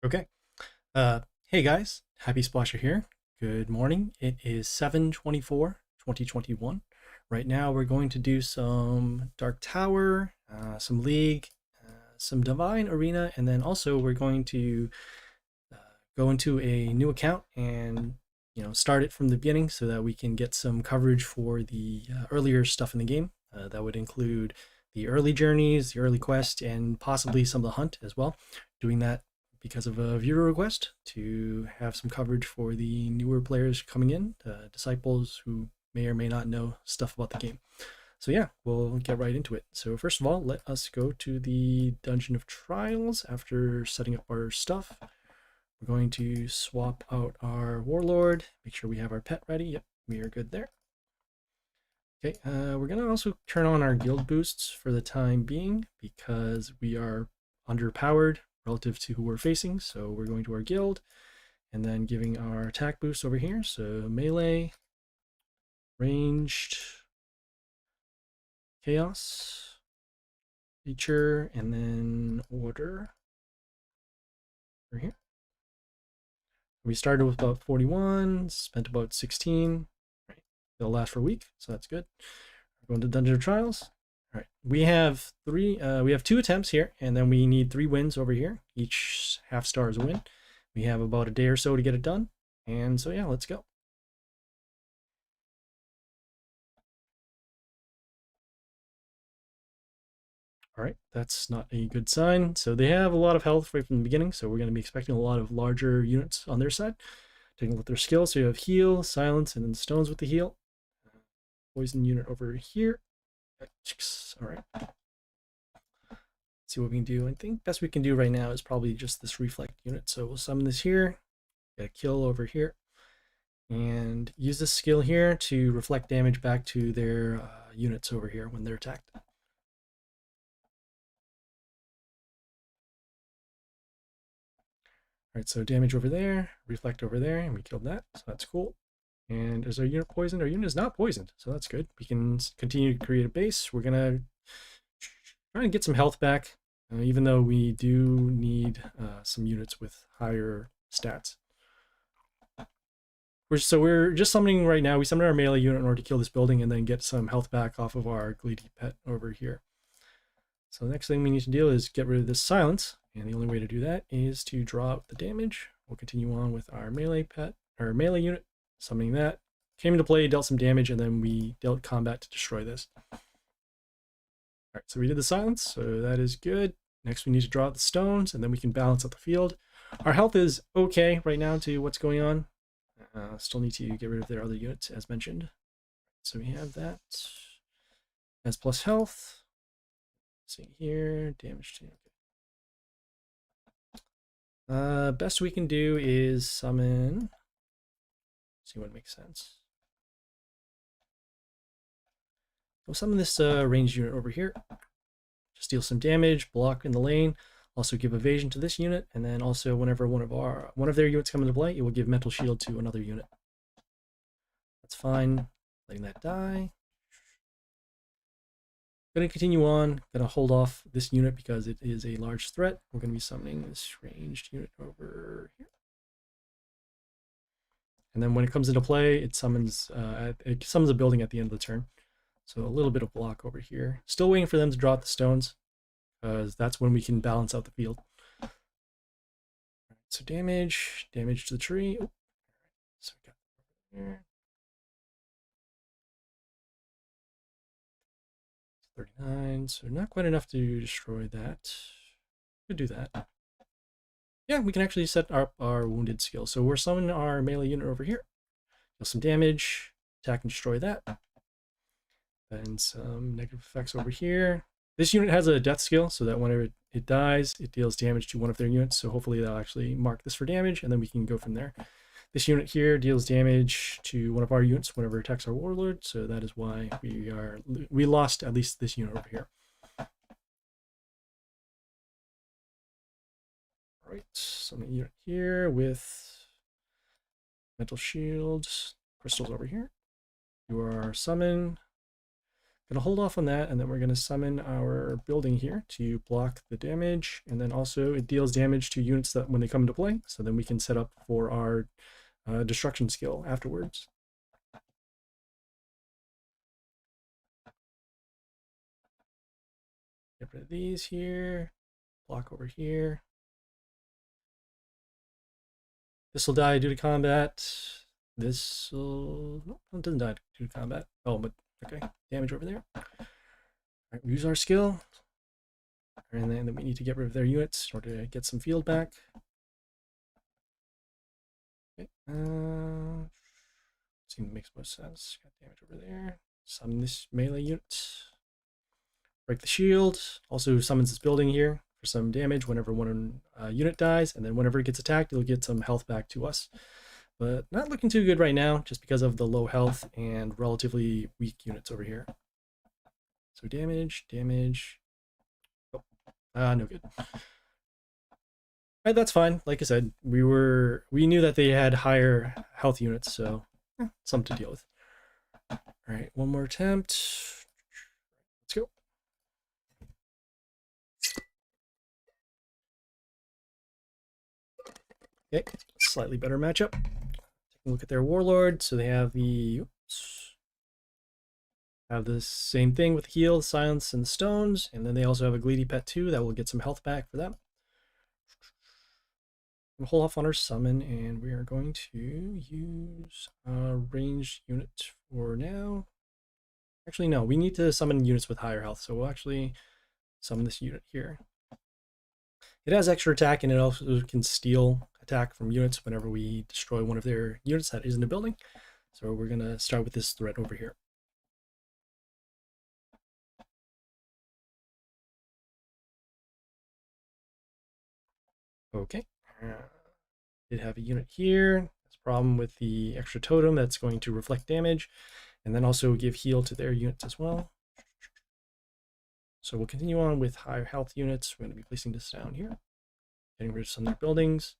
Okay. Hey guys, Happy Splasher here. Good morning. It is 7/24/2021. Right now we're going to do some Dark Tower, some League, some Divine Arena, and then also we're going to uh, go into a new account and start it from the beginning so that we can get some coverage for the earlier stuff in the game. That would include the early journeys, the early quest, and possibly some of the hunt as well. Doing that because of a viewer request to have some coverage for the newer players coming in, disciples who may or may not know stuff about the game. So yeah, we'll get right into it. So first of all, let us go to the Dungeon of Trials after setting up our stuff. We're going to swap out our Warlord, make sure we have our pet ready. Yep, we are good there. Okay, we're going to also turn on our guild boosts for the time being because we are underpowered relative to who we're facing. So we're going to our guild and then giving our attack boost over here. So melee, ranged, chaos, feature, and then order over here. We started with about 41, spent about 16. Right, they'll last for a week, so that's good. We're going to Dungeon of Trials. All right, we have two attempts here, and then we need 3 wins over here. Each half star is a win. We have about a day or so to get it done, and so yeah, let's go. All right, that's not a good sign. So they have a lot of health right from the beginning, so we're going to be expecting a lot of larger units on their side. Taking a look at their skills, so you have heal, silence, and then stones with the heal. Poison unit over here. All right. Let's see what we can do. I think best we can do right now is probably just this reflect unit. So we'll summon this here, get a kill over here, and use this skill here to reflect damage back to their units over here when they're attacked. All right, so damage over there, reflect over there, and we killed that, so that's cool. And is our unit poisoned? Our unit is not poisoned, so that's good. We can continue to create a base. We're gonna try and get some health back, even though we do need some units with higher stats. We're just summoning right now. We summoned our melee unit in order to kill this building and then get some health back off of our Gleedy pet over here. So the next thing we need to do is get rid of this silence. And the only way to do that is to draw out the damage. We'll continue on with our melee pet, or melee unit, summoning that. Came into play, dealt some damage, and then we dealt combat to destroy this. Alright, so we did the silence, so that is good. Next we need to draw out the stones, and then we can balance out the field. Our health is okay right now to what's going on. Still need to get rid of their other units, as mentioned. So we have that. As plus health. Let's see here, damage to... best we can do is summon. See what makes sense. We'll summon this ranged unit over here. Just deal some damage, block in the lane. Also give evasion to this unit, and then also whenever one of their units come into play, it will give mental shield to another unit. That's fine. Letting that die. Going to continue on. Going to hold off this unit because it is a large threat. We're going to be summoning this ranged unit over here. And then when it comes into play, it summons a building at the end of the turn. So a little bit of block over here. Still waiting for them to draw out the stones, because that's when we can balance out the field. So damage to the tree. Oh. So we got here. 39, so not quite enough to destroy that. Could do that. Yeah, we can actually set up our wounded skill. So we're summoning our melee unit over here. Deal some damage, attack and destroy that. And some negative effects over here. This unit has a death skill, so that whenever it dies, it deals damage to one of their units. So hopefully they'll actually mark this for damage, and then we can go from there. This unit here deals damage to one of our units whenever it attacks our warlord, so that is why we lost at least this unit over here. All right, some unit here with mental shield, crystals over here. You are summon. Gonna hold off on that, and then we're gonna summon our building here to block the damage, and then also it deals damage to units that when they come into play. So then we can set up for our destruction skill afterwards. Get rid of these here. Block over here. This will die due to combat. This will... Nope, it doesn't die due to combat. Oh, but okay. Damage over there. Alright, we use our skill. And then we need to get rid of their units in order to get some field back. Okay. Seems to make most sense. Got damage over there. Summon this melee unit. Break the shield. Also summons this building here for some damage whenever one unit dies, and then whenever it gets attacked, it'll get some health back to us. But not looking too good right now, just because of the low health and relatively weak units over here. So damage. Oh, no good. Alright, that's fine. Like I said, we knew that they had higher health units, so something to deal with. Alright, one more attempt. Let's go. Okay, slightly better matchup. Take a look at their warlord. So they have the same thing with the heal, silence, and the stones, and then they also have a Gleedy Pet too that will get some health back for them. We'll hold off on our summon, and we are going to use a ranged unit for now. Actually, no, we need to summon units with higher health, so we'll actually summon this unit here. It has extra attack, and it also can steal attack from units whenever we destroy one of their units that is in the building. So we're going to start with this threat over here. Okay. Did have a unit here. There's a problem with the extra totem that's going to reflect damage, and then also give heal to their units as well. So we'll continue on with higher health units. We're going to be placing this down here, getting rid of some of their buildings.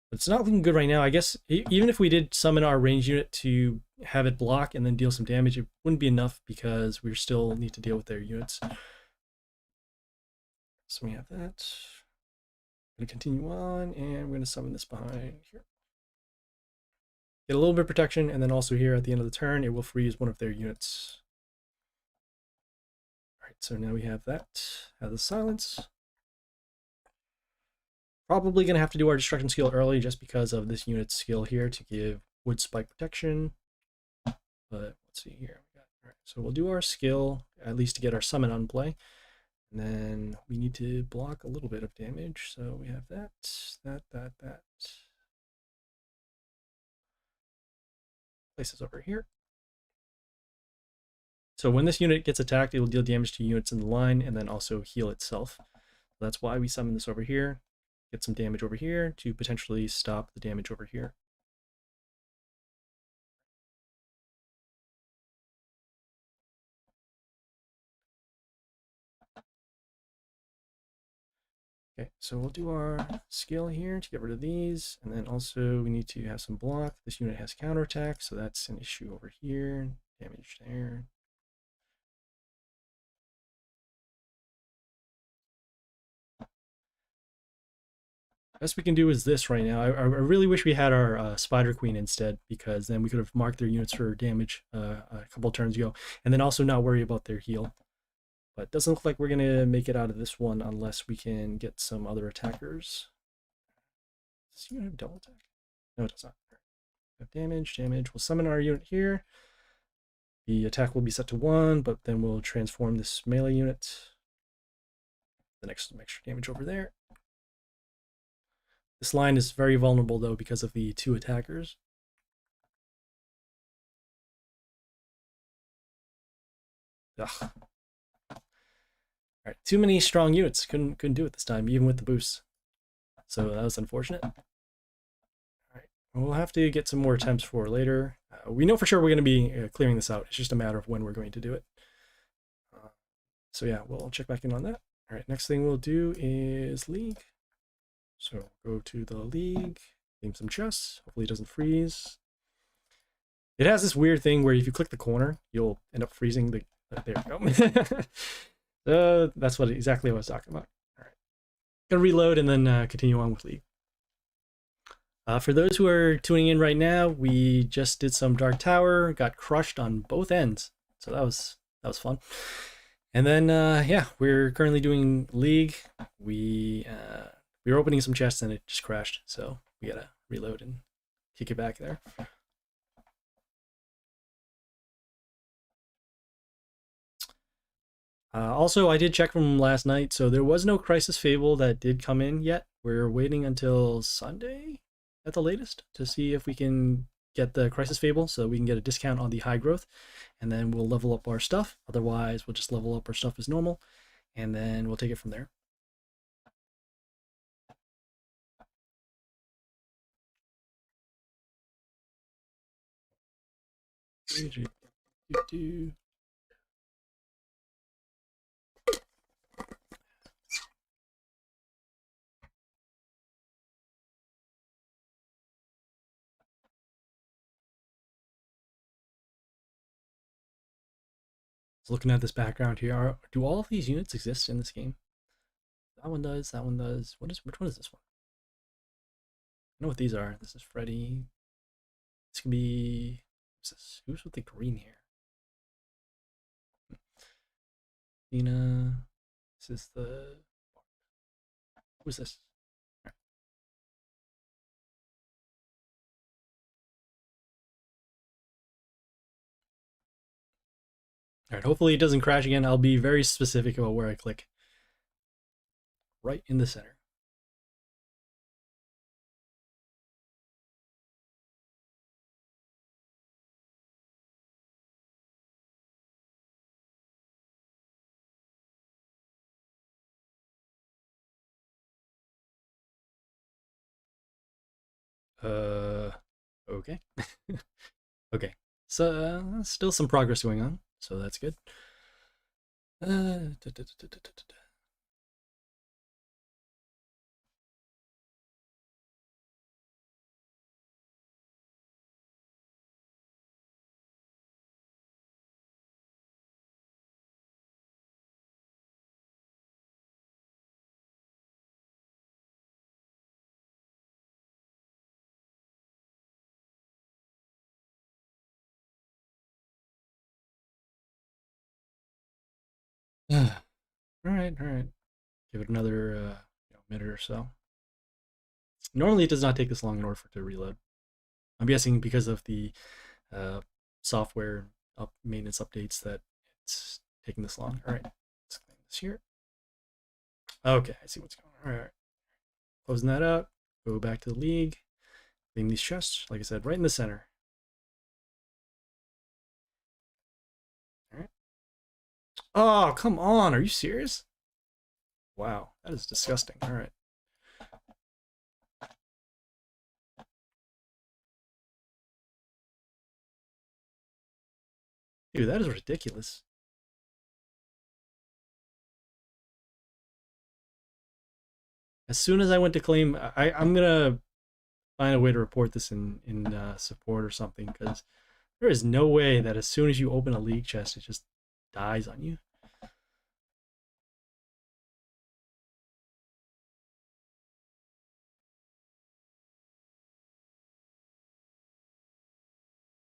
But it's not looking good right now. I guess even if we did summon our range unit to have it block and then deal some damage, it wouldn't be enough because we still need to deal with their units. So we have that. Going to continue on, and we're going to summon this behind here. Get a little bit of protection, and then also here at the end of the turn, it will freeze one of their units. Alright, so now we have that. Have the silence. Probably going to have to do our destruction skill early just because of this unit's skill here to give wood spike protection. But let's see here. Alright, so we'll do our skill, at least to get our summon on play. And then we need to block a little bit of damage. So we have that. Place this over here. So when this unit gets attacked, it will deal damage to units in the line and then also heal itself. So that's why we summon this over here. Get some damage over here to potentially stop the damage over here. Okay, so we'll do our skill here to get rid of these, and then also we need to have some block. This unit has counterattack, so that's an issue over here. Damage there. Best we can do is this right now. I really wish we had our Spider Queen instead, because then we could have marked their units for damage a couple turns ago, and then also not worry about their heal. But it doesn't look like we're going to make it out of this one unless we can get some other attackers. Does this unit have double attack? No, it does not. Have damage. We'll summon our unit here. The attack will be set to 1, but then we'll transform this melee unit. The next some extra damage over there. This line is very vulnerable though because of the 2 attackers. Ugh. Alright, too many strong units. Couldn't do it this time, even with the boosts. So that was unfortunate. Alright, we'll have to get some more attempts for later. We know for sure we're going to be clearing this out. It's just a matter of when we're going to do it. So yeah, we'll check back in on that. Alright, next thing we'll do is League. So go to the League, game some chess. Hopefully it doesn't freeze. It has this weird thing where if you click the corner, you'll end up freezing the. There we go. That's exactly what I was talking about. All right, gonna reload and then continue on with League. For those who are tuning in right now, we just did some Dark Tower, got crushed on both ends, so that was And then yeah, we're currently doing League. We were opening some chests and it just crashed, so we gotta reload and kick it back there. Also, I did check from last night, so there was no Crisis Fable that did come in yet. We're waiting until Sunday at the latest to see if we can get the Crisis Fable so we can get a discount on the high growth, and then we'll level up our stuff. Otherwise, we'll just level up our stuff as normal, and then we'll take it from there. Looking at this background here, do all of these units exist in this game? That one does, that one does. Which one is this one? I know what these are. This is Freddy. This could be, who's with the green here? Athena. This is the, who's this? All right, hopefully it doesn't crash again. I'll be very specific about where I click. Right in the center. Okay. Okay. So still some progress going on, so that's good. All right, all right. Give it another minute or so. Normally, it does not take this long in order for it to reload. I'm guessing because of the software maintenance updates that it's taking this long. All right, let's clean this here. Okay, I see what's going on. All right, closing that up. Go back to the League. Clean these chests, like I said, right in the center. All right. Oh, come on. Are you serious? Wow, that is disgusting. All right. Dude, that is ridiculous. As soon as I went to claim, I'm gonna find a way to report this in support or something, because there is no way that as soon as you open a League chest, it just dies on you.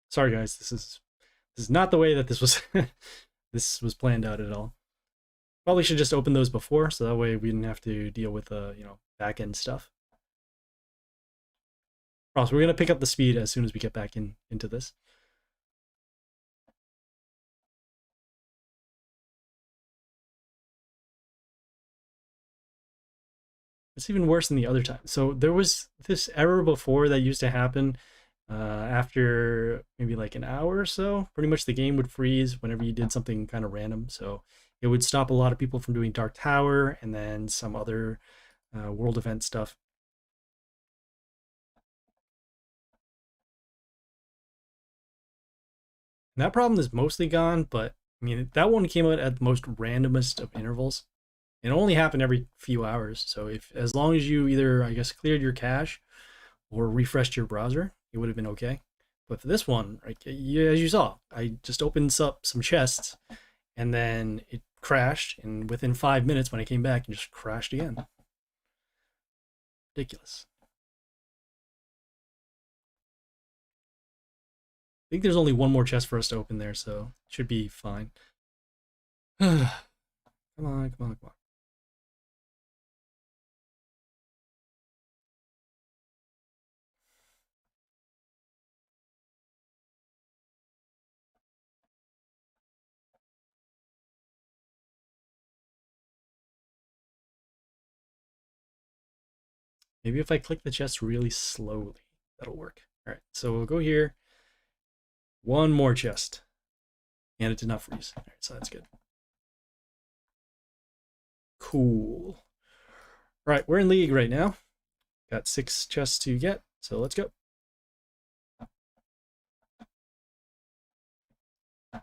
Sorry guys, this is not the way that this was this was planned out at all. Probably should just open those before, so that way we didn't have to deal with back end stuff. Also, we're gonna pick up the speed as soon as we get back into this. It's even worse than the other time. So there was this error before that used to happen after maybe like an hour or so. Pretty much the game would freeze whenever you did something kind of random. So it would stop a lot of people from doing Dark Tower and then some other world event stuff. And that problem is mostly gone, but I mean, that one came out at the most randomest of intervals. It only happened every few hours. So as long as you either, I guess, cleared your cache or refreshed your browser, it would have been okay. But for this one, right, as you saw, I just opened up some chests, and then it crashed, and within 5 minutes when I came back, it just crashed again. Ridiculous. I think there's only one more chest for us to open there, so it should be fine. Come on, come on, come on. Maybe if I click the chest really slowly, that'll work. All right, so we'll go here. One more chest. And it did not freeze. All right, so that's good. Cool. All right, we're in League right now. Got 6 chests to get, so let's go. All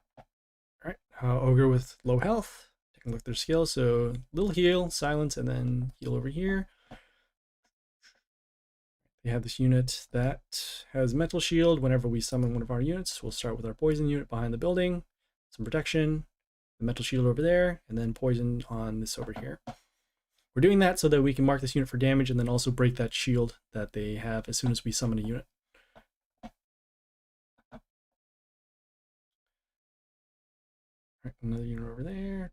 right, Ogre with low health. Taking a look at their skills. So little heal, silence, and then heal over here. They have this unit that has mental shield. Whenever we summon one of our units, we'll start with our poison unit behind the building, some protection, the mental shield over there, and then poison on this over here. We're doing that so that we can mark this unit for damage and then also break that shield that they have as soon as we summon a unit. Right, another unit over there.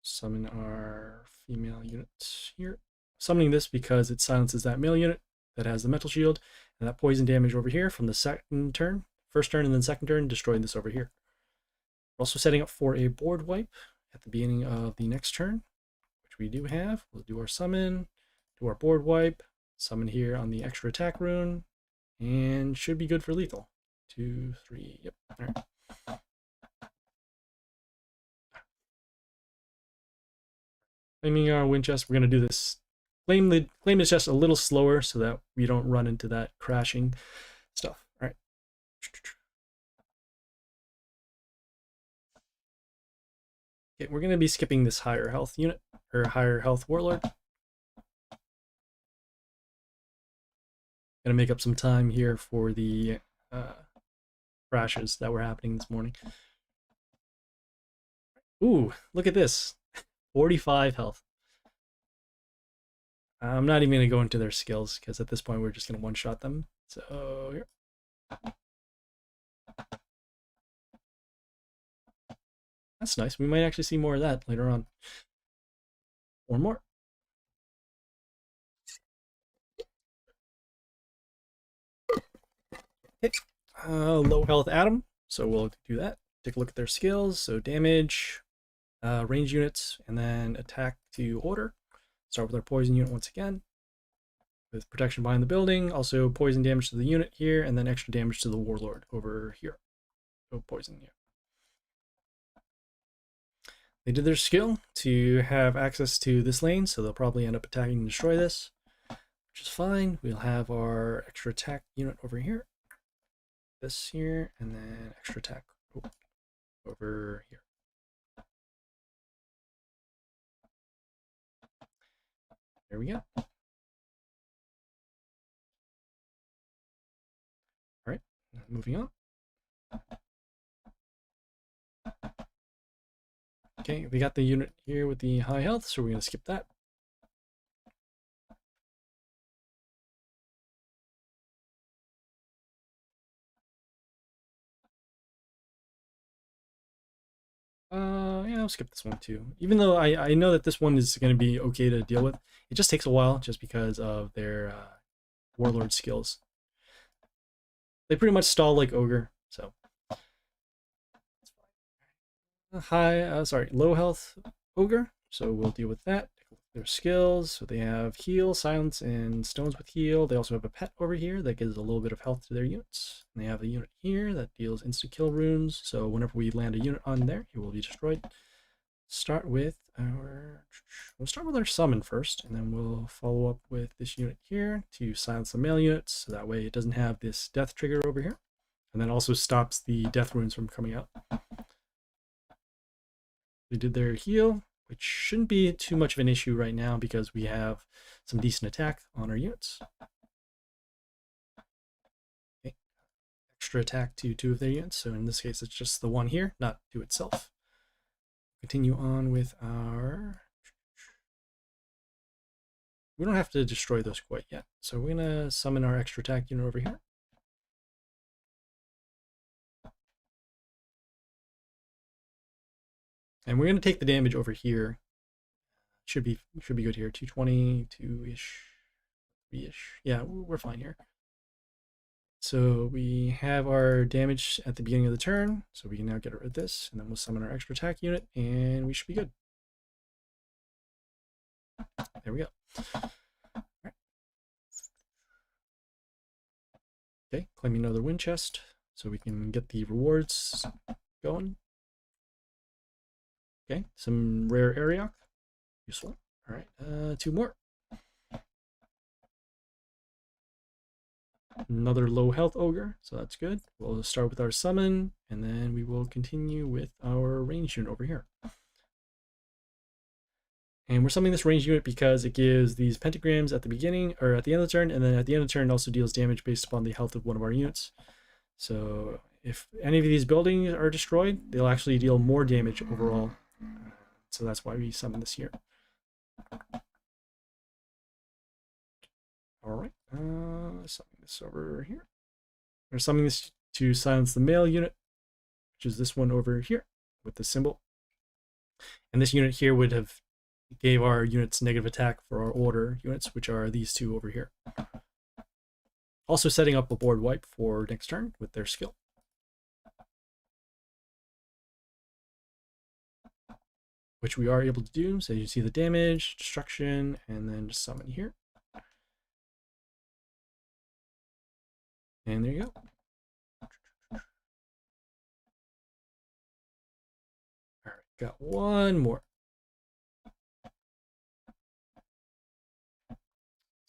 Summon our female unit here. Summoning this because it silences that male unit that has the mental shield, and that poison damage over here from the second turn, first turn and then second turn, destroying this over here. We're also setting up for a board wipe at the beginning of the next turn, which we do have. We'll do our summon, do our board wipe, summon here on the extra attack rune, and should be good for lethal. 2, 3, yep, all right. Claiming our wind chest, we're going to do this. Claim the chest a little slower so that we don't run into that crashing stuff. All right. Okay, we're going to be skipping this higher health unit, or higher health warlord. Gonna make up some time here for the crashes that were happening this morning. Ooh, look at this. 45 health. I'm not even going to go into their skills because at this point we're just going to one-shot them. So here. That's nice. We might actually see more of that later on. Or more. Okay. Low health Adam. So we'll do that. Take a look at their skills. So damage, range units, and then attack to order. Start with our poison unit once again. With protection behind the building. Also poison damage to the unit here, and then extra damage to the warlord over here. So poison, yeah. They did their skill to have access to this lane, so they'll probably end up attacking and destroy this, which is fine. We'll have our extra attack unit over here. This here, and then extra attack over here. There we go. All right, moving on. Okay, we got the unit here with the high health, so we're going to skip that. Yeah, I'll skip this one too. Even though I know that this one is going to be okay to deal with, it just takes a while just because of their warlord skills. They pretty much stall like Ogre, so. Low health Ogre, so we'll deal with that. Their skills, so they have heal, silence, and stones with heal. They also have a pet over here that gives a little bit of health to their units. And they have a unit here that deals insta-kill runes, so whenever we land a unit on there, he will be destroyed. We'll start with our summon first, and then we'll follow up with this unit here to silence the male units, so that way it doesn't have this death trigger over here. And then also stops the death runes from coming out. They did their heal, which shouldn't be too much of an issue right now because we have some decent attack on our units. Okay. extra attack to 2 of their units. So in this case, it's just the one here, not to itself. Continue on with our... We don't have to destroy those quite yet. So we're going to summon our extra attack unit over here. And we're going to take the damage over here. Should be good here. 220, 2-ish, 3-ish. Yeah, we're fine here. So we have our damage at the beginning of the turn. So we can now get rid of this. And then we'll summon our extra attack unit. And we should be good. There we go. All right. Okay, claiming another wind chest. So we can get the rewards going. Okay, some rare Ariok. Useful. All right, 2 more. Another low health ogre, so that's good. We'll start with our summon, and then we will continue with our range unit over here. And we're summoning this range unit because it gives these pentagrams at the beginning, or at the end of the turn, and then at the end of the turn it also deals damage based upon the health of one of our units. So if any of these buildings are destroyed, they'll actually deal more damage overall. So that's why we summon this here. All right, summon this over here. We're summoning this to silence the male unit, which is this one over here with the symbol. And this unit here would have gave our units negative attack for our order units, which are these 2 over here. Also setting up a board wipe for next turn with their skill. Which we are able to do. So you see the damage, destruction, and then just summon here. And there you go. All right, got one more.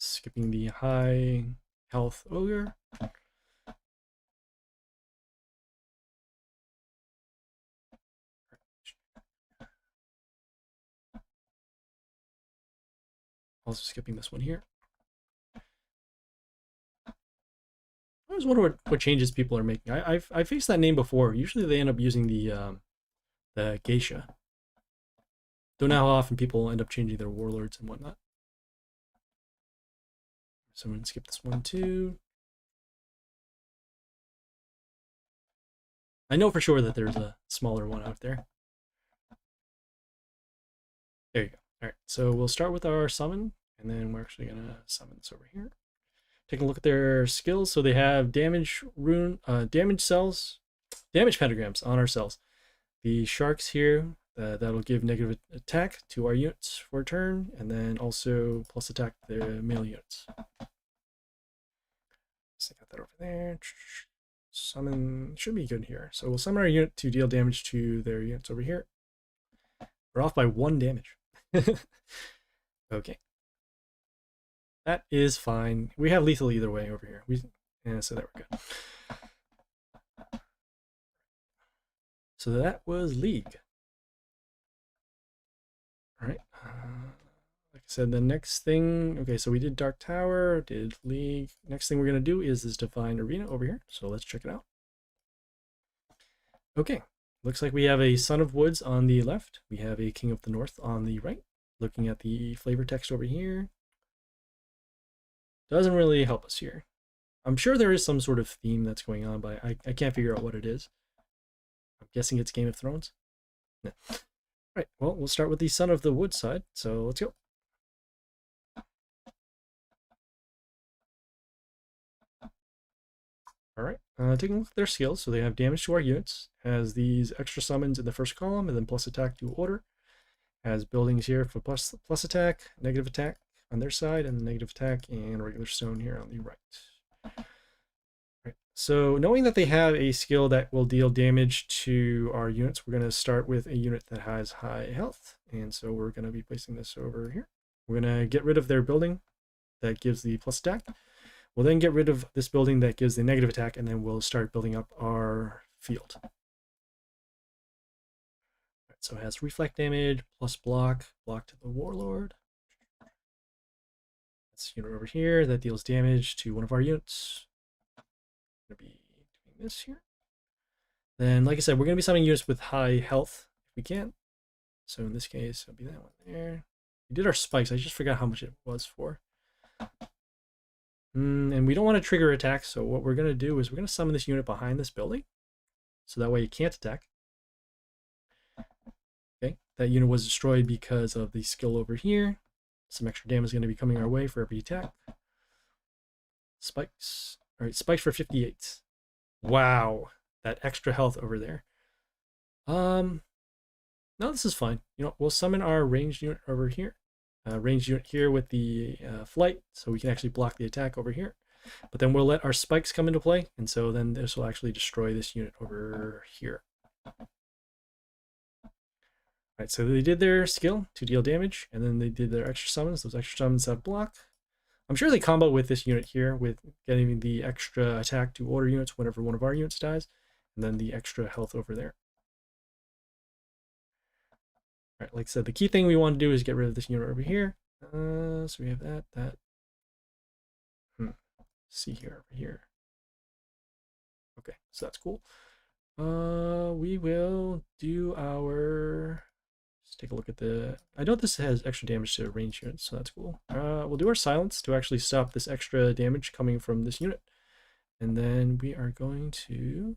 Skipping the high health ogre. Also skipping this one here. I always wonder what changes people are making. I've faced that name before. Usually they end up using the geisha. Don't know how often people end up changing their warlords and whatnot. So I'm going to skip this one too. I know for sure that there's a smaller one out there. There you go. All right, so we'll start with our summon, and then we're actually going to summon this over here. Take a look at their skills. So they have damage rune, damage cells, damage pentagrams on our cells. The sharks here, that'll give negative attack to our units for a turn, and then also plus attack the male units. So I got that over there. Summon should be good here. So we'll summon our unit to deal damage to their units over here. We're off by 1 damage. Okay. That is fine. We have lethal either way over here. So there we go. So that was League. All right. Like I said, the next thing. Okay, so we did Dark Tower, did League. Next thing we're going to do is this Divine Arena over here. So let's check it out. Okay. Looks like we have a Son of Woods on the left. We have a King of the North on the right. Looking at the flavor text over here. Doesn't really help us here. I'm sure there is some sort of theme that's going on, but I can't figure out what it is. I'm guessing it's Game of Thrones. No. Right, well, we'll start with the Son of the Wood side, so let's go. Alright, taking a look at their skills. So they have damage to our units, has these extra summons in the first column, and then plus attack to order. Has buildings here for plus attack, negative attack on their side, and negative attack, and regular stone here on the right. Right. So knowing that they have a skill that will deal damage to our units, we're going to start with a unit that has high health. And so we're going to be placing this over here. We're going to get rid of their building that gives the plus attack. We'll then get rid of this building that gives the negative attack, and then we'll start building up our field. Right, so it has reflect damage, plus block to the warlord. That's a unit over here that deals damage to one of our units. Going to be doing this here. Then, like I said, we're going to be summoning units with high health if we can. So in this case, it'll be that one there. We did our spikes. I just forgot how much it was for. And we don't want to trigger attacks, so what we're going to do is we're going to summon this unit behind this building. So that way it can't attack. Okay, that unit was destroyed because of the skill over here. Some extra damage is going to be coming our way for every attack. Spikes. All right, spikes for 58. Wow, that extra health over there. No, this is fine. You know, we'll summon our ranged unit over here. Ranged unit here with the flight, so we can actually block the attack over here. But then we'll let our spikes come into play, and so then this will actually destroy this unit over here. Alright, so they did their skill to deal damage, and then they did their extra summons. Those extra summons have block. I'm sure they combo with this unit here, with getting the extra attack to order units whenever one of our units dies, and then the extra health over there. All right, like I said, the key thing we want to do is get rid of this unit over here. So we have that. See here, over here. Okay, so that's cool. We will do our... Let's take a look at the... I know this has extra damage to range units, so that's cool. We'll do our silence to actually stop this extra damage coming from this unit. And then we are going to...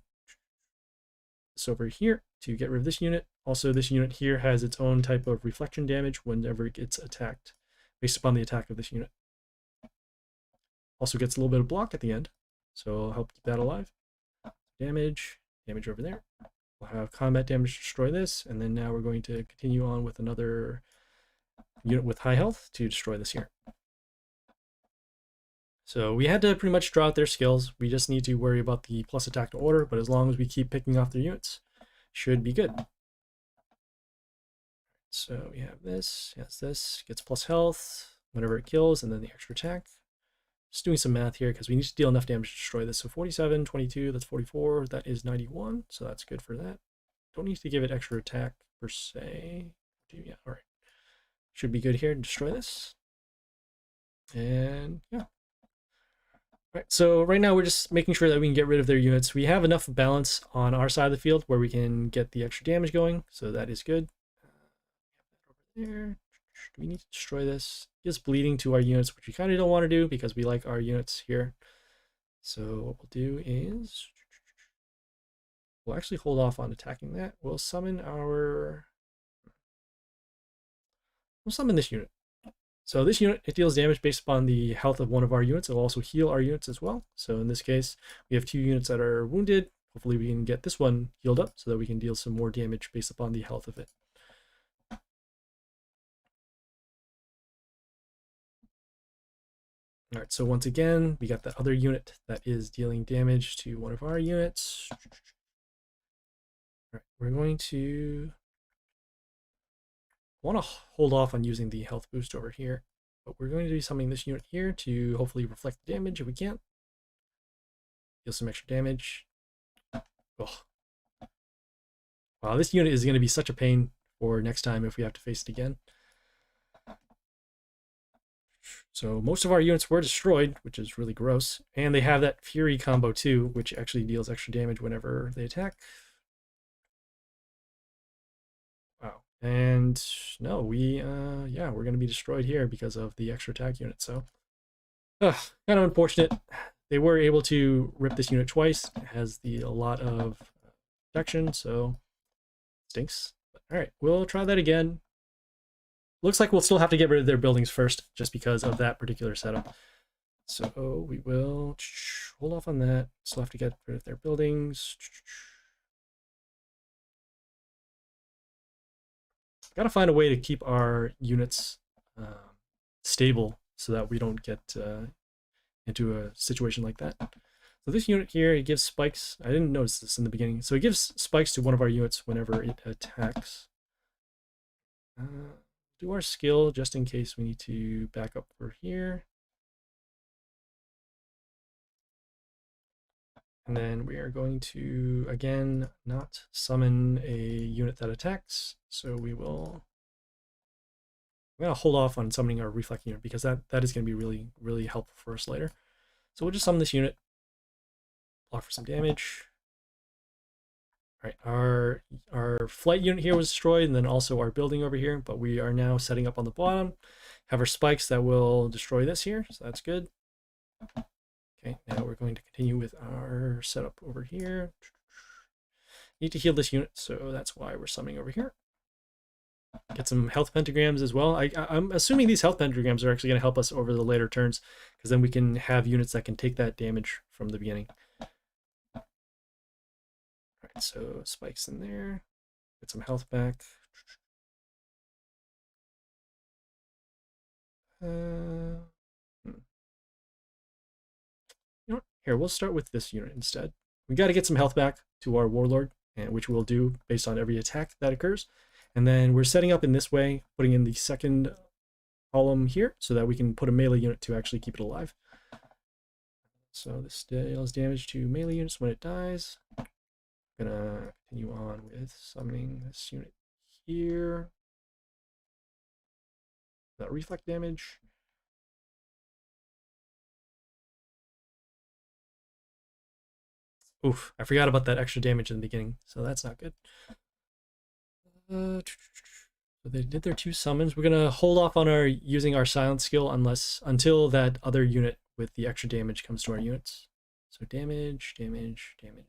this over here to get rid of this unit. Also, this unit here has its own type of reflection damage whenever it gets attacked, based upon the attack of this unit. Also gets a little bit of block at the end, so it'll help keep that alive. Damage over there. We'll have combat damage to destroy this, and then now we're going to continue on with another unit with high health to destroy this here. So we had to pretty much draw out their skills. We just need to worry about the plus attack to order, but as long as we keep picking off their units, should be good. So we have this, yes, this gets plus health whenever it kills, and then the extra attack. Just doing some math here because we need to deal enough damage to destroy this. So 47, 22, that's 44, that is 91, so that's good for that. Don't need to give it extra attack per se. Yeah, all right. Should be good here to destroy this. And yeah. All right, so right now we're just making sure that we can get rid of their units. We have enough balance on our side of the field where we can get the extra damage going, so that is good. Over there. Do we need to destroy this? Gives bleeding to our units, which we kind of don't want to do because we like our units here. So what we'll do is we'll actually hold off on attacking that. We'll summon this unit. So this unit, it deals damage based upon the health of one of our units. It'll also heal our units as well. So in this case, we have 2 units that are wounded. Hopefully we can get this one healed up so that we can deal some more damage based upon the health of it. All right, so once again, we got that other unit that is dealing damage to one of our units. All right, we're going to want to hold off on using the health boost over here, but we're going to do something this unit here to hopefully reflect the damage if we can. Deal some extra damage. Oh. Wow, this unit is going to be such a pain for next time if we have to face it again. So most of our units were destroyed, which is really gross. And they have that Fury combo too, which actually deals extra damage whenever they attack. Wow. And no, yeah, we're going to be destroyed here because of the extra attack unit. So kind of unfortunate. They were able to rip this unit twice. It has a lot of protection, so stinks. But, all right, we'll try that again. Looks like we'll still have to get rid of their buildings first, just because of that particular setup. So we will hold off on that. Still have to get rid of their buildings. Got to find a way to keep our units stable so that we don't get into a situation like that. So this unit here, it gives spikes. I didn't notice this in the beginning. So it gives spikes to one of our units whenever it attacks. Do our skill just in case we need to back up over here. And then we are going to, again, not summon a unit that attacks. So I'm going to hold off on summoning our reflect unit because that is going to be really, really helpful for us later. So we'll just summon this unit, block for some damage. right, our flight unit here was destroyed, and then also our building over here, but we are now setting up on the bottom. Have our spikes that will destroy this here, so that's good. Okay, now we're going to continue with our setup over here. Need to heal this unit, so that's why we're summoning over here. Get some health pentagrams as well. I'm assuming these health pentagrams are actually going to help us over the later turns, because then we can have units that can take that damage from the beginning. Alright, so spikes in there. Get some health back. You know what? Here, we'll start with this unit instead. We got to get some health back to our warlord, which we'll do based on every attack that occurs. And then we're setting up in this way, putting in the second column here so that we can put a melee unit to actually keep it alive. So this deals damage to melee units when it dies. I'm gonna continue on with summoning this unit here. That reflect damage. Oof, I forgot about that extra damage in the beginning, so that's not good. So they did their 2 summons. We're gonna hold off on our using our silence skill until that other unit with the extra damage comes to our units. So damage, damage, damage.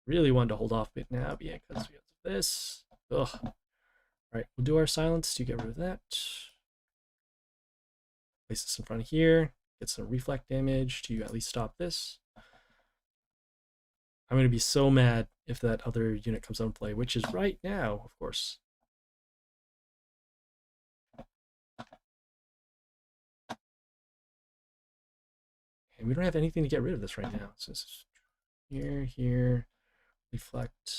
Really wanted to hold off a bit now because of this. Ugh. Alright, we'll do our silence to get rid of that. Place this in front of here. Get some reflect damage to at least stop this. I'm going to be so mad if that other unit comes on play, which is right now, of course. And we don't have anything to get rid of this right now. So this is here, here, reflect.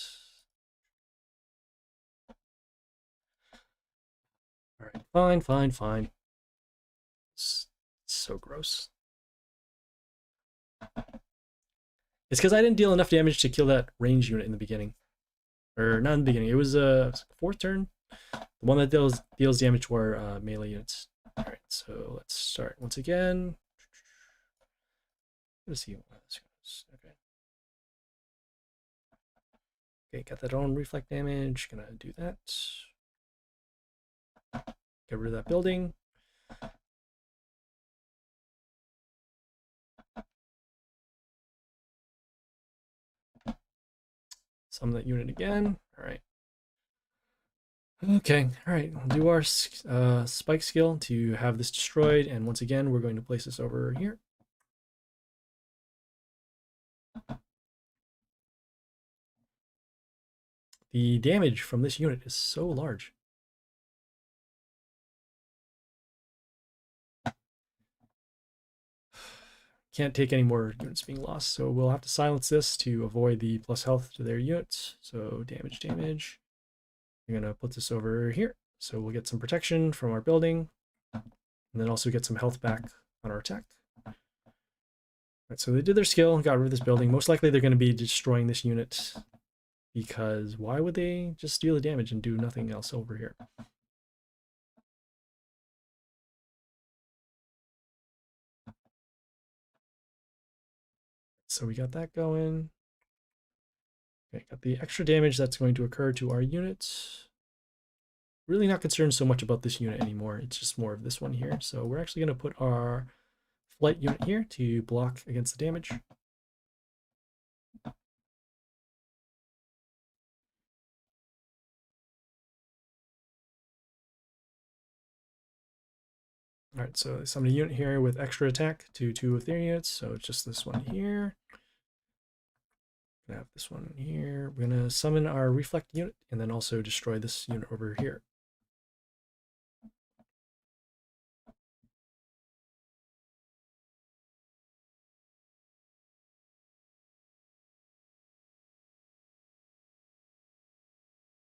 All right, fine, fine, fine. It's so gross. It's because I didn't deal enough damage to kill that range unit in the beginning. Or not in the beginning, it was a 4th turn. The one that deals damage to our melee units. Alright, so let's start once again. Let's see how this goes. Okay. Okay, got that on reflect damage. Gonna do that. Get rid of that building. Summon that unit again. Alright. Okay, alright. We'll do our spike skill to have this destroyed. And once again, we're going to place this over here. The damage from this unit is so large. Can't take any more units being lost, so we'll have to silence this to avoid the plus health to their units. So damage, damage. I'm gonna put this over here, so we'll get some protection from our building, and then also get some health back on our attack. All right, so they did their skill, got rid of this building. Most likely they're going to be destroying this unit, because why would they just deal the damage and do nothing else over here? So we got that going. Okay, got the extra damage that's going to occur to our units. Really not concerned so much about this unit anymore. It's just more of this one here. So we're actually going to put our flight unit here to block against the damage. All right, so summon a unit here with extra attack to 2 of their units. So it's just this one here. Gonna have this one here. We're gonna summon our reflect unit and then also destroy this unit over here.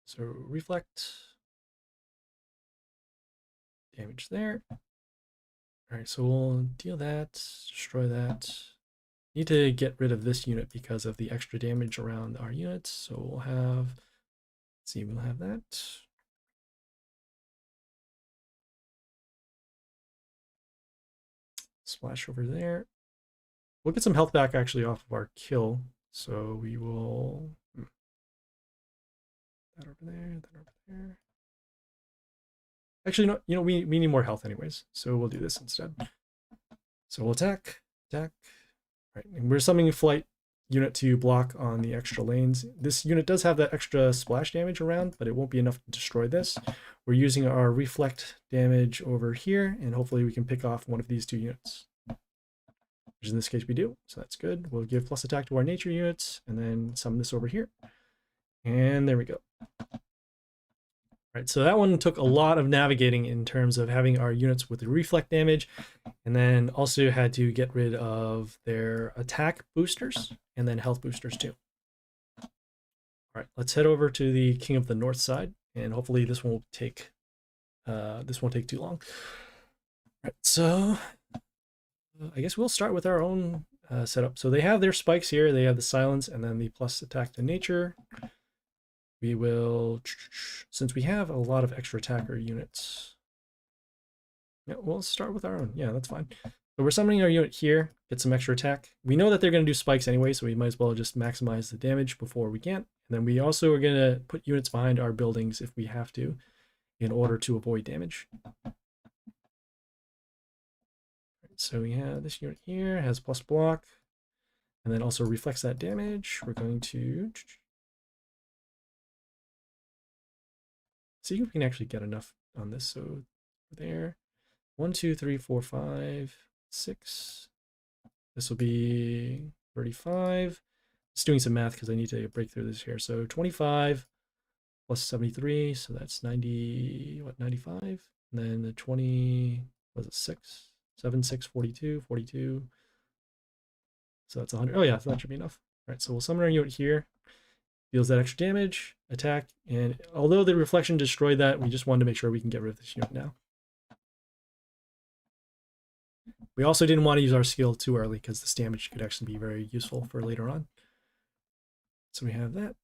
So reflect, damage there. All right, so we'll deal that, destroy that. Need to get rid of this unit because of the extra damage around our units. So we'll have, let's see, we'll have that. Splash over there. we'll get some health back actually off of our kill. So we will that over there, that over there. Actually, no, you know, we need more health anyways, so we'll do this instead. So we'll attack. Right, and we're summoning a flight unit to block on the extra lanes. This unit does have that extra splash damage around, but it won't be enough to destroy this. We're using our reflect damage over here, and hopefully we can pick off one of these two units. Which in this case we do, so that's good. We'll give plus attack to our nature units, and then summon this over here. And there we go. Right, so that one took a lot of navigating in terms of having our units with the reflect damage, and then also had to get rid of their attack boosters and then health boosters too. All right, let's head over to the King of the North side, and hopefully this won't take too long. All right, so I guess we'll start with our own setup. So they have their spikes here. They have the silence and then the plus attack to nature. We will, since we have a lot of extra attacker units, yeah, we'll start with our own. Yeah, that's fine. So we're summoning our unit here, get some extra attack. We know that they're going to do spikes anyway, so we might as well just maximize the damage before we can. And then we also are going to put units behind our buildings if we have to, in order to avoid damage. So we have this unit here, has plus block, and then also reflects that damage. We're going to see if we can actually get enough on this. So there, 1, 2, 3, 4, 5, 6. This will be 35. Just doing some math because I need to break through this here. So 25 plus 73, so that's 90, what, 95? And then the 20, was it 6? 7, 6, 42, 42. So that's 100. Oh yeah, so that should be enough. All right, so we'll summon our unit here. Deals that extra damage, attack, and although the reflection destroyed that, we just wanted to make sure we can get rid of this unit now. We also didn't want to use our skill too early because this damage could actually be very useful for later on. So we have that.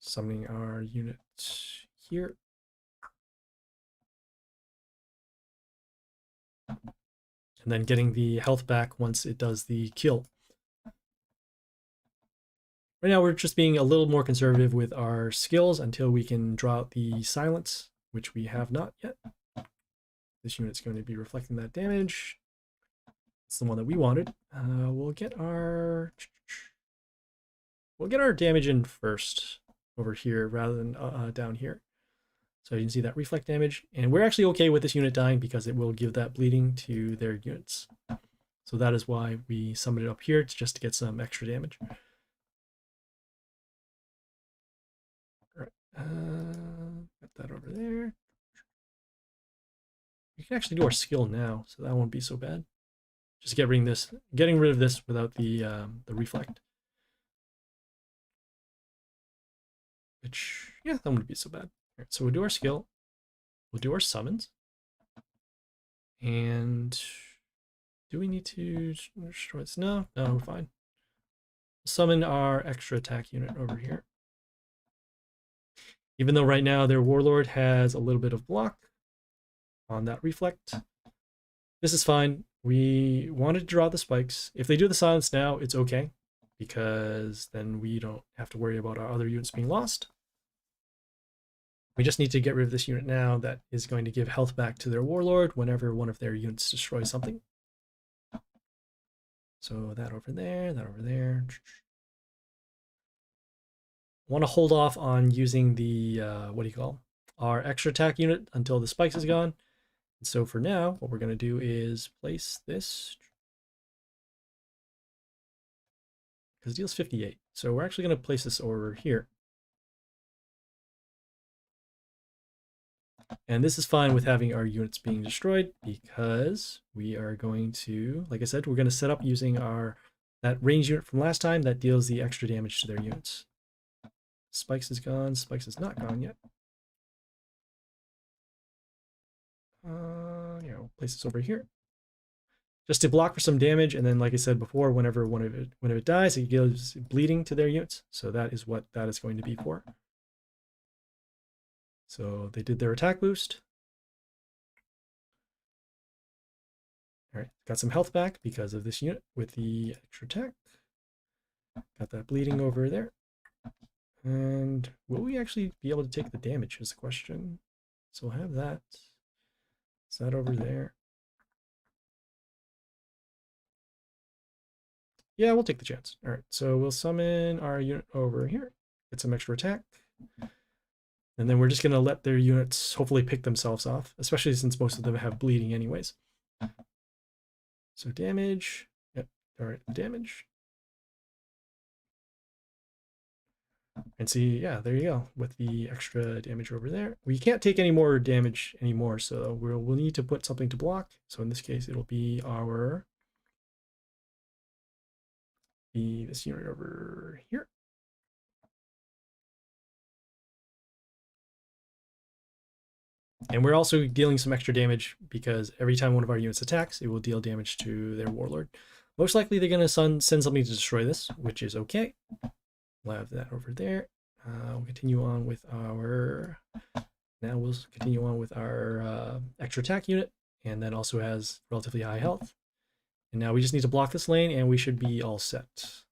Summoning our unit here. And then getting the health back once it does the kill. Right now we're just being a little more conservative with our skills until we can draw out the silence, which we have not yet. This unit's going to be reflecting that damage. It's the one that we wanted. We'll get our damage in first over here rather than down here. So you can see that reflect damage, and we're actually okay with this unit dying because it will give that bleeding to their units. So that is why we summoned it up here, just to get some extra damage. All right, get that over there. We can actually do our skill now, so that won't be so bad. Just getting rid of this without the reflect. Which, yeah, that wouldn't be so bad. All right, so we'll do our skill. We'll do our summons. And do we need to destroy this? No, we're fine. Summon our extra attack unit over here. Even though right now their warlord has a little bit of block on that reflect. This is fine. We wanted to draw the spikes. If they do the silence now, it's okay, because then we don't have to worry about our other units being lost. We just need to get rid of this unit now that is going to give health back to their warlord whenever one of their units destroys something. So that over there, that over there. Want to hold off on using the, our extra attack unit until the spikes is gone. And so for now, what we're going to do is place this, because it deals 58. So we're actually going to place this over here. And this is fine with having our units being destroyed, because we are going to, like I said, we're going to set up using that range unit from last time that deals the extra damage to their units. Spikes is gone. Spikes is not gone yet. Yeah, we'll place this over here just to block for some damage. And then, like I said before, whenever it dies, it gives bleeding to their units. So that is what that is going to be for. So they did their attack boost. All right, got some health back because of this unit with the extra attack. Got that bleeding over there. And will we actually be able to take the damage is the question. So we'll have that. Is that over there? Yeah, we'll take the chance. All right, so we'll summon our unit over here, get some extra attack. And then we're just going to let their units hopefully pick themselves off, especially since most of them have bleeding anyways. So damage. Yep, all right, damage. And see, yeah, there you go, with the extra damage over there. We can't take any more damage anymore, so we'll need to put something to block. So in this case, it'll be this unit over here. And we're also dealing some extra damage because every time one of our units attacks, it will deal damage to their warlord. Most likely they're going to send something to destroy this, which is okay. We'll have that over there. We'll continue on with our... Now we'll continue on with our extra attack unit, and that also has relatively high health. And now we just need to block this lane, and we should be all set.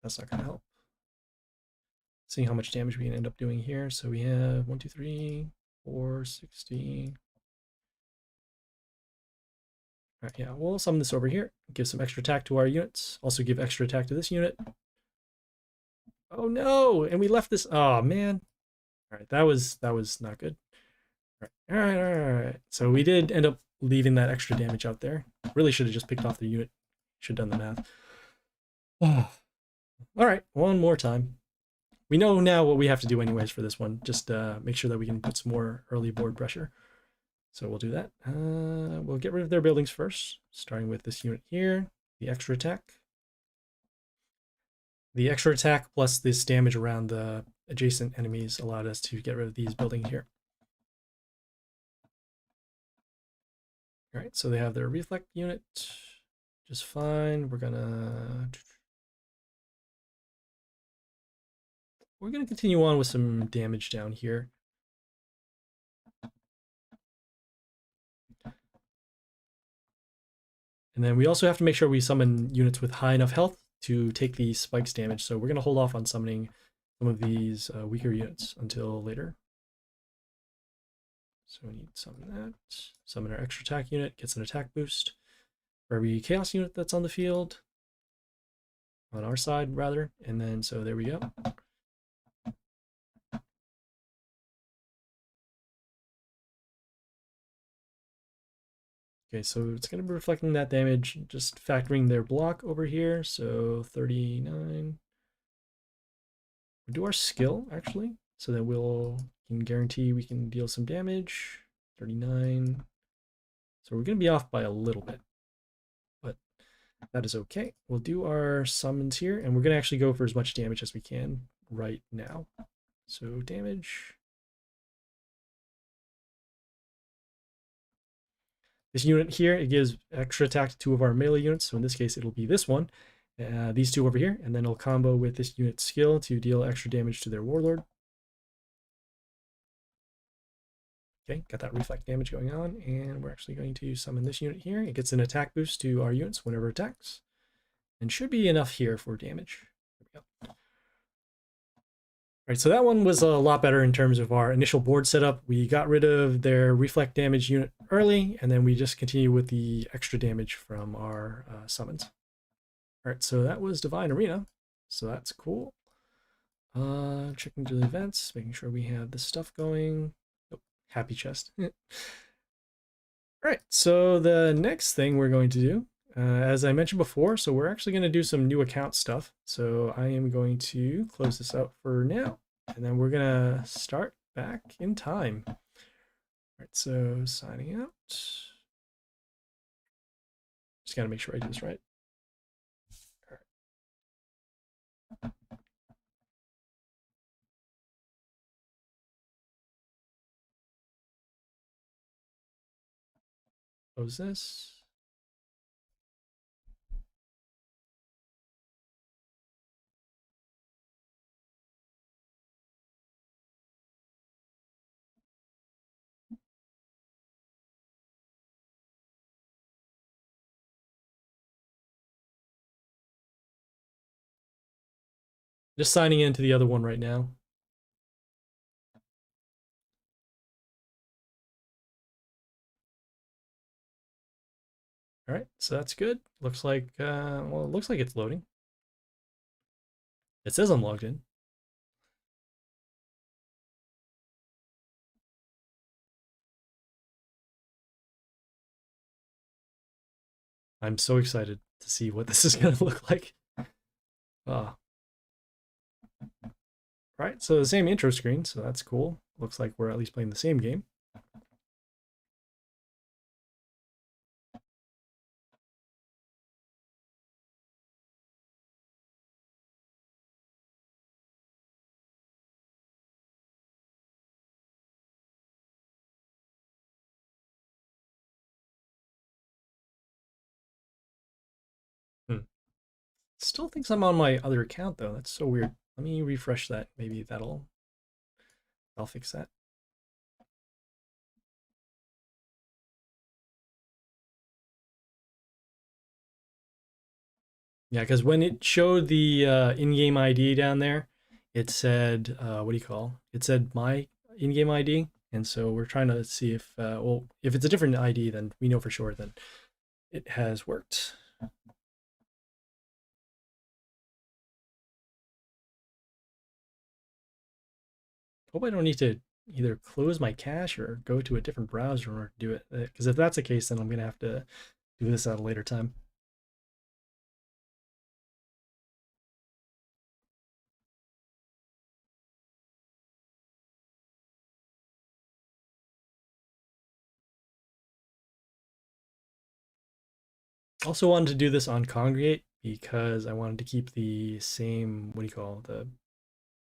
That's not going to help. Seeing how much damage we can end up doing here. So we have 1, 2, 3, 4, 16. All right, yeah, we'll summon this over here. Give some extra attack to our units. Also give extra attack to this unit. Oh no! And we left this. Oh man. All right, that was not good. All right. So we did end up leaving that extra damage out there. Really should have just picked off the unit. Should have done the math. All right, one more time. We know now what we have to do anyways for this one. Just make sure that we can put some more early board pressure. So we'll do that. We'll get rid of their buildings first, starting with this unit here, the extra attack. The extra attack plus this damage around the adjacent enemies allowed us to get rid of these buildings here. All right, so they have their reflect unit just fine. We're gonna continue on with some damage down here. And then we also have to make sure we summon units with high enough health to take the spikes damage. So we're going to hold off on summoning some of these weaker units until later. So we need to summon that. Summon our extra attack unit, gets an attack boost. For every chaos unit that's on the field, on our side rather. And then, so there we go. Okay, so it's going to be reflecting that damage, just factoring their block over here. So 39. We'll do our skill, actually, so that can guarantee we can deal some damage. 39. So we're going to be off by a little bit, but that is okay. We'll do our summons here, and we're going to actually go for as much damage as we can right now. So damage. This unit here, it gives extra attack to 2 of our melee units. So in this case, it'll be this one, these 2 over here, and then it'll combo with this unit's skill to deal extra damage to their warlord. Okay, got that reflect damage going on, and we're actually going to summon this unit here. It gets an attack boost to our units whenever it attacks, and should be enough here for damage. There we go. All right, so that one was a lot better in terms of our initial board setup. We got rid of their reflect damage unit early, and then we just continue with the extra damage from our summons. All right, so that was Divine Arena, so that's cool. Checking to the events, making sure we have the stuff going. Oh, happy chest. All right, so the next thing we're going to do, as I mentioned before, so we're actually going to do some new account stuff. So I am going to close this out for now, and then we're going to start back in time. All right, so signing out. Just got to make sure I do this right. All right. Close this. Just signing into the other one right now. All right, so that's good. Looks like, well, it looks like it's loading. It says I'm logged in. I'm so excited to see what this is going to look like. All right, so the same intro screen, so that's cool. Looks like we're at least playing the same game. Hmm. Still thinks I'm on my other account though. That's so weird. Let me refresh that. Maybe I'll fix that. Yeah, because when it showed the in-game ID down there, it said, what do you call? It said my in-game ID, and so we're trying to see if, well, if it's a different ID, then we know for sure that it has worked. Hope I don't need to either close my cache or go to a different browser in order to do it. Because if that's the case, then I'm gonna have to do this at a later time. Also wanted to do this on Congregate because I wanted to keep the same, what do you call,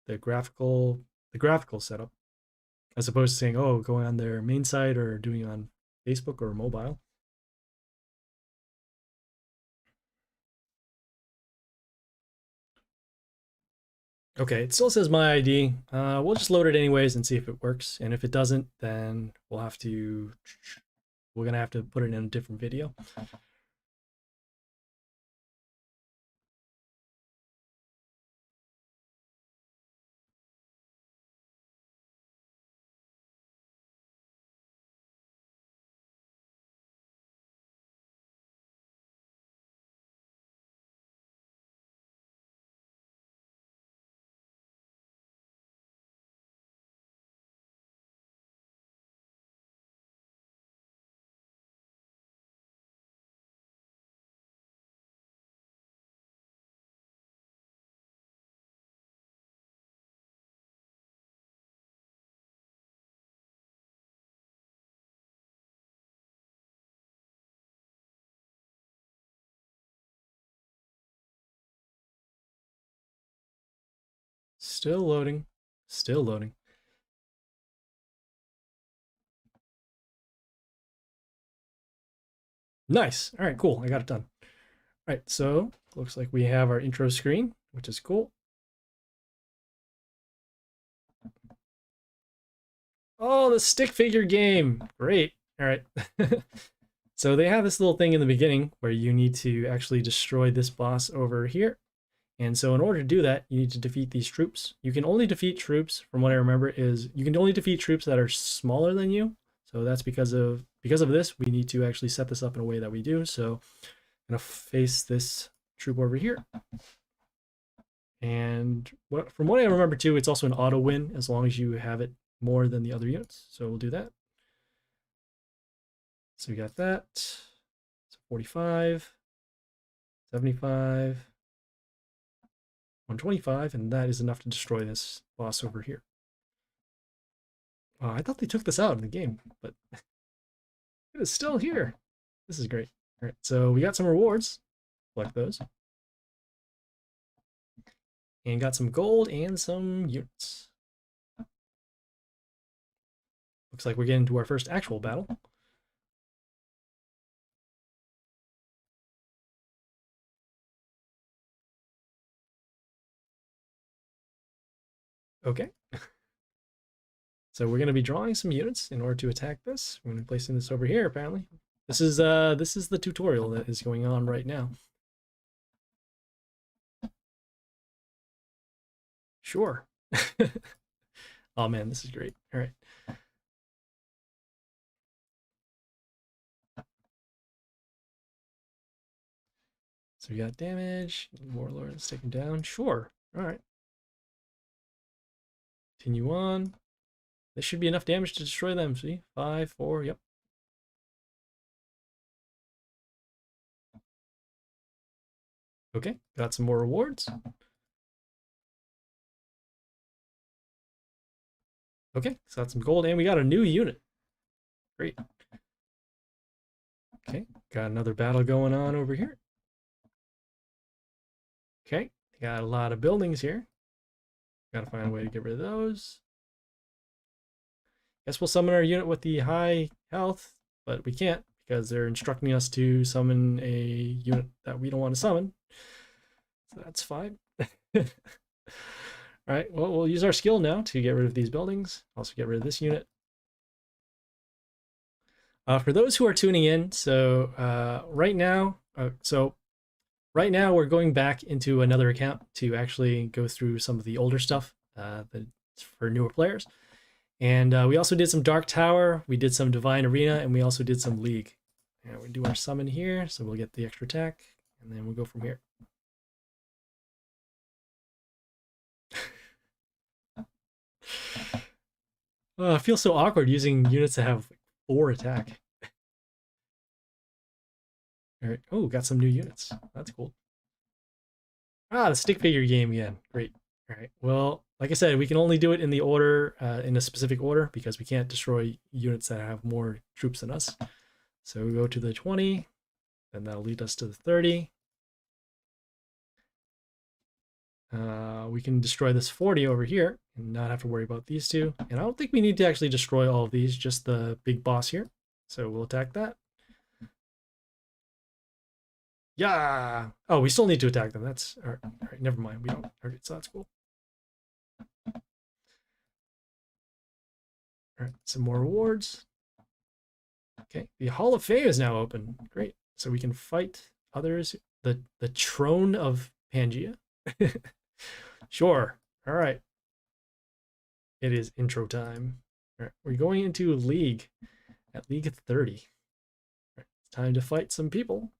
the graphical setup, as opposed to saying, oh, going on their main site or doing it on Facebook or mobile. Okay, it still says my ID. We'll just load it anyways and see if it works. And if it doesn't, then we're gonna have to put it in a different video. Still loading. Still loading. Nice. All right, cool. I got it done. All right, so looks like we have our intro screen, which is cool. Oh, the stick figure game. Great. All right. So they have this little thing in the beginning where you need to actually destroy this boss over here. And so in order to do that, you need to defeat these troops. You can only defeat troops, from what I remember, is you can only defeat troops that are smaller than you. So that's because of this, we need to actually set this up in a way that we do. So I'm gonna face this troop over here. And from what I remember too, it's also an auto win as long as you have it more than the other units. So we'll do that. So we got that. So 45, 75, 125, and that is enough to destroy this boss over here. I thought they took this out in the game, but it is still here. This is great. All right, so we got some rewards. Collect those. And got some gold and some units. Looks like we're getting to our first actual battle. Okay. So we're going to be drawing some units in order to attack this. We're going to be placing this over here, apparently. This is the tutorial that is going on right now. Sure. Oh man, this is great. All right. So we got damage. Warlord's taken down. Sure. All right. Continue on. This should be enough damage to destroy them. See? 5, 4. Yep. Okay. Got some more rewards. Okay. So got some gold and we got a new unit. Great. Okay. Got another battle going on over here. Okay. Got a lot of buildings here. Gotta find a way to get rid of those. Guess we'll summon our unit with the high health, but we can't because they're instructing us to summon a unit that we don't want to summon. So that's fine. All right, well, we'll use our skill now to get rid of these buildings. Also get rid of this unit. For those who are tuning in, so right now we're going back into another account to actually go through some of the older stuff that's for newer players. And we also did some Dark Tower, we did some Divine Arena, and we also did some League. And we do our summon here, so we'll get the extra attack, and then we'll go from here. It feels so awkward using units that have 4 attack. All right. Oh, got some new units. That's cool. Ah, the stick figure game again. Great. All right. Well, like I said, we can only do it in the order, in a specific order, because we can't destroy units that have more troops than us. So we go to the 20, and that'll lead us to the 30. We can destroy this 40 over here and not have to worry about these two. And I don't think we need to actually destroy all of these, just the big boss here. So we'll attack that. Yeah. Oh, we still need to attack them. That's all right. All right, never mind. We don't. All right, so that's cool. All right, some more rewards. Okay, the Hall of Fame is now open. Great. So we can fight others. The Throne of Pangaea. Sure. All right. It is intro time. All right, we're going into League at League 30. All right, it's time to fight some people.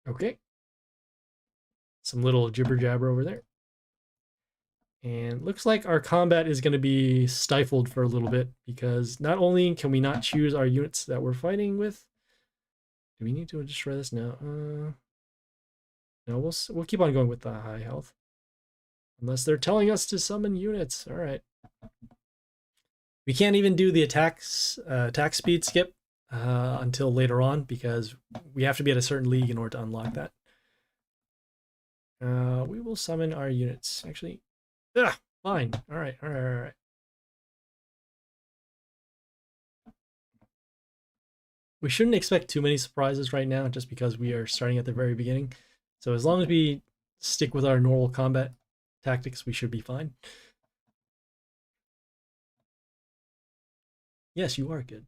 Okay. Some little jibber jabber over there. And looks like our combat is going to be stifled for a little bit because not only can we not choose our units that we're fighting with. Do we need to destroy this now? No, we'll keep on going with the high health. Unless they're telling us to summon units. All right. We can't even do the attack speed skip until later on because we have to be at a certain league in order to unlock that. We will summon our units. Actually, fine. All right. We shouldn't expect too many surprises right now just because we are starting at the very beginning. So as long as we stick with our normal combat tactics, we should be fine. Yes, you are good.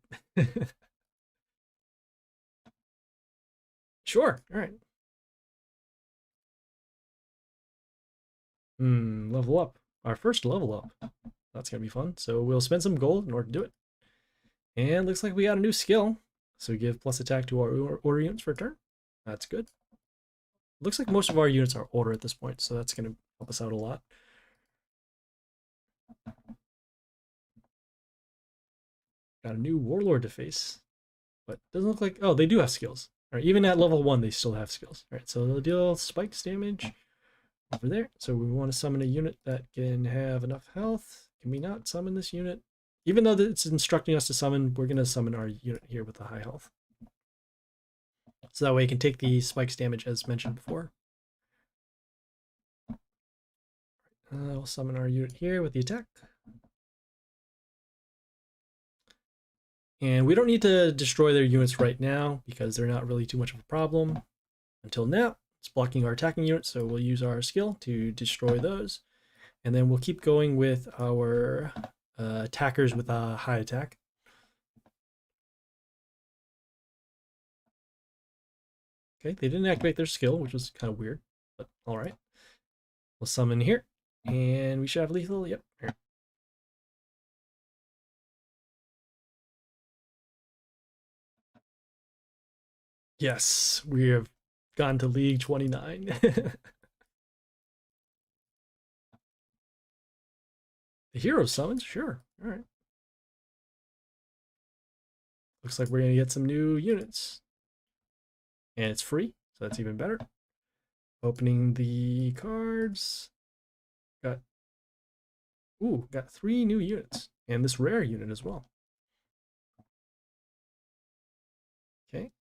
Sure. All right. Level up. Our first level up. That's going to be fun. So we'll spend some gold in order to do it. And looks like we got a new skill. So we give plus attack to our order units for a turn. That's good. Looks like most of our units are order at this point, so that's going to help us out a lot. Got a new warlord to face. But doesn't look like... Oh, they do have skills. All right, even at level 1, they still have skills. All right, so they'll deal spikes damage over there. So we want to summon a unit that can have enough health. Can we not summon this unit? Even though it's instructing us to summon, we're going to summon our unit here with the high health. So that way it can take the spikes damage as mentioned before. We'll summon our unit here with the attack. And we don't need to destroy their units right now because they're not really too much of a problem. Until now, it's blocking our attacking units, so we'll use our skill to destroy those. And then we'll keep going with our attackers with a high attack. Okay, they didn't activate their skill, which was kind of weird, but all right. We'll summon here, and we should have lethal. Yep. Here. Yes, we have gone to League 29. The hero summons? Sure. All right. Looks like we're going to get some new units. And it's free, so that's even better. Opening the cards. Got 3 new units. And this rare unit as well. Okay.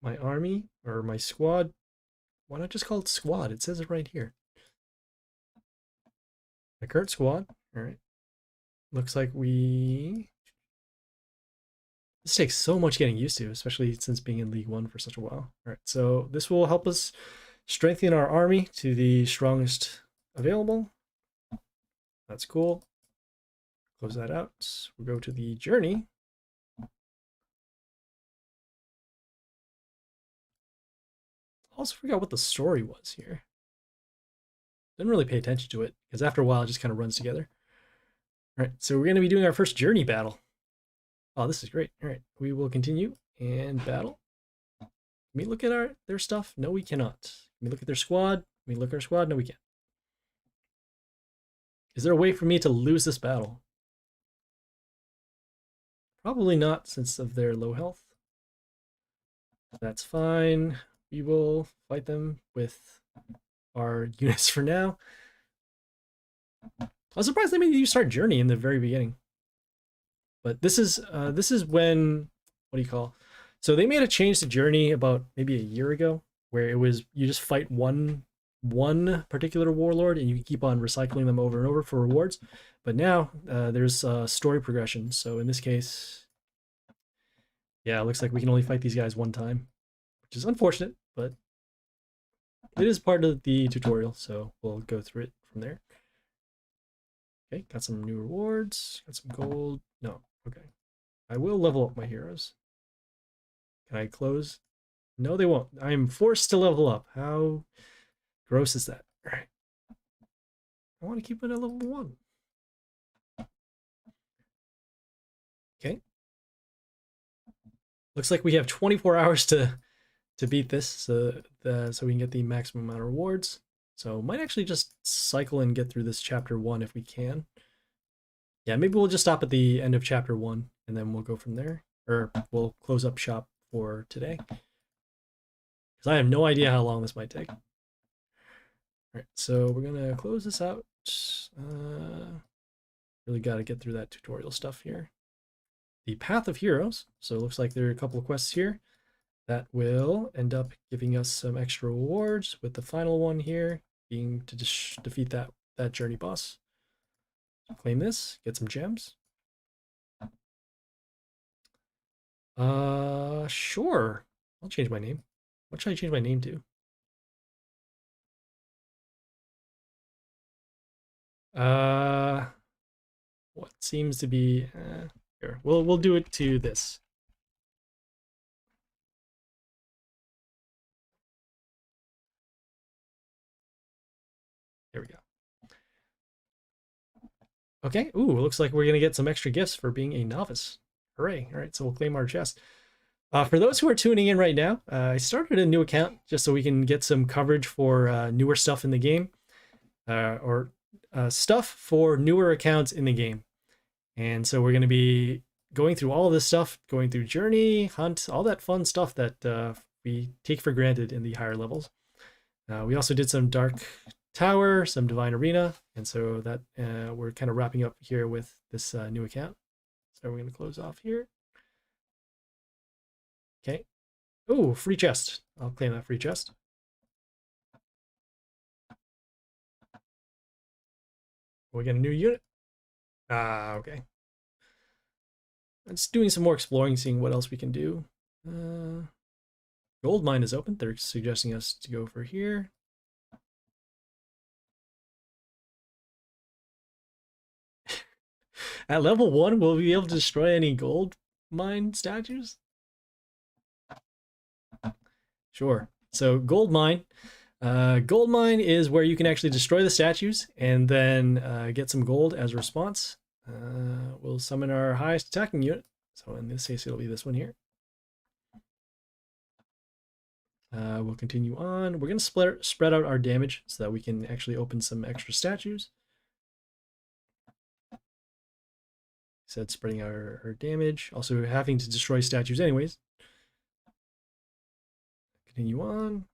My army, or my squad. Why not just call it squad? It says it right here. My current squad. All right. Looks like this takes so much getting used to, especially since being in League 1 for such a while. All right, so this will help us strengthen our army to the strongest available. That's cool. Close that out. We'll go to the journey. Also forgot what the story was here. Didn't really pay attention to it, because after a while it just kind of runs together. All right, so we're going to be doing our first journey battle. Oh, this is great. All right, we will continue and battle. Can we look at their stuff? No, we cannot. Can we look at their squad? Can we look at our squad? No, we can't. Is there a way for me to lose this battle? Probably not, since of their low health. That's fine. We will fight them with our units for now. I was surprised they made you start Journey in the very beginning. But this is when, what do you call? So they made a change to Journey about maybe a year ago, where it was you just fight one particular warlord and you keep on recycling them over and over for rewards. But now there's story progression. So in this case, yeah, it looks like we can only fight these guys one time, which is unfortunate, but it is part of the tutorial, so we'll go through it from there. Okay, got some new rewards, got some gold. No, okay. I will level up my heroes. Can I close? No, they won't. I am forced to level up. How gross is that? All right. I want to keep it at level 1. Okay. Looks like we have 24 hours to beat this, so we can get the maximum amount of rewards. So might actually just cycle and get through this chapter 1 if we can. Yeah, maybe we'll just stop at the end of chapter 1 and then we'll go from there. Or we'll close up shop for today. Because I have no idea how long this might take. Alright, so we're gonna close this out. Really gotta get through that tutorial stuff here. The Path of Heroes. So it looks like there are a couple of quests here that will end up giving us some extra rewards, with the final one here being to defeat that journey boss. So claim this, get some gems. Sure. I'll change my name. What should I change my name to? What seems to be here. We'll do it to this. There we go. Okay. Ooh, looks like we're gonna get some extra gifts for being a novice. Hooray! All right, so we'll claim our chest. For those who are tuning in right now, I started a new account just so we can get some coverage for newer stuff in the game, or stuff for newer accounts in the game. And so we're going to be going through all this stuff, going through Journey, Hunt, all that fun stuff that we take for granted in the higher levels. We also did some Dark Tower, some Divine Arena, and so that we're kind of wrapping up here with this new account. So we're going to close off here. Okay. Oh, free chest. I'll claim that free chest. We get a new unit. Okay. I'm just doing some more exploring, seeing what else we can do. Gold mine is open. They're suggesting us to go for here. At level 1, will we be able to destroy any gold mine statues? Sure. So gold mine. Gold mine is where you can actually destroy the statues and then get some gold as a response. We'll summon our highest attacking unit. So in this case, it'll be this one here. We'll continue on. We're going to spread out our damage so that we can actually open some extra statues. Said spreading our damage. Also having to destroy statues anyways. Continue on.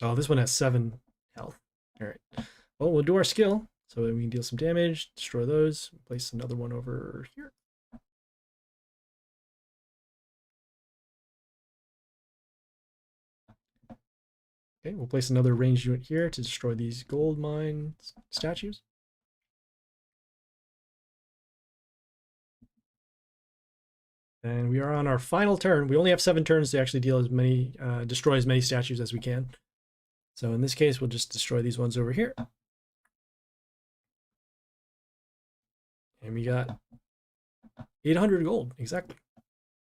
Oh, this one has 7 health. All right. Well, we'll do our skill so that we can deal some damage, destroy those, place another one over here. Okay, we'll place another ranged unit here to destroy these gold mine statues. And we are on our final turn. We only have 7 turns to actually deal as many, destroy as many statues as we can. So in this case, we'll just destroy these ones over here. And we got 800 gold, exactly.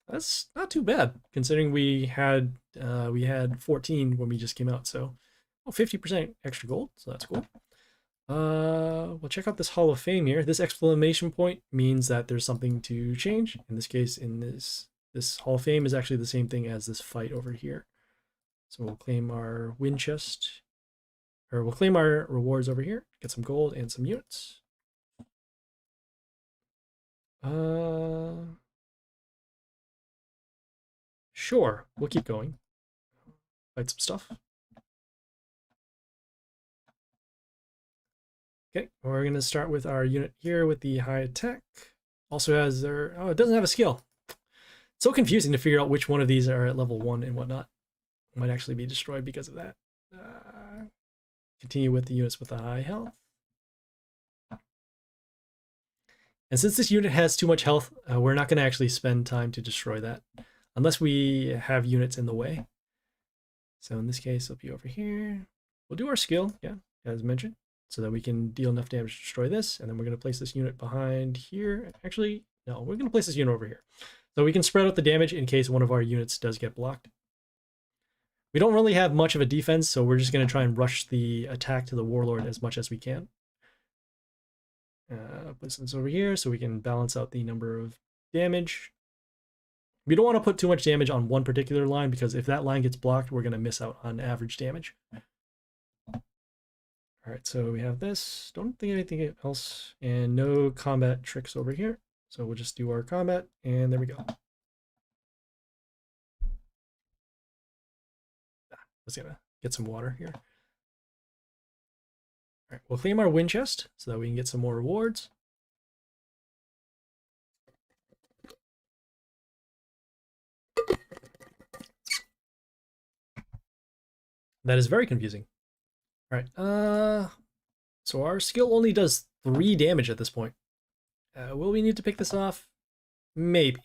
That's not too bad, considering we had 14 when we just came out. So 50% extra gold, so that's cool. We'll check out this Hall of Fame here. This exclamation point means that there's something to change. In this case, in this Hall of Fame is actually the same thing as this fight over here. So we'll claim our win chest, or we'll claim our rewards over here, get some gold and some units. Sure, we'll keep going. Fight some stuff. Okay, we're going to start with our unit here with the high attack. Also has their, oh, it doesn't have a skill. It's so confusing to figure out which one of these are at level 1 and whatnot. Might actually be destroyed because of that. Continue with the units with the high health. And since this unit has too much health, we're not going to actually spend time to destroy that. Unless we have units in the way. So in this case, it'll be over here. We'll do our skill, yeah, as mentioned, so that we can deal enough damage to destroy this. And then we're going to place this unit behind here. Actually, no, we're going to place this unit over here. So we can spread out the damage in case one of our units does get blocked. We don't really have much of a defense, so we're just going to try and rush the attack to the Warlord as much as we can. Place this over here so we can balance out the number of damage. We don't want to put too much damage on one particular line, because if that line gets blocked, we're going to miss out on average damage. All right, so we have this. Don't think anything else. And no combat tricks over here. So we'll just do our combat, and there we go. Let's get some water here. All right, we'll claim our win chest so that we can get some more rewards. That is very confusing. All right, so our skill only does 3 damage at this point. Will we need to pick this off? Maybe.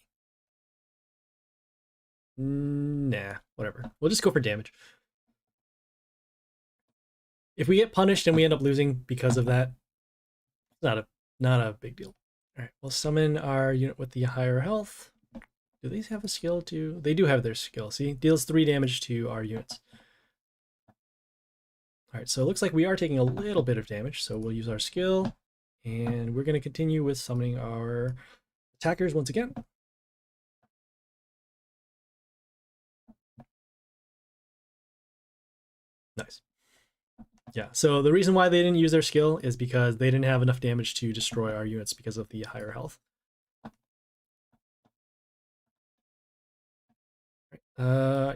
Nah, whatever. We'll just go for damage. If we get punished and we end up losing because of that, it's not a big deal. All right, we'll summon our unit with the higher health. Do these have a skill too? They do have their skill. See, deals 3 damage to our units. All right, so it looks like we are taking a little bit of damage, so we'll use our skill, and we're going to continue with summoning our attackers once again. Nice. Yeah, so the reason why they didn't use their skill is because they didn't have enough damage to destroy our units because of the higher health.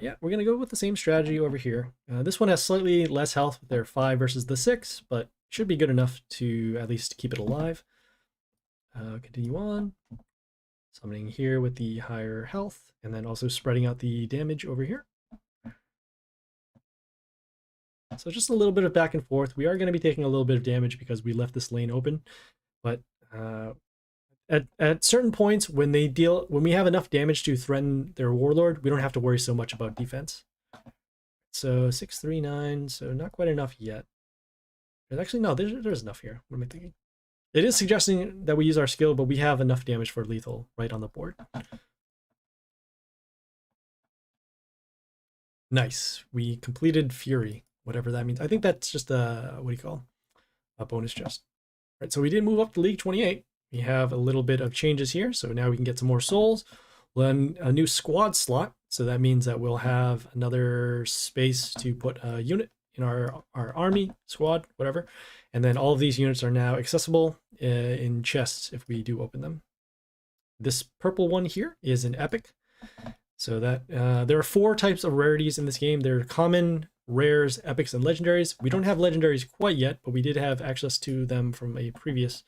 Yeah, we're going to go with the same strategy over here. This one has slightly less health with their 5 versus the 6, but should be good enough to at least keep it alive. Continue on. Summoning here with the higher health, and then also spreading out the damage over here. So just a little bit of back and forth. We are going to be taking a little bit of damage because we left this lane open, but at certain points when we have enough damage to threaten their Warlord, we don't have to worry so much about defense. So 639, so not quite enough yet. Actually, no, there's enough here. What am I thinking? It is suggesting that we use our skill, but we have enough damage for lethal right on the board. Nice. We completed Fury, whatever that means. I think that's just a, what do you call, a bonus chest. Right, so we did move up to League 28. We have a little bit of changes here. So now we can get some more souls. Then a new squad slot. So that means that we'll have another space to put a unit in our army, squad, whatever. And then all of these units are now accessible in chests if we do open them. This purple one here is an epic. So that there are 4 types of rarities in this game. There are common, rares, epics, and legendaries. We don't have legendaries quite yet, but we did have access to them from a previous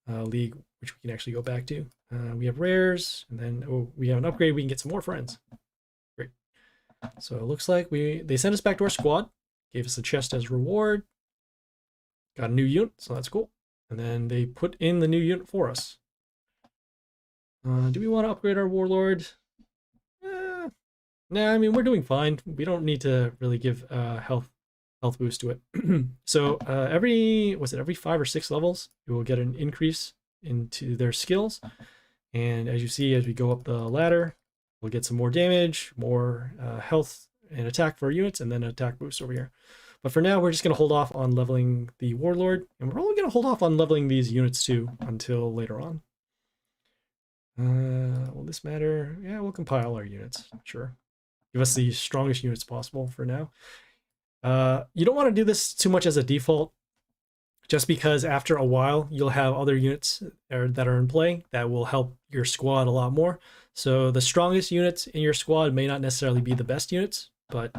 league, which we can actually go back to. We have rares, and then we have an upgrade. We can get some more friends. Great. So it looks like they sent us back to our squad, gave us a chest as reward, got a new unit, so that's cool. And then they put in the new unit for us. Do we want to upgrade our warlord? Nah, I mean, we're doing fine. We don't need to really give health boost to it. So every 5 or 6 levels, you will get an increase into their skills. And as you see, as we go up the ladder, we'll get some more damage, more health and attack for our units, and then an attack boost over here. But for now, we're just going to hold off on leveling the warlord, and we're only going to hold off on leveling these units too until later on. Will this matter? Yeah, we'll compile our units, sure. Give us the strongest units possible for now. You don't want to do this too much as a default, just because after a while you'll have other units that are in play that will help your squad a lot more. So the strongest units in your squad may not necessarily be the best units, but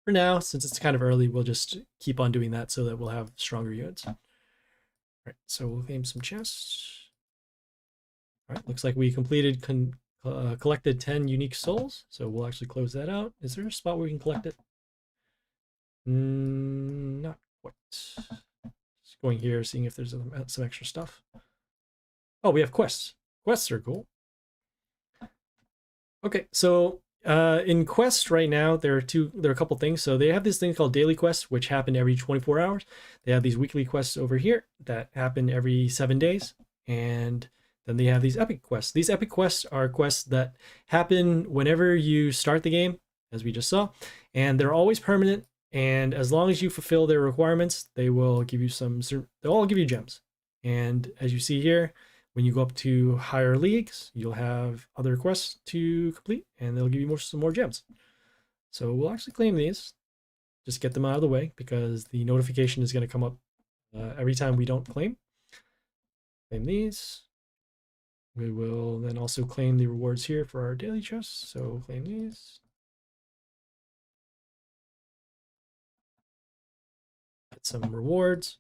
for now, since it's kind of early, we'll just keep on doing that so that we'll have stronger units. All right, so we'll claim some chests. All right, looks like we completed collected 10 unique souls, so we'll actually close that out. Is there a spot where we can collect it? Not quite. Just going here, seeing if there's some extra stuff. Oh, we have quests. Quests are cool. Okay, so in quests right now, there are a couple things. So they have this thing called daily quests, which happen every 24 hours. They have these weekly quests over here that happen every 7 days, and then they have these epic quests. These epic quests are quests that happen whenever you start the game, as we just saw, and they're always permanent. And as long as you fulfill their requirements, they will give you they'll all give you gems. And as you see here, when you go up to higher leagues, you'll have other quests to complete, and they'll give you some more gems. So we'll actually claim these, just get them out of the way, because the notification is going to come up every time we don't claim. Claim these. We will then also claim the rewards here for our daily chests. So claim these. Get some rewards.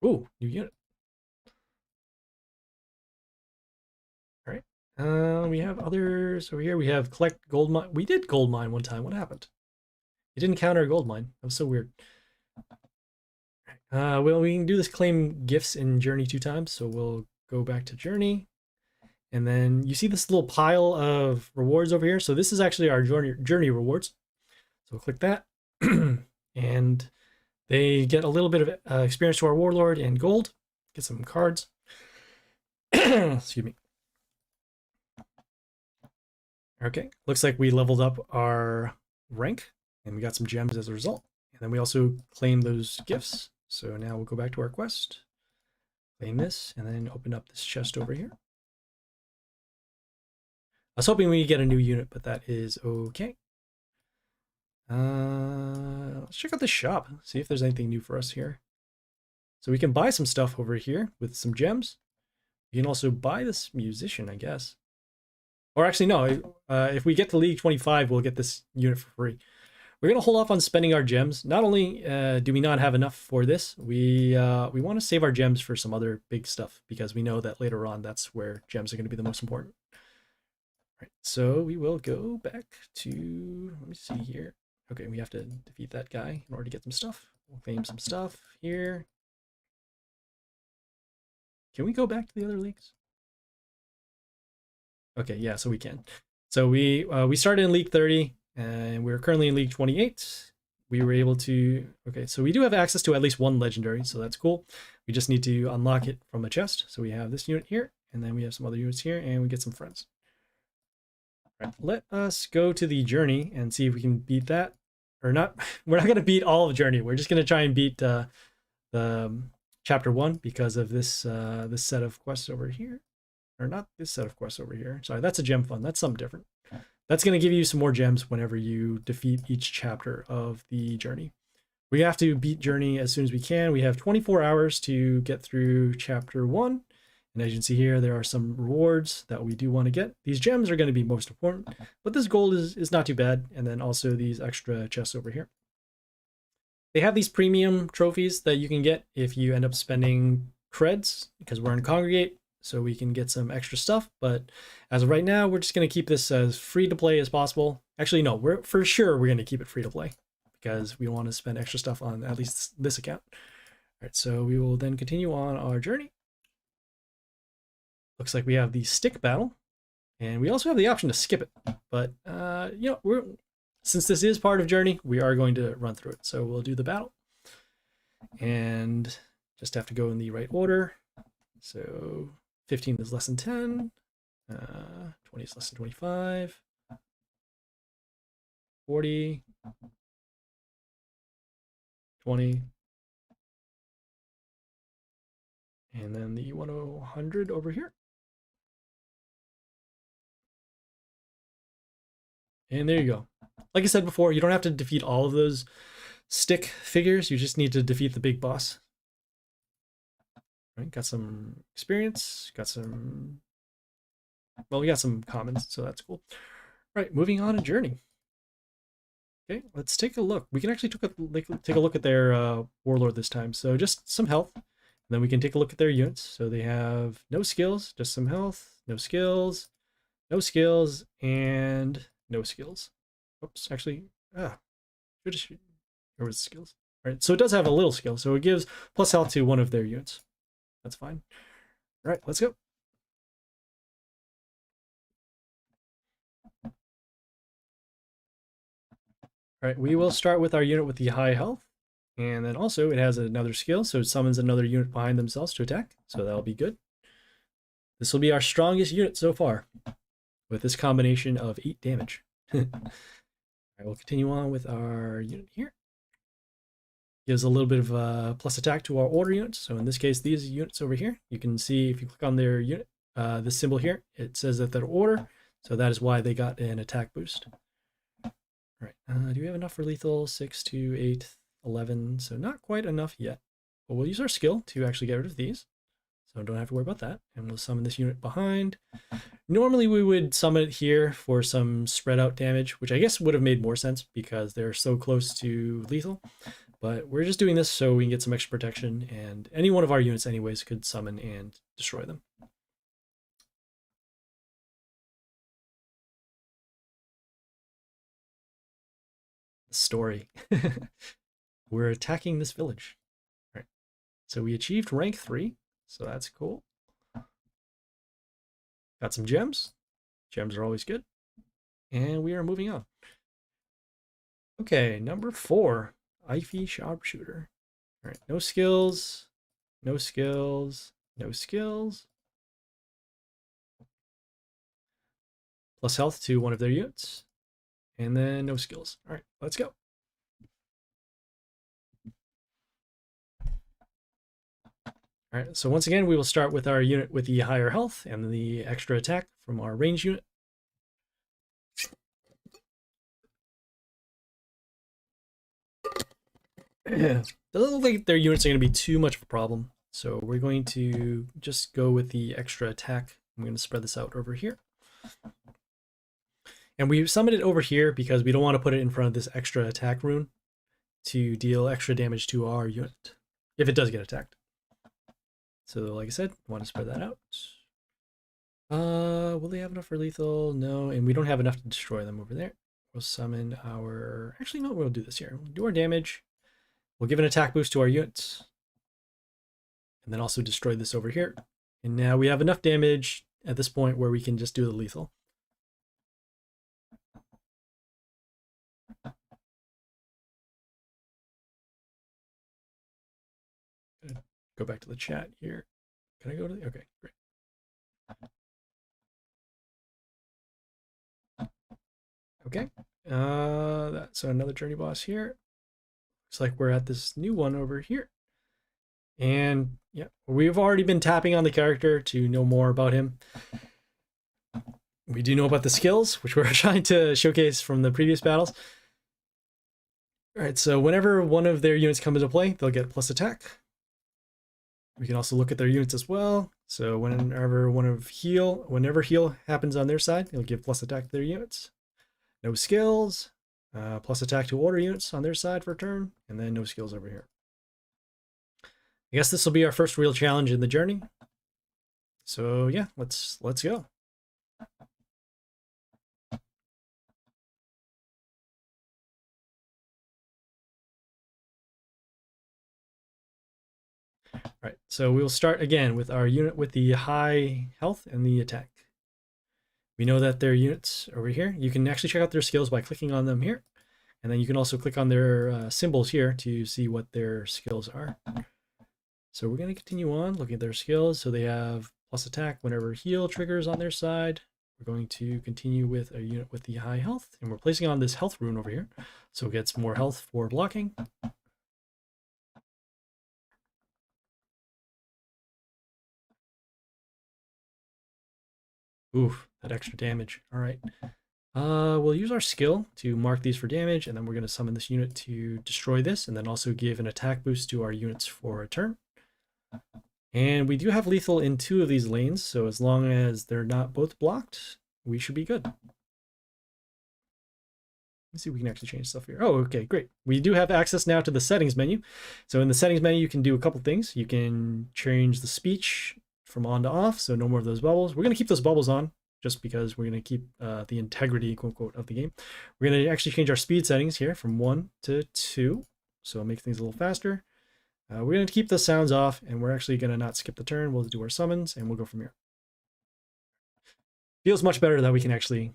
Ooh, new unit. All right. We have others over here. We have collect gold mine. We did gold mine one time. What happened? It didn't counter a gold mine. That was so weird. Well, we can do this claim gifts in Journey 2 times. So we'll go back to Journey. And then you see this little pile of rewards over here. So this is actually our journey rewards. So we'll click that. And they get a little bit of experience to our warlord and gold. Get some cards. Excuse me. Okay, looks like we leveled up our rank and we got some gems as a result. And then we also claim those gifts. So now we'll go back to our quest, claim this, and then open up this chest over here. I was hoping we could get a new unit, but that is okay. Let's check out the shop, see if there's anything new for us here. So we can buy some stuff over here with some gems. You can also buy this musician, I guess. Or actually, no, if we get to League 25, we'll get this unit for free. We're going to hold off on spending our gems. Not only do we not have enough for this, we want to save our gems for some other big stuff, because we know that later on that's where gems are going to be the most important. All right, so we will go back to, let me see here. Okay, we have to defeat that guy in order to get some stuff. We'll claim some stuff here. Can we go back to the other leagues? Okay, yeah, so we can. So we started in League 30, and we're currently in League 28. We were able to, okay, so we do have access to at least one legendary, so that's cool. We just need to unlock it from a chest. So we have this unit here, and then we have some other units here, and we get some friends. All right, let us go to the journey and see if we can beat that or not. We're not going to beat all of journey. We're just going to try and beat the chapter 1 because of this this set of quests over here, or not this set of quests over here. Sorry, that's a gem fund. That's something different. That's going to give you some more gems whenever you defeat each chapter of the journey. We have to beat journey as soon as we can. We have 24 hours to get through chapter 1. And as you can see here, there are some rewards that we do want to get. These gems are going to be most important, but this gold is not too bad. And then also these extra chests over here. They have these premium trophies that you can get if you end up spending creds, because we're in Congregate, so we can get some extra stuff. But as of right now, we're just going to keep this as free to play as possible. Actually, no, we're going to keep it free to play because we want to spend extra stuff on at least this account. All right, so we will then continue on our journey. Looks like we have the stick battle, and we also have the option to skip it. But you know, since this is part of journey, we are going to run through it. So we'll do the battle, and just have to go in the right order. So 15 is less than 10, 20 is less than 25, 40, 20, and then the 100 over here. And there you go. Like I said before, you don't have to defeat all of those stick figures. You just need to defeat the big boss. Right, got some experience, got some... Well, we got some commons, so that's cool. Right, moving on a journey. Okay, let's take a look. We can actually take a look at their warlord this time. So just some health. And then we can take a look at their units. So they have no skills, just some health, no skills, and no skills. Oops, actually, where was the skills? All right, so it does have a little skill. So it gives plus health to one of their units. That's fine. All right, let's go. All right, we will start with our unit with the high health. And then also it has another skill, so it summons another unit behind themselves to attack. So that'll be good. This will be our strongest unit so far, with this combination of 8 damage. All right, we'll continue on with our unit here. Gives a little bit of plus attack to our order units. So in this case, these units over here, you can see if you click on their unit, this symbol here, it says that they're order. So that is why they got an attack boost. All right, do we have enough for lethal? 6, 2, 8, 11. So not quite enough yet. But we'll use our skill to actually get rid of these. So don't have to worry about that. And we'll summon this unit behind. Normally we would summon it here for some spread out damage, which I guess would have made more sense because they're so close to lethal. But we're just doing this so we can get some extra protection, and any one of our units anyways could summon and destroy them. The story. We're attacking this village. All right. So we achieved rank 3, so that's cool. Got some gems. Gems are always good. And we are moving on. Okay, number 4. Ivy Sharpshooter. All right, no skills, no skills, no skills. Plus health to one of their units. And then no skills. All right, let's go. All right, so once again, we will start with our unit with the higher health and the extra attack from our range unit. Doesn't look like their units are going to be too much of a problem. So we're going to just go with the extra attack. I'm going to spread this out over here. And we summoned it over here because we don't want to put it in front of this extra attack rune to deal extra damage to our unit if it does get attacked. So like I said, I want to spread that out. Will they have enough for lethal? No, and we don't have enough to destroy them over there. We'll summon our... Actually, no, we'll do this here. We'll do our damage. We'll give an attack boost to our units. And then also destroy this over here. And now we have enough damage at this point where we can just do the lethal. Go back to the chat here. Can I go to the... Okay, great. Okay. So another journey boss here. Looks like we're at this new one over here. And yeah, we've already been tapping on the character to know more about him. We do know about the skills, which we're trying to showcase from the previous battles. All right, so whenever one of their units come into play, they'll get plus attack. We can also look at their units as well. So whenever heal happens on their side, it'll give plus attack to their units. No skills, plus attack to order units on their side for a turn, and then no skills over here. I guess this will be our first real challenge in the journey. So yeah, let's go. Right, so we'll start again with our unit with the high health and the attack. We know that their units over here, you can actually check out their skills by clicking on them here. And then you can also click on their symbols here to see what their skills are. So we're going to continue on looking at their skills. So they have plus attack whenever heal triggers on their side. We're going to continue with a unit with the high health, and we're placing on this health rune over here. So it gets more health for blocking. Oof, that extra damage. All right. We'll use our skill to mark these for damage, and then we're going to summon this unit to destroy this, and then also give an attack boost to our units for a turn. And we do have lethal in 2 of these lanes, so as long as they're not both blocked, we should be good. Let's see if we can actually change stuff here. Oh, okay, great. We do have access now to the settings menu. So in the settings menu, you can do a couple things. You can change the speech from on to off, so no more of those bubbles. We're going to keep those bubbles on, just because we're going to keep the integrity, quote, unquote, of the game. We're going to actually change our speed settings here from 1 to 2, so it'll make things a little faster. We're going to keep the sounds off, and we're actually going to not skip the turn. We'll do our summons, and we'll go from here. Feels much better that we can actually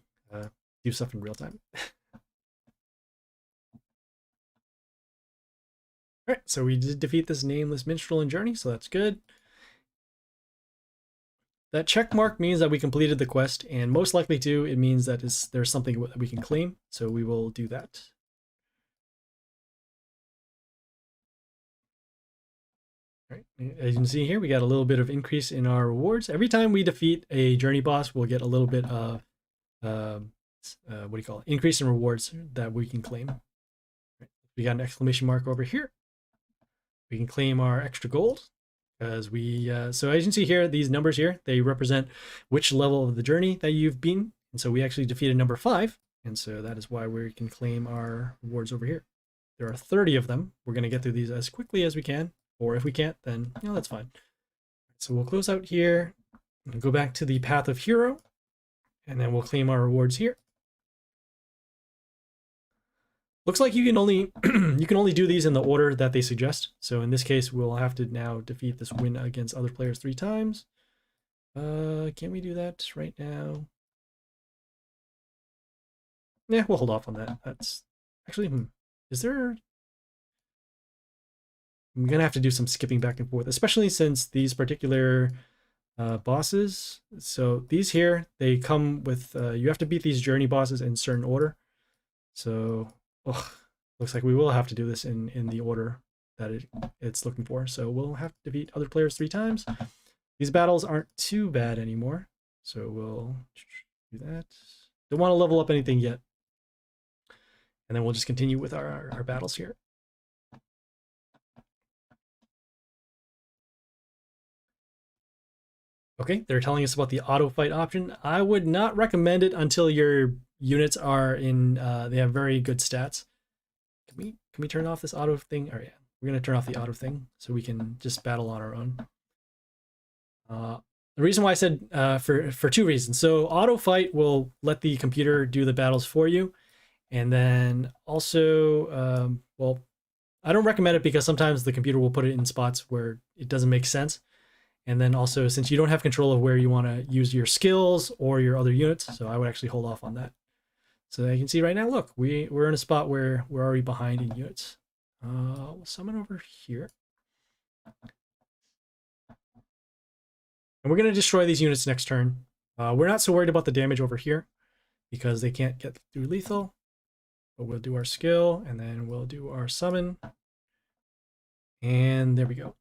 do stuff in real time. All right, so we did defeat this nameless minstrel in Journey, so that's good. That check mark means that we completed the quest, and most likely too, it means that there's something that we can claim, so we will do that. All right, as you can see here, we got a little bit of increase in our rewards. Every time we defeat a journey boss, we'll get a little bit of, what do you call it? Increase in rewards that we can claim. Right. We got an exclamation mark over here. We can claim our extra gold. Because so as you can see here, these numbers here, they represent which level of the journey that you've been. And so we actually defeated number 5. And so that is why we can claim our rewards over here. There are 30 of them. We're going to get through these as quickly as we can. Or if we can't, then, that's fine. So we'll close out here and go back to the Path of Hero. And then we'll claim our rewards here. Looks like you can only do these in the order that they suggest. So in this case, we'll have to now defeat this win against other players 3 times. Can we do that right now? Yeah, we'll hold off on that. That's actually, is there? I'm gonna have to do some skipping back and forth, especially since these particular bosses. So these here, they come with, you have to beat these journey bosses in certain order. So, looks like we will have to do this in the order that it's looking for. So we'll have to defeat other players 3 times. These battles aren't too bad anymore. So we'll do that. Don't want to level up anything yet. And then we'll just continue with our battles here. Okay, they're telling us about the auto fight option. I would not recommend it until your units are in, they have very good stats. Can we turn off this auto thing? Oh yeah, we're gonna turn off the auto thing so we can just battle on our own. The reason why I said for 2 reasons. So auto fight will let the computer do the battles for you, and then also, well, I don't recommend it because sometimes the computer will put it in spots where it doesn't make sense. And then also, since you don't have control of where you want to use your skills or your other units, so I would actually hold off on that. So you can see right now, look, we're in a spot where we're already behind in units. We'll summon over here. And we're going to destroy these units next turn. We're not so worried about the damage over here. because they can't get through lethal. But we'll do our skill, and then we'll do our summon. And there we go.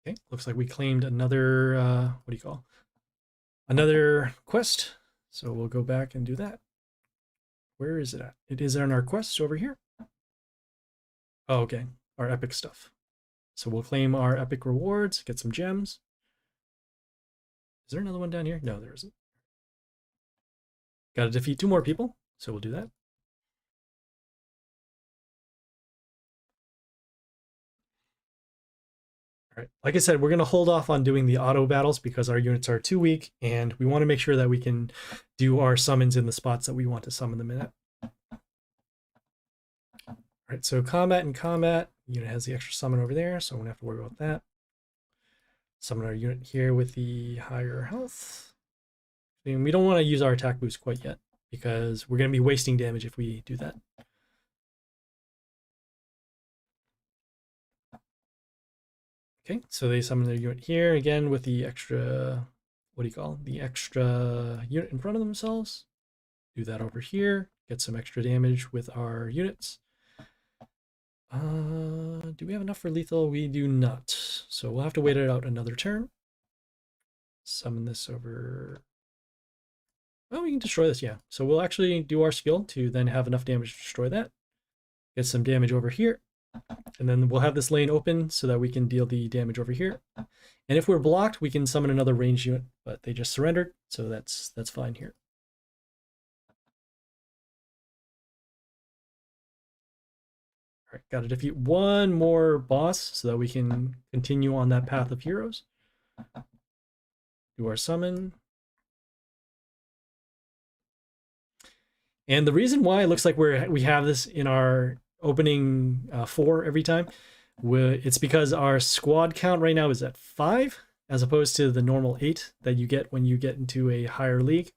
Okay, looks like we claimed another, what do you call? Another quest. So we'll go back and do that. Where is it at? It is on our quest over here. Oh, okay. Our epic stuff. So we'll claim our epic rewards, get some gems. Is there another one down here? No, there isn't. Got to defeat 2 more people, so we'll do that. All right. Like I said, we're going to hold off on doing the auto battles because our units are too weak, and we want to make sure that we can do our summons in the spots that we want to summon them in at. All right, so combat and combat. Unit has the extra summon over there, so I won't have to worry about that. Summon our unit here with the higher health. And we don't want to use our attack boost quite yet because we're going to be wasting damage if we do that. Okay, so they summon their unit here again with the extra, what do you call it? The extra unit in front of themselves. Do that over here, get some extra damage with our units. Do we have enough for lethal? We do not. So we'll have to wait it out another turn. Summon this over. Oh, we can destroy this, yeah. So we'll actually do our skill to then have enough damage to destroy that. Get some damage over here. And then we'll have this lane open so that we can deal the damage over here. And if we're blocked, we can summon another ranged unit, but they just surrendered, so that's fine here. All right, got to defeat 1 more boss so that we can continue on that path of heroes. Do our summon. And the reason why it looks like we have this in our opening 4 every time, it's because our squad count right now is at 5 as opposed to the normal 8 that you get when you get into a higher league.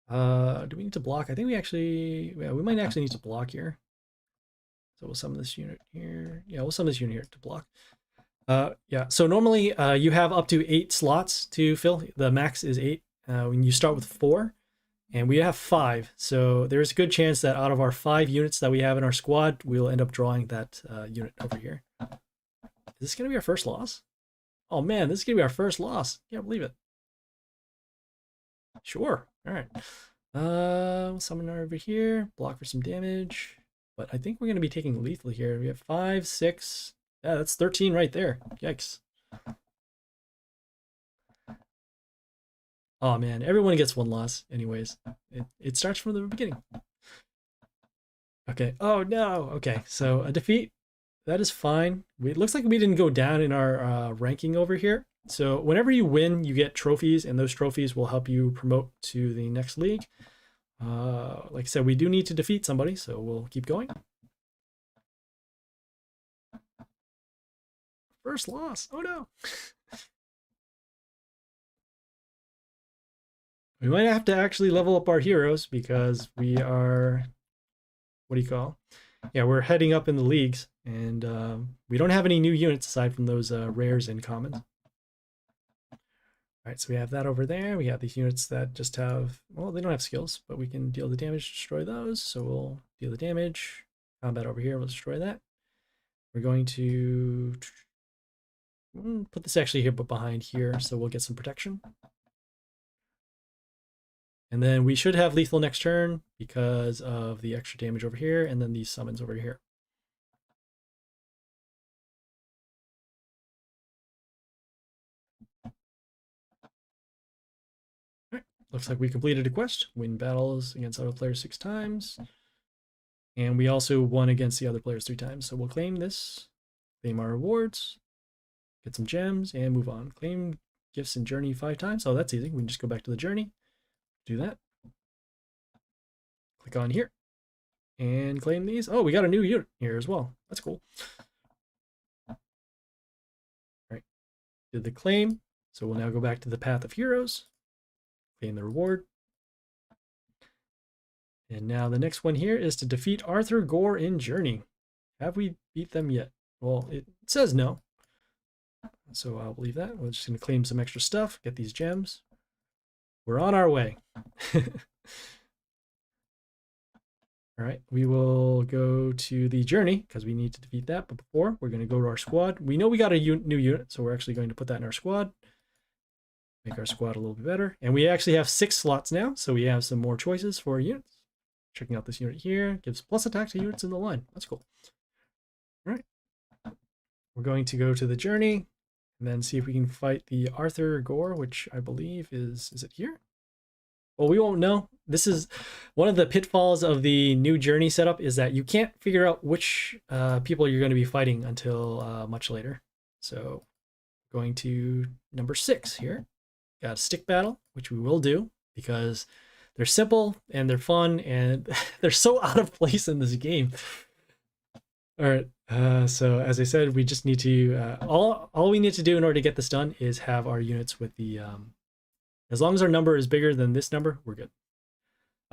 Do we need to block? I think we might actually need to block here. So we'll summon this unit here. Yeah, we'll summon this unit here to block. Yeah, so normally you have up to 8 slots to fill. The max is 8. When you start with 4, and we have 5. So there's a good chance that out of our 5 units that we have in our squad, we'll end up drawing that unit over here. Is this going to be our first loss? Oh man, this is going to be our first loss. Can't believe it. Sure. All right. We'll summon her over here, block for some damage. But I think we're going to be taking lethal here. We have 5, 6. Yeah, that's 13 right there. Yikes. Oh man, everyone gets 1 loss anyways. It starts from the beginning. Okay. Oh no. Okay, so a defeat. That is fine. It looks like we didn't go down in our ranking over here. So whenever you win, you get trophies, and those trophies will help you promote to the next league. Like I said, we do need to defeat somebody, so we'll keep going. First loss. Oh no. We might have to actually level up our heroes because we are, what do you call? Yeah, we're heading up in the leagues, and we don't have any new units aside from those rares and commons. All right, so we have that over there. We have these units that just have, well, they don't have skills, but we can deal the damage, destroy those. So we'll deal the damage. Combat over here, we'll destroy that. We're going to put this actually here, but behind here, so we'll get some protection. And then we should have lethal next turn because of the extra damage over here, and then these summons over here. All right. Looks like we completed a quest. Win battles against other players 6 times. And we also won against the other players 3 times. So we'll claim this, claim our rewards, get some gems, and move on. Claim gifts and journey 5 times. Oh, that's easy. We can just go back to the journey. Do that. Click on here and claim these. Oh, we got a new unit here as well. That's cool. All right, did the claim. So we'll now go back to the Path of Heroes, claim the reward. And now the next one here is to defeat Arthur Gore in Journey. Have we beat them yet? Well, it says no. So I'll leave that. We're just going to claim some extra stuff, get these gems. We're on our way. All right, we will go to the journey because we need to defeat that. But before, we're going to go to our squad. We know we got a new unit, so we're actually going to put that in our squad. Make our squad a little bit better. And we actually have 6 slots now, so we have some more choices for units. Checking out this unit here. Gives plus attack to units in the line. That's cool. All right. We're going to go to the journey and then see if we can fight the Arthur Gore, which I believe is it here? Well, we won't know. This is one of the pitfalls of the new journey setup, is that you can't figure out which people you're going to be fighting until much later. So going to number 6 here. Got a stick battle, which we will do because they're simple and they're fun and they're so out of place in this game. All right. So as I said, we just need to all we need to do in order to get this done is have our units with the as long as our number is bigger than this number, we're good.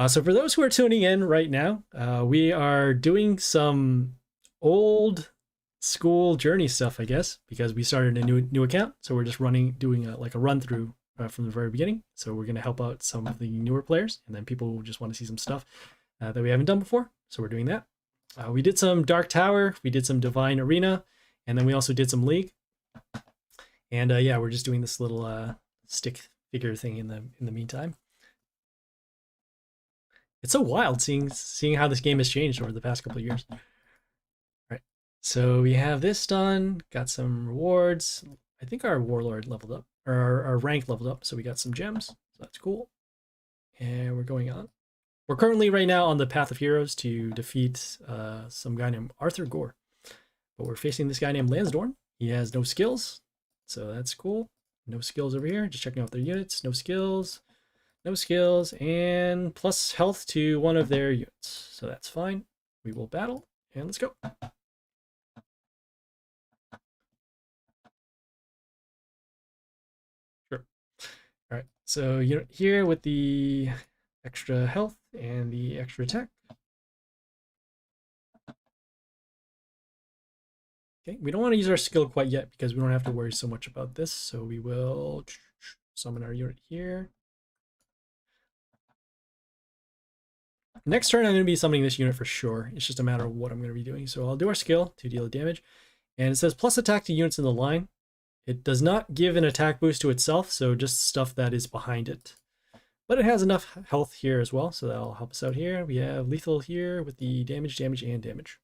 So for those who are tuning in right now, we are doing some old school journey stuff, I guess, because we started a new account. So we're just doing like a run through from the very beginning. So we're going to help out some of the newer players, and then people will just want to see some stuff that we haven't done before. So we're doing that. We did some Dark Tower, we did some Divine Arena, and then we also did some League. And yeah, we're just doing this little stick figure thing in the meantime. It's so wild seeing how this game has changed over the past couple of years. All right, so we have this done, got some rewards. I think our warlord leveled up, or our rank leveled up, so we got some gems, so that's cool. And we're going on. We're currently right now on the Path of Heroes to defeat some guy named Arthur Gore. But we're facing this guy named Lansdorn. He has no skills, so that's cool. No skills over here. Just checking out their units. No skills. No skills. And plus health to one of their units. So that's fine. We will battle. And let's go. Sure. All right. So unit here with the extra health and the extra attack. Okay, we don't want to use our skill quite yet because we don't have to worry so much about this. So we will summon our unit here. Next turn, I'm going to be summoning this unit for sure. It's just a matter of what I'm going to be doing. So I'll do our skill to deal damage. And it says plus attack to units in the line. It does not give an attack boost to itself, so just stuff that is behind it. But it has enough health here as well, so that'll help us out here. We have lethal here with the damage, and damage.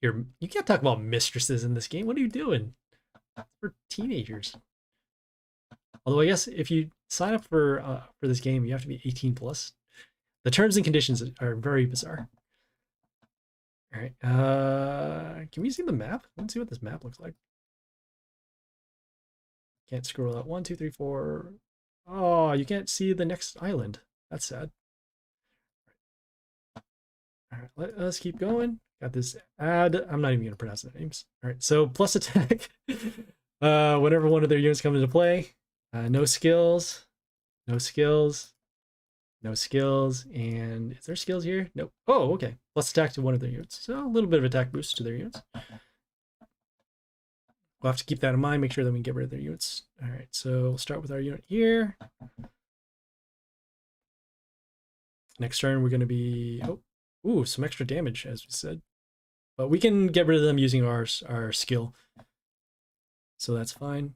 You can't talk about mistresses in this game. What are you doing? For teenagers. Although I guess if you sign up for this game, you have to be 18 plus. The terms and conditions are very bizarre. All right. Can we see the map? Let's see what this map looks like. Can't scroll out. 1, 2, 3, 4. Oh, you can't see the next island. That's sad. All right, let us keep going. Got this ad. I'm not even going to pronounce the names. All right, so plus attack. Whenever one of their units comes into play. No skills. No skills. No skills. And is there skills here? Nope. Oh, okay. Plus attack to one of their units. So a little bit of attack boost to their units. We'll have to keep that in mind, make sure that we can get rid of their units. All right, so we'll start with our unit here. Next turn, we're going to be... ooh, some extra damage, as we said. But we can get rid of them using our skill. So that's fine.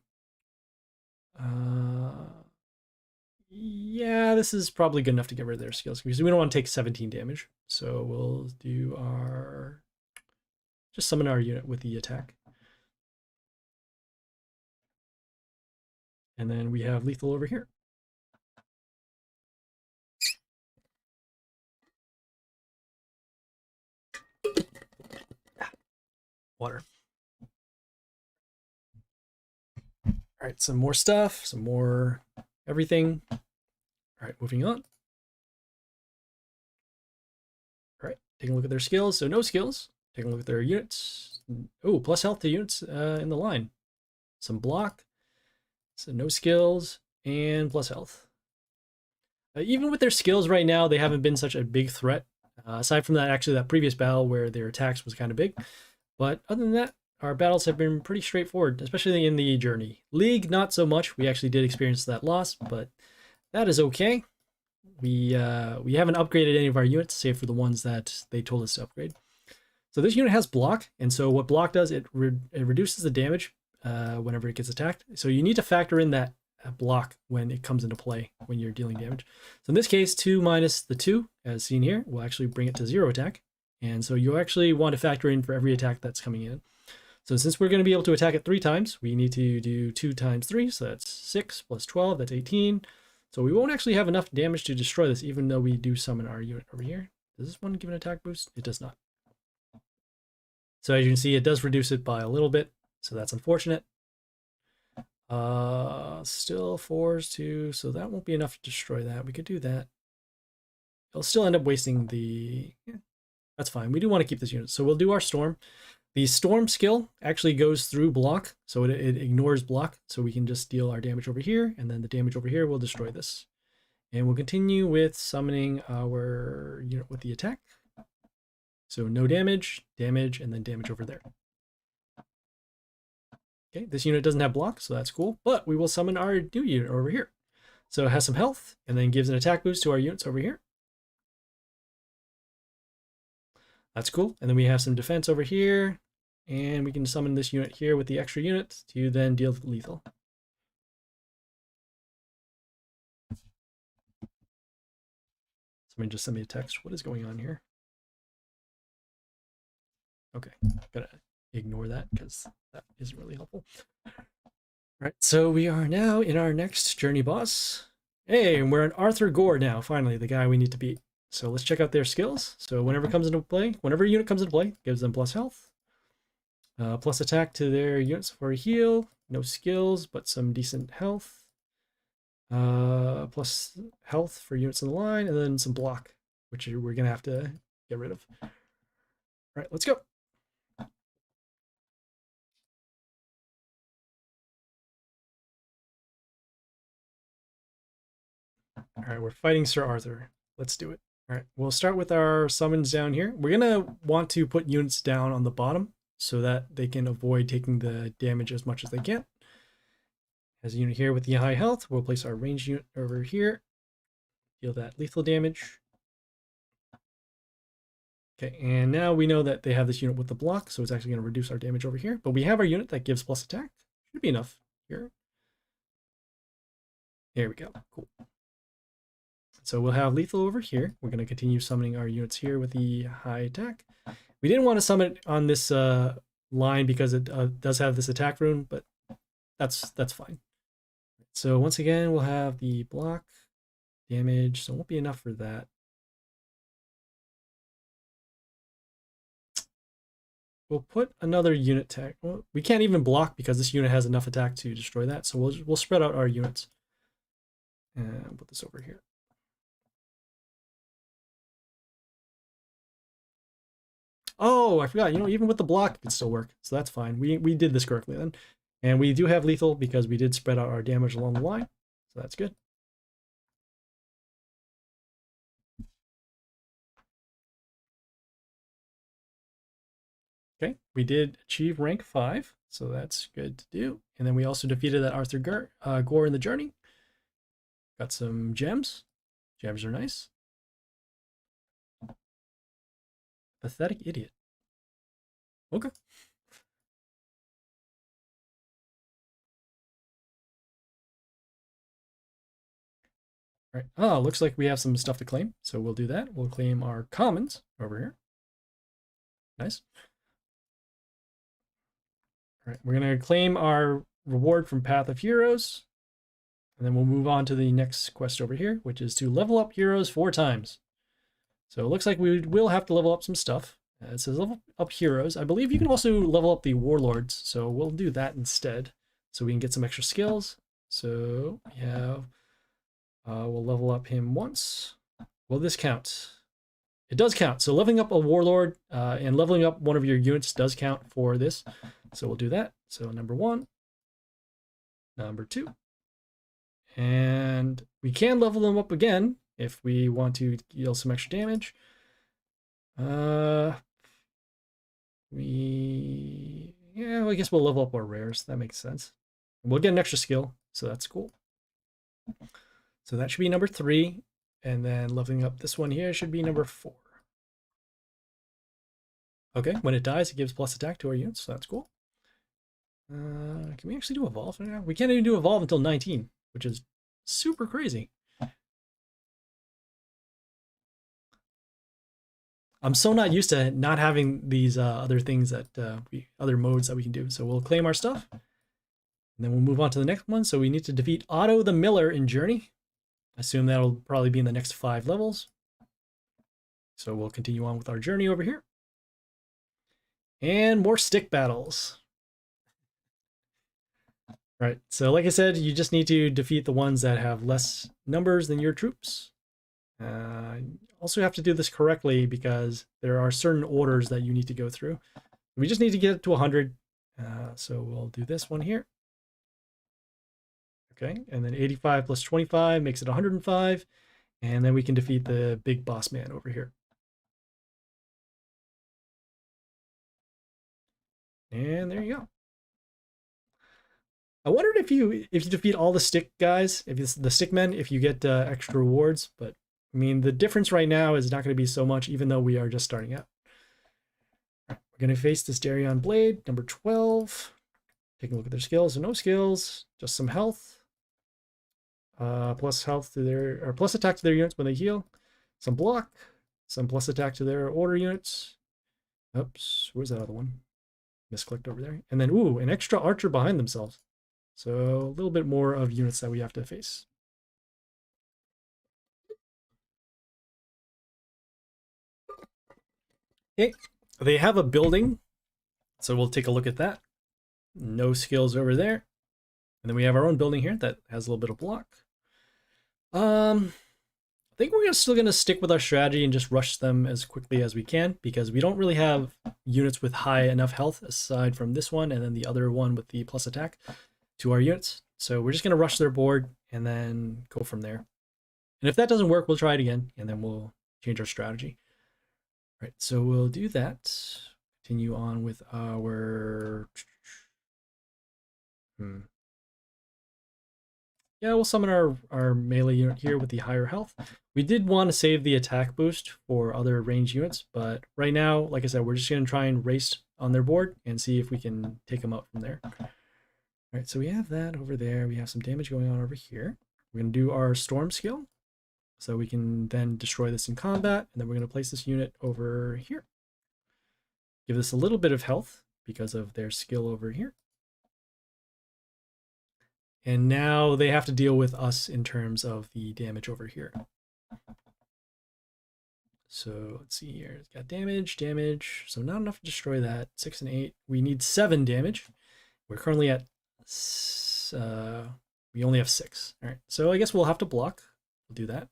Yeah, this is probably good enough to get rid of their skills, because we don't want to take 17 damage. So we'll do our... just summon our unit with the attack. And then we have lethal over here. Water. All right, some more stuff, some more everything. All right, moving on. All right, taking a look at their skills. So no skills. Taking a look at their units. Oh, plus health to units in the line. Some block. So no skills and plus health. Even with their skills right now, they haven't been such a big threat Aside from that, actually, that previous battle where their attacks was kind of big. But other than that, our battles have been pretty straightforward, especially in the journey. League, not so much. We actually did experience that loss, but that is okay. We haven't upgraded any of our units, save for the ones that they told us to upgrade. So this unit has block, and so what block does, it reduces the damage whenever it gets attacked. So you need to factor in that block when it comes into play when you're dealing damage. So in this case, 2 minus the 2, as seen here, will actually bring it to 0 attack. And so you actually want to factor in for every attack that's coming in. So since we're going to be able to attack it 3 times, we need to do 2 times 3, so that's 6 plus 12, that's 18. So we won't actually have enough damage to destroy this, even though we do summon our unit over here. Does this one give an attack boost? It does not. So as you can see, it does reduce it by a little bit, so that's unfortunate. Still 4s too, so that won't be enough to destroy that. We could do that. It'll still end up wasting the... Yeah, that's fine. We do want to keep this unit, so we'll do our storm. The storm skill actually goes through block, so it ignores block, so we can just deal our damage over here, and then the damage over here will destroy this. And we'll continue with summoning our unit with the attack. So no damage, damage, and then damage over there. Okay, this unit doesn't have block, so that's cool, but we will summon our new unit over here. So it has some health, and then gives an attack boost to our units over here. That's cool. And then we have some defense over here, and we can summon this unit here with the extra unit to then deal lethal. Somebody just sent me a text. What is going on here? Okay, gotta ignore that because that isn't really helpful. All right, so we are now in our next journey boss. Hey, and we're on Arthur Gore now, finally, the guy we need to beat. So let's check out their skills. So whenever a unit comes into play, gives them plus health, plus attack to their units for a heal, no skills, but some decent health, plus health for units in the line, and then some block, which we're gonna have to get rid of. All right, let's go. All right, we're fighting Sir Arthur. Let's do it. All right, we'll start with our summons down here. We're gonna want to put units down on the bottom so that they can avoid taking the damage as much as they can. As a unit here with the high health, we'll place our ranged unit over here. Deal that lethal damage. Okay, and now we know that they have this unit with the block, so it's actually going to reduce our damage over here. But we have our unit that gives plus attack. Should be enough here. There we go. Cool. So we'll have lethal over here. We're going to continue summoning our units here with the high attack. We didn't want to summon it on this line because it does have this attack rune, but that's fine. So once again, we'll have the block damage, so it won't be enough for that. We'll put another unit tag. Well, we can't even block because this unit has enough attack to destroy that, so we'll spread out our units. And put this over here. Oh, I forgot. You know, even with the block, it can still work. So that's fine. We did this correctly then. And we do have lethal because we did spread out our damage along the line. So that's good. Okay, we did achieve rank 5. So that's good to do. And then we also defeated that Arthur Gore in the journey. Got some gems. Gems are nice. Pathetic idiot. Okay. All right. Oh, looks like we have some stuff to claim. So we'll do that. We'll claim our commons over here. Nice. All right. We're going to claim our reward from Path of Heroes. And then we'll move on to the next quest over here, which is to level up heroes 4 times. So it looks like we will have to level up some stuff. It says level up heroes. I believe you can also level up the warlords, so we'll do that instead, so we can get some extra skills. So we have, we'll level up him once. Will this count? It does count. So leveling up a warlord and leveling up one of your units does count for this. So we'll do that. So number 1, number 2. And we can level them up again if we want to deal some extra damage. Yeah, well, I guess we'll level up our rares. That makes sense. We'll get an extra skill, so that's cool. So that should be number 3. And then leveling up this one here should be number 4. Okay, when it dies, it gives plus attack to our units, so that's cool. Can we actually do evolve? Yeah, we can't even do evolve until 19, which is super crazy. I'm so not used to not having these other things that other modes that we can do. So we'll claim our stuff, and then we'll move on to the next one. So we need to defeat Otto the Miller in Journey. I assume that'll probably be in the next 5 levels. So we'll continue on with our journey over here. And more stick battles. Right, so like I said, you just need to defeat the ones that have less numbers than your troops. Also have to do this correctly because there are certain orders that you need to go through. We just need to get to 100. So we'll do this one here. Okay, and then 85 plus 25 makes it 105. And then we can defeat the big boss man over here. And there you go. I wondered if you defeat all the stick guys, if it's the stick men, if you get extra rewards. But I mean, the difference right now is not going to be so much, even though we are just starting out. Right, we're going to face this Darion Blade, number 12. Taking a look at their skills. So no skills, just some health. Plus health to their, or plus attack to their units when they heal. Some block, some plus attack to their order units. Oops, where's that other one? Misclicked over there. And then, ooh, an extra archer behind themselves. So a little bit more of units that we have to face. Okay, they have a building, so we'll take a look at that. No skills over there. And then we have our own building here that has a little bit of block. I think we're still going to stick with our strategy and just rush them as quickly as we can because we don't really have units with high enough health aside from this one and then the other one with the plus attack to our units. So we're just going to rush their board and then go from there. And if that doesn't work, we'll try it again and then we'll change our strategy. All right, so we'll do that. Continue on with our... Yeah, we'll summon our melee unit here with the higher health. We did want to save the attack boost for other ranged units, but right now, like I said, we're just going to try and race on their board and see if we can take them out from there. All right, so we have that over there. We have some damage going on over here. We're going to do our storm skill, so we can then destroy this in combat, and then we're going to place this unit over here. Give this a little bit of health because of their skill over here. And now they have to deal with us in terms of the damage over here. So let's see here. It's got damage. So not enough to destroy that. 6 and 8. We need 7 damage. We're currently at... we only have 6. All right. So I guess we'll have to block. We'll do that.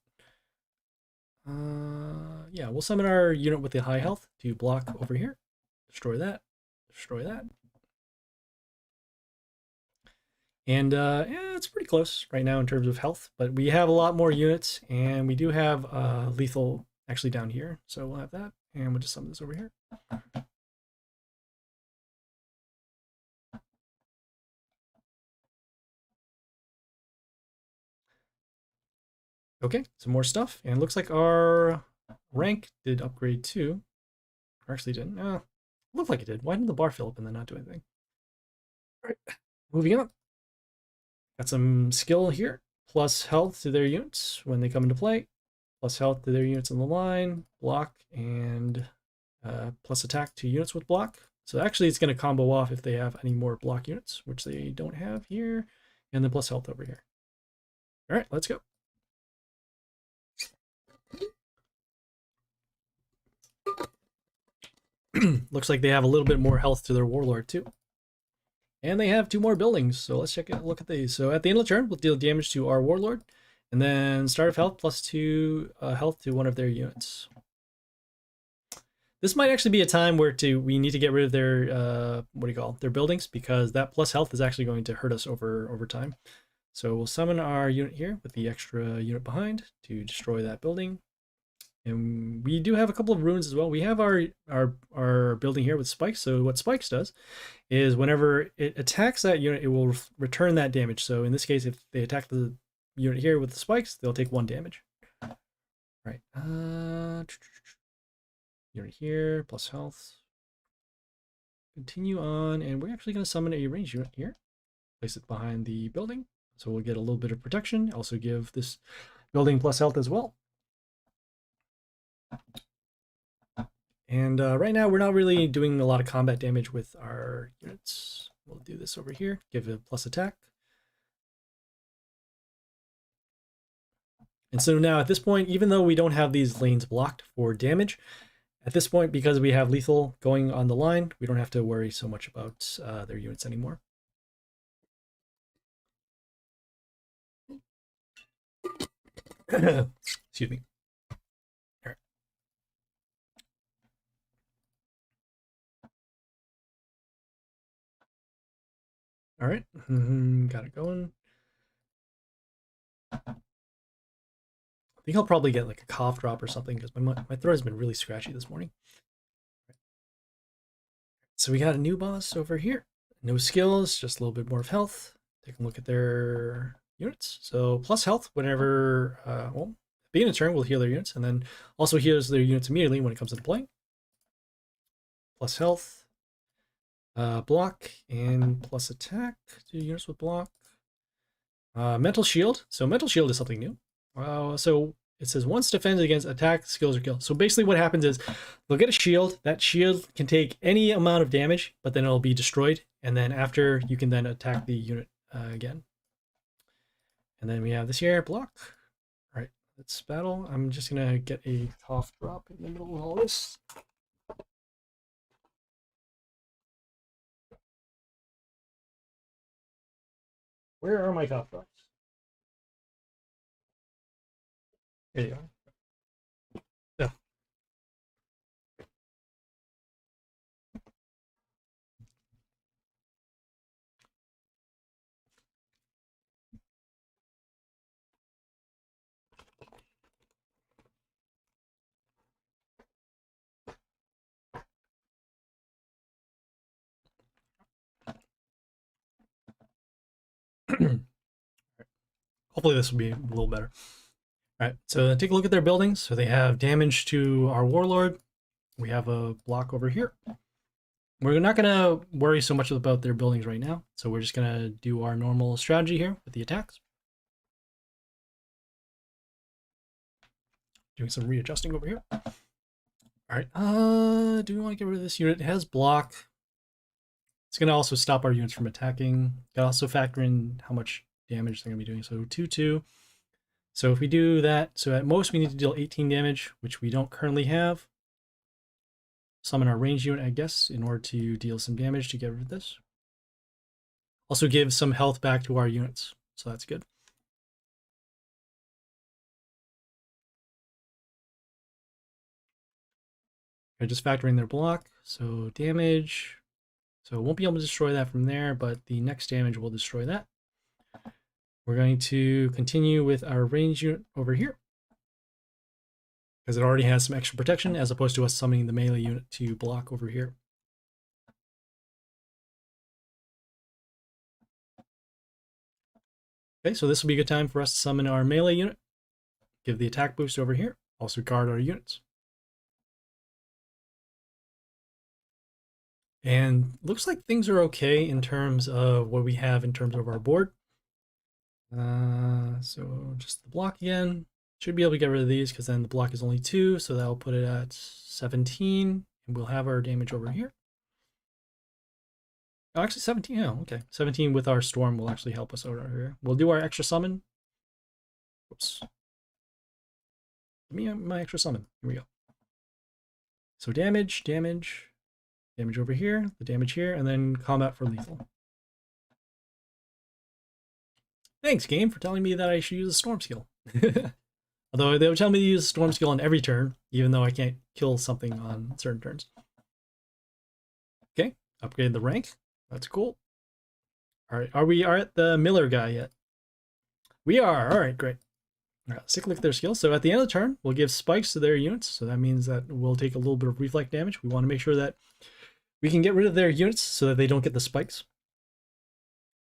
Yeah, we'll summon our unit with the high health to block over here. Destroy that. Destroy that. And yeah, it's pretty close right now in terms of health, but we have a lot more units, and we do have lethal actually down here. So we'll have that, and we'll just summon this over here. Okay, some more stuff, and looks like our rank did upgrade too. Or actually didn't. Looked like it did. Why didn't the bar fill up and then not do anything? All right, moving on. Got some skill here, plus health to their units when they come into play, plus health to their units in the line, block, and plus attack to units with block. So actually it's going to combo off if they have any more block units, which they don't have here, and then plus health over here. All right, let's go. Looks like they have a little bit more health to their warlord too. And they have 2 more buildings, so let's look at these. So at the end of the turn, we'll deal damage to our warlord, and then start of health plus 2 health to one of their units. This might actually be a time where we need to get rid of their their buildings, because that plus health is actually going to hurt us over time. So we'll summon our unit here with the extra unit behind to destroy that building. And we do have a couple of runes as well. We have our building here with spikes. So what spikes does is whenever it attacks that unit, it will return that damage. So in this case, if they attack the unit here with the spikes, they'll take 1 damage. Right. Unit here, plus health. Continue on, and we're actually going to summon a ranged unit here. Place it behind the building, so we'll get a little bit of protection. Also give this building plus health as well. And right now, we're not really doing a lot of combat damage with our units. We'll do this over here, give it a plus attack. And so now at this point, even though we don't have these lanes blocked for damage, at this point, because we have lethal going on the line, we don't have to worry so much about their units anymore. Excuse me. All right, got it going. I think I'll probably get like a cough drop or something because my throat has been really scratchy this morning. So we got a new boss over here. No skills, just a little bit more of health. Take a look at their units. So plus health whenever, well, beginning of turn, we'll heal their units, and then also heals their units immediately when it comes into play. Plus health, block, and plus attack to units with block. Mental shield. So mental shield is something new. So it says once defends against attack, skills, or kill. So basically what happens is they'll get a shield. That shield can take any amount of damage, but then it'll be destroyed. And then after, you can then attack the unit again. And then we have this here, block. All right, let's battle. I'm just going to get a cough drop in the middle of all this. Where are my cough drops? There you go. Yeah. Hopefully this will be a little better. All right, so take a look at their buildings. So they have damage to our warlord. We have a block over here. We're not going to worry so much about their buildings right now. So we're just going to do our normal strategy here with the attacks. Doing some readjusting over here. All right, do we want to get rid of this unit? It has block. It's going to also stop our units from attacking. Got to also factor in how much damage they're going to be doing. So 2-2. So if we do that, so at most we need to deal 18 damage, which we don't currently have. Summon our ranged unit, I guess, in order to deal some damage to get rid of this. Also give some health back to our units, so that's good. Okay, just factoring their block, so damage. So it won't be able to destroy that from there, but the next damage will destroy that. We're going to continue with our ranged unit over here, because it already has some extra protection, as opposed to us summoning the melee unit to block over here. Okay, so this will be a good time for us to summon our melee unit, give the attack boost over here, also guard our units. And looks like things are okay in terms of what we have in terms of our board. So just the block again. Should be able to get rid of these because then the block is only 2, so that'll put it at 17, and we'll have our damage over here. Oh, actually 17, yeah, okay. 17 with our storm will actually help us over here. We'll do our extra summon. Whoops. Give me my extra summon. Here we go. So damage over here, the damage here, and then combat for lethal. Thanks, game, for telling me that I should use a storm skill. Although they would tell me to use a storm skill on every turn, even though I can't kill something on certain turns. Okay, upgrade the rank. That's cool. All right, are we at the Miller guy yet? We are. All right, great. All right, let's take a look at their skills. So at the end of the turn, we'll give spikes to their units. So that means that we'll take a little bit of reflect damage. We want to make sure that we can get rid of their units so that they don't get the spikes.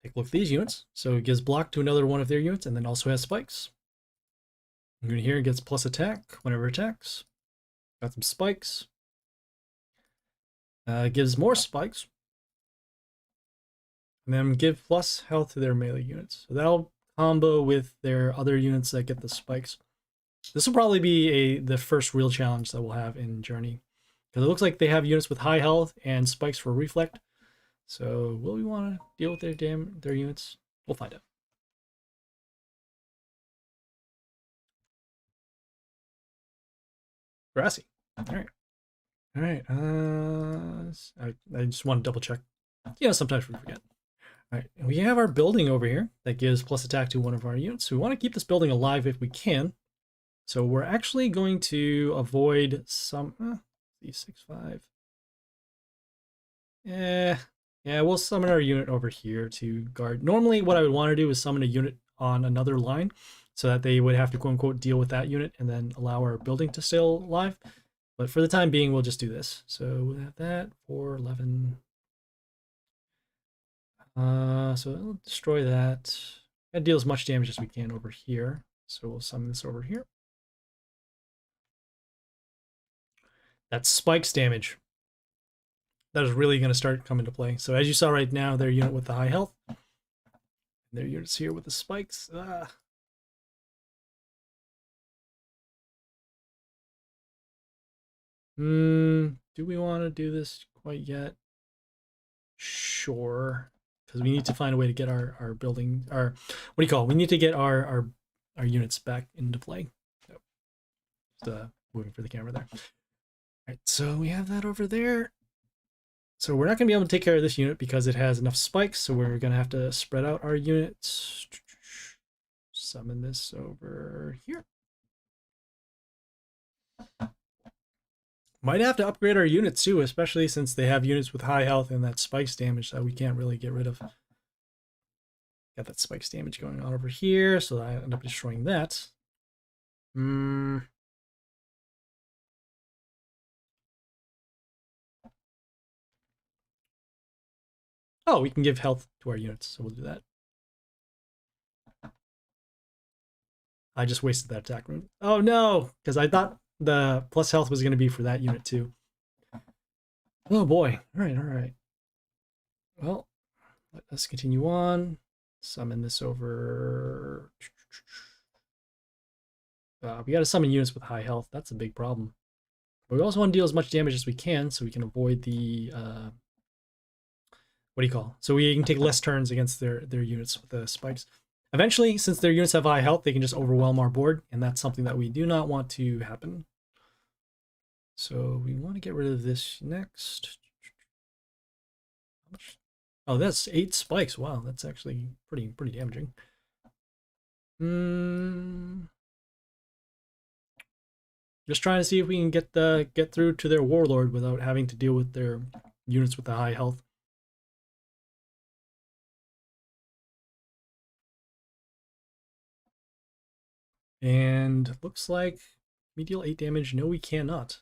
Take a look at these units. So it gives block to another one of their units and then also has spikes. Unit here gets plus attack whenever it attacks. Got some spikes. Gives more spikes. And then give plus health to their melee units. So that'll combo with their other units that get the spikes. This will probably be the first real challenge that we'll have in Journey. Because it looks like they have units with high health and spikes for reflect. So will we want to deal with their units? We'll find out. Grassy. Alright. Alright. I just want to double check. Yeah, sometimes we forget. Alright, we have our building over here that gives plus attack to one of our units. So we want to keep this building alive if we can. So we're actually going to avoid some... C65. Yeah, we'll summon our unit over here to guard. Normally what I would want to do is summon a unit on another line so that they would have to quote-unquote deal with that unit and then allow our building to stay alive. But for the time being, we'll just do this. So we'll have that for 11. So we'll destroy that. And deal as much damage as we can over here. So we'll summon this over here. That's spikes damage. That is really going to start coming to play. So as you saw right now, their unit with the high health. Their units here with the spikes. Do we want to do this quite yet? Sure. Because we need to find a way to get our building, what do you call it? We need to get our units back into play. So, just moving for the camera there. Alright, so we have that over there. So we're not going to be able to take care of this unit because it has enough spikes, so we're going to have to spread out our units. Summon this over here. Might have to upgrade our units too, especially since they have units with high health and that spikes damage that we can't really get rid of. Got that spikes damage going on over here, so I end up destroying that. Oh, we can give health to our units, so we'll do that. I just wasted that attack rune. Oh no, because I thought the plus health was going to be for that unit too. Oh boy. All right. Well, let us continue on. Summon this over. We got to summon units with high health. That's a big problem. But we also want to deal as much damage as we can so we can avoid the... what do you call? So we can take less turns against their units with the spikes. Eventually, since their units have high health, they can just overwhelm our board, and that's something that we do not want to happen. So we want to get rid of this next. Oh, that's 8 spikes. Wow, that's actually pretty damaging. Just trying to see if we can get through to their warlord without having to deal with their units with the high health. And looks like we deal 8 damage. No, we cannot.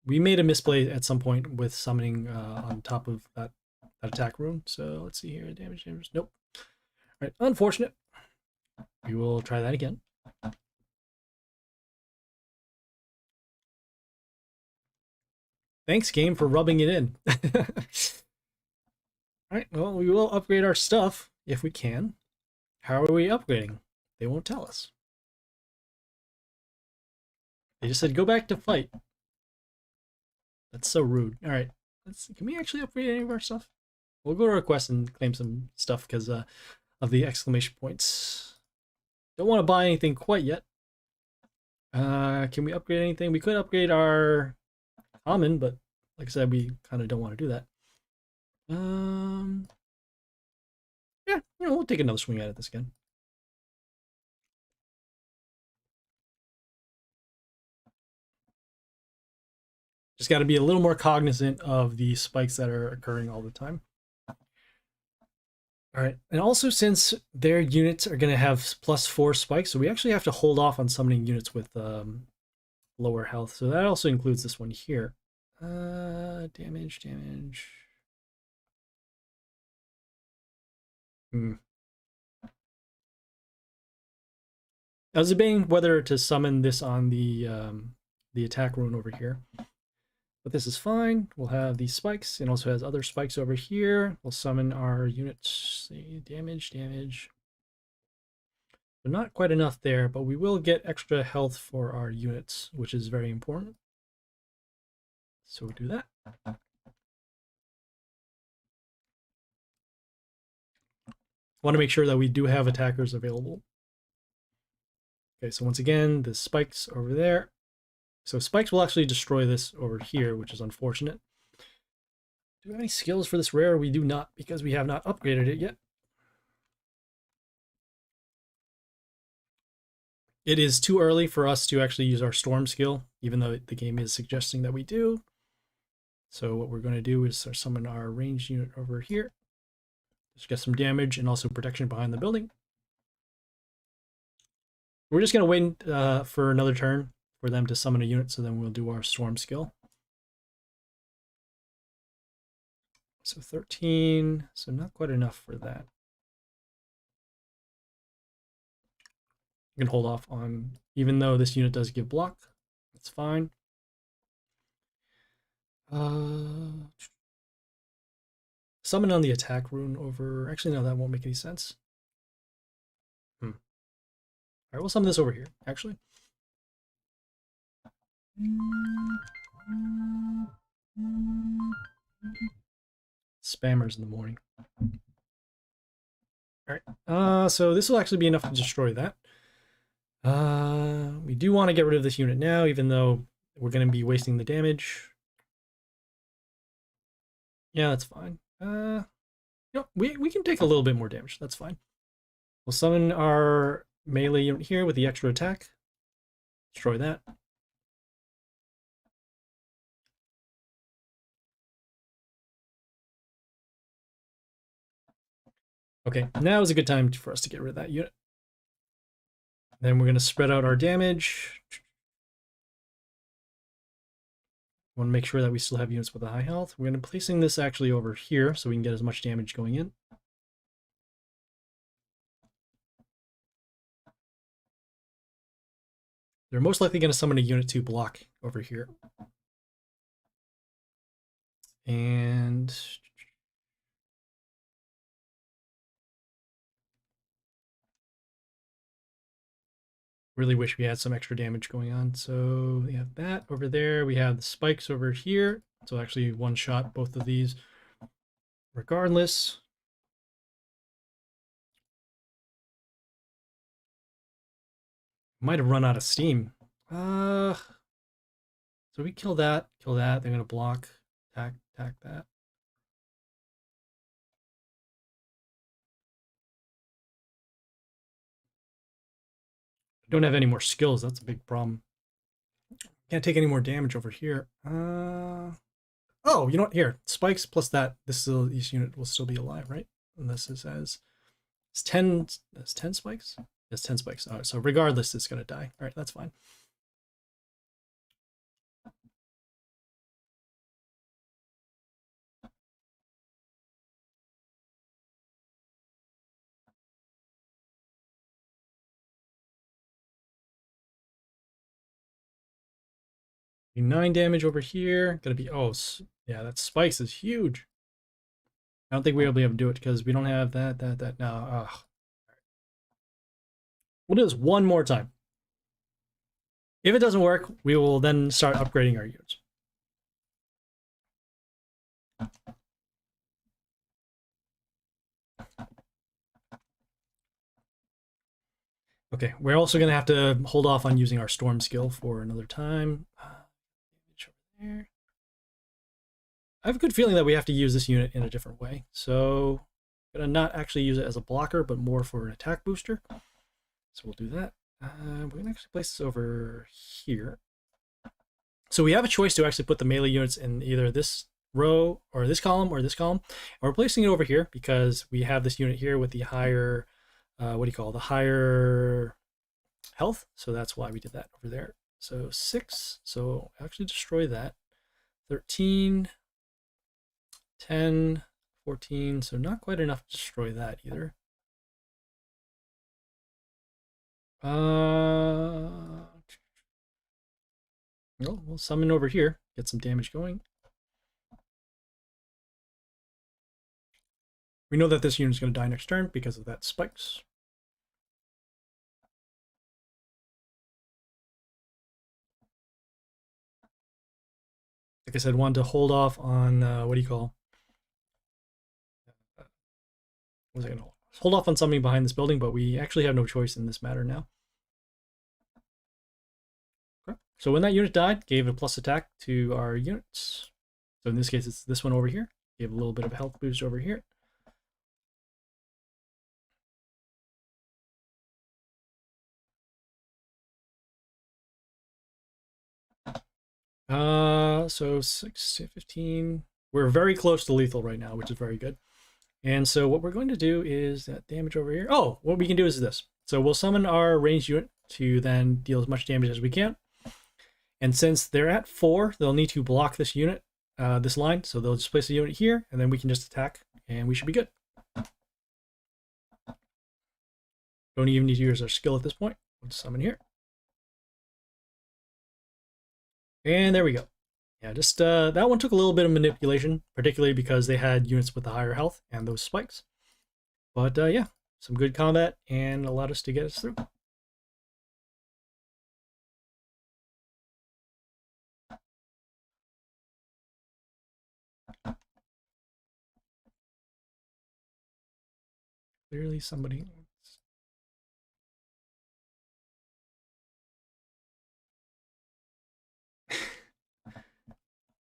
We made a misplay at some point with summoning on top of that attack rune. So let's see here. Damage. Nope. All right. Unfortunate. We will try that again. Thanks, game, for rubbing it in. Alright, well, we will upgrade our stuff if we can. How are we upgrading? They won't tell us. They just said, go back to fight. That's so rude. Alright, can we actually upgrade any of our stuff? We'll go to our quest and claim some stuff because of the exclamation points. Don't want to buy anything quite yet. Can we upgrade anything? We could upgrade our common, but like I said, we kind of don't want to do that. Yeah, we'll take another swing at this again. Just got to be a little more cognizant of the spikes that are occurring all the time. All right, and also since their units are going to have +4 spikes, so we actually have to hold off on summoning units with lower health. So that also includes this one here. Damage. I was debating whether to summon this on the attack rune over here. But this is fine. We'll have these spikes, and also has other spikes over here. We'll summon our units. See, damage. So not quite enough there, but we will get extra health for our units, which is very important. So we'll do that. Want to make sure that we do have attackers available. Okay, so once again, the spikes over there. So spikes will actually destroy this over here, which is unfortunate. Do we have any skills for this rare? We do not, because we have not upgraded it yet. It is too early for us to actually use our storm skill, even though the game is suggesting that we do. So what we're going to do is summon our ranged unit over here. Just get some damage and also protection behind the building. We're just going to wait for another turn for them to summon a unit, so then we'll do our storm skill. So 13, so not quite enough for that. You can hold off on, even though this unit does give block, that's fine. Summon on the attack rune over, actually no, that won't make any sense. All right, we'll summon this over here, actually. Spammers in the morning. All right, so this will actually be enough to destroy that. We do want to get rid of this unit now, even though we're going to be wasting the damage. Yeah, that's fine. We can take a little bit more damage. That's fine. We'll summon our melee unit here with the extra attack. Destroy that. Okay, now is a good time for us to get rid of that unit. Then we're going to spread out our damage. Want to make sure that we still have units with a high health. We're going to be placing this actually over here so we can get as much damage going in. They're most likely going to summon a unit to block over here. And really wish we had some extra damage going on. So we have that over there. We have the spikes over here. So actually one shot both of these. Regardless. Might have run out of steam. So we kill that. They're gonna block, attack that. Don't have any more skills. That's a big problem. Can't take any more damage over here. Oh, you know what? Here, spikes plus that. This unit will still be alive, right? Unless it says it's 10. That's 10 spikes. It's 10 spikes. All right, so regardless, it's gonna die. All right, that's fine. Be 9 damage over here. Gonna be, oh, yeah, that spikes is huge. I don't think we'll be able to do it because we don't have that now. Ugh. We'll do this one more time. If it doesn't work, we will then start upgrading our units. Okay, we're also going to have to hold off on using our storm skill for another time. I have a good feeling that we have to use this unit in a different way. So I'm going to not actually use it as a blocker, but more for an attack booster. So we'll do that. We're going to actually place this over here. So we have a choice to actually put the melee units in either this row or this column or this column. And we're placing it over here because we have this unit here with the higher, the higher health. So that's why we did that over there. So 6, so actually destroy that. 13, 10, 14, so not quite enough to destroy that either. We'll summon over here, get some damage going. We know that this unit is going to die next turn because of that spikes. Like I said, wanted to hold off on, hold off on something behind this building, but we actually have no choice in this matter now. Okay. So when that unit died, gave a plus attack to our units. So in this case, it's this one over here. Gave a little bit of a health boost over here. So 6 to 15. We're very close to lethal right now, which is very good. And so what we're going to do is that damage over here. Oh, what we can do is this. So we'll summon our ranged unit to then deal as much damage as we can. And since they're at 4, they'll need to block this unit, this line. So they'll just place a unit here, and then we can just attack, and we should be good. Don't even need to use our skill at this point. We'll just summon here. And there we go. Yeah, just that one took a little bit of manipulation, particularly because they had units with the higher health and those spikes. But yeah, some good combat and allowed us to get us through. Clearly somebody...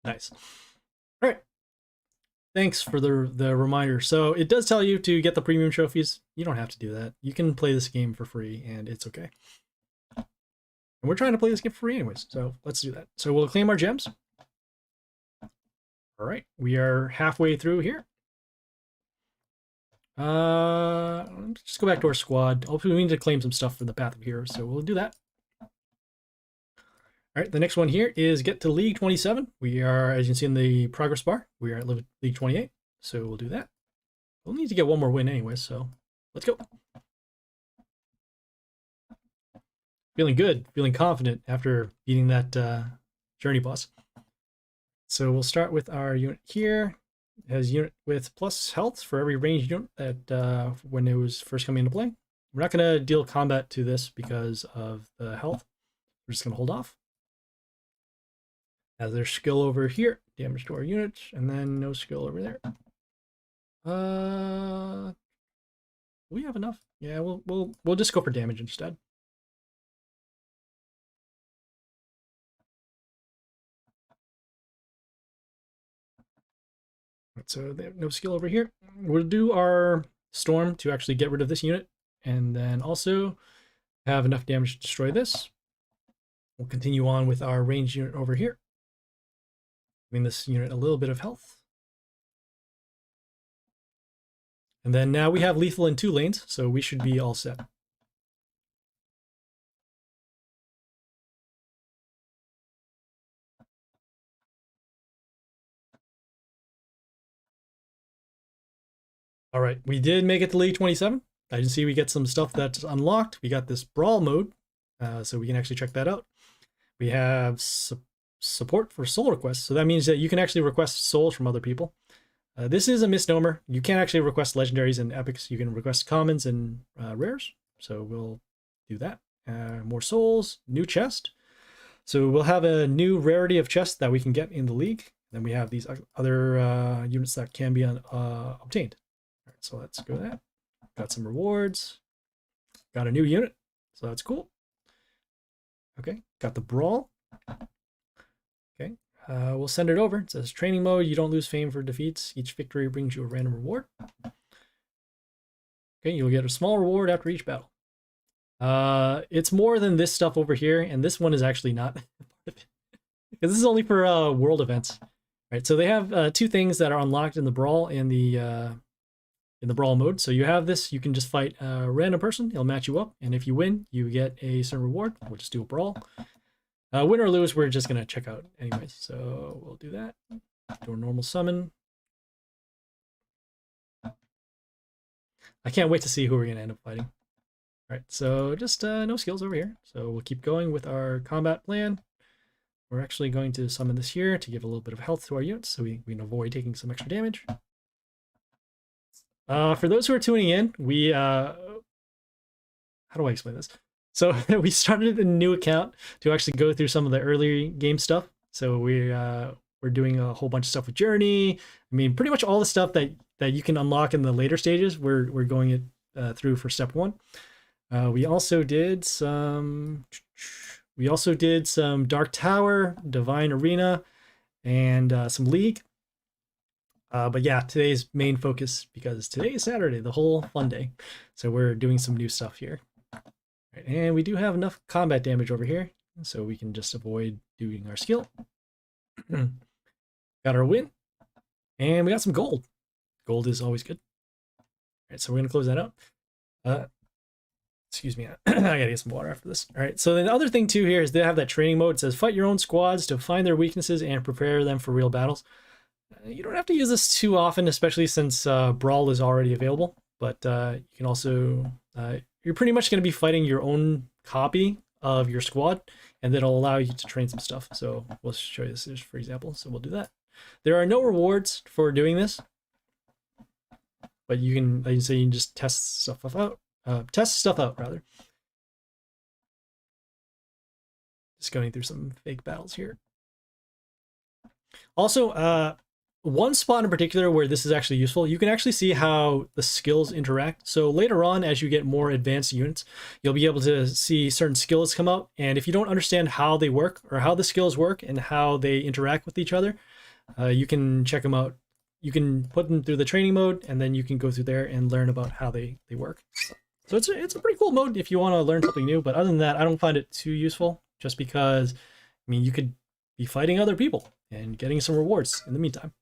Nice. All right. Thanks for the reminder. So it does tell you to get the premium trophies. You don't have to do that. You can play this game for free, and it's okay. And we're trying to play this game for free anyways, so let's do that. So we'll claim our gems. All right, we are halfway through here. Let's just go back to our squad. Hopefully we need to claim some stuff from the Path of Heroes, so we'll do that. All right, the next one here is get to League 27. We are, as you can see in the progress bar, we are at League 28, so we'll do that. We'll need to get one more win anyway, so let's go. Feeling good, feeling confident after beating that journey boss. So we'll start with our unit here. It has unit with plus health for every ranged unit that when it was first coming into play. We're not going to deal combat to this because of the health. We're just going to hold off. As their skill over here, damage to our units, and then no skill over there. We have enough. Yeah, we'll just go for damage instead. So they have no skill over here. We'll do our storm to actually get rid of this unit, and then also have enough damage to destroy this. We'll continue on with our ranged unit over here, giving this unit a little bit of health. And then now we have lethal in 2 lanes, so we should be all set. All right, we did make it to League 27. I can see we get some stuff that's unlocked. We got this Brawl mode, so we can actually check that out. We have support for soul requests, so that means that you can actually request souls from other people. This is a misnomer. You can't actually request legendaries and epics. You can request commons and rares, so we'll do that. More souls, new chest. So we'll have a new rarity of chest that we can get in the league. Then we have these other units that can be obtained. All right, so let's go to that. Got some rewards. Got a new unit, so that's cool. Okay, got the Brawl. Okay, we'll send it over. It says training mode. You don't lose fame for defeats. Each victory brings you a random reward. Okay, you'll get a small reward after each battle. It's more than this stuff over here, and this one is actually not part of it. Because this is only for world events. Right, so they have two things that are unlocked in the brawl and in the brawl mode. So you have this, you can just fight a random person, he'll match you up, and if you win, you get a certain reward. We'll just do a brawl. Win or lose, we're just gonna check out anyways. So we'll do that. Do a normal summon. I can't wait to see who we're gonna end up fighting. All right, so just no skills over here. So we'll keep going with our combat plan. We're actually going to summon this here to give a little bit of health to our units so we can avoid taking some extra damage. For those who are tuning in, we how do I explain this? So we started a new account to actually go through some of the early game stuff. So we're doing a whole bunch of stuff with Journey. I mean, pretty much all the stuff that you can unlock in the later stages, we're going it through for step 1. We also did some Dark Tower, Divine Arena, and some League. But yeah, today's main focus, because today is Saturday, the whole fun day. So we're doing some new stuff here. Right, and we do have enough combat damage over here, so we can just avoid doing our skill. Got our win, and we got some gold. Gold is always good. All right, so we're gonna close that up. Excuse me, I gotta get some water after this. All right, so the other thing too here is they have that training mode. It says fight your own squads to find their weaknesses and prepare them for real battles. You don't have to use this too often, especially since Brawl is already available, but you can also, you're pretty much going to be fighting your own copy of your squad, and that'll allow you to train some stuff. So we'll show you this for example, so we'll do that. There are no rewards for doing this, but you can, like you say, you can just test stuff out, rather. Just going through some fake battles here. Also, one spot in particular where this is actually useful, you can actually see how the skills interact. So later on, as you get more advanced units, you'll be able to see certain skills come out. And if you don't understand how they work, or how the skills work and how they interact with each other, you can check them out. You can put them through the training mode, and then you can go through there and learn about how they work. So it's a pretty cool mode if you want to learn something new. But other than that, I don't find it too useful, just because, I mean, you could be fighting other people and getting some rewards in the meantime.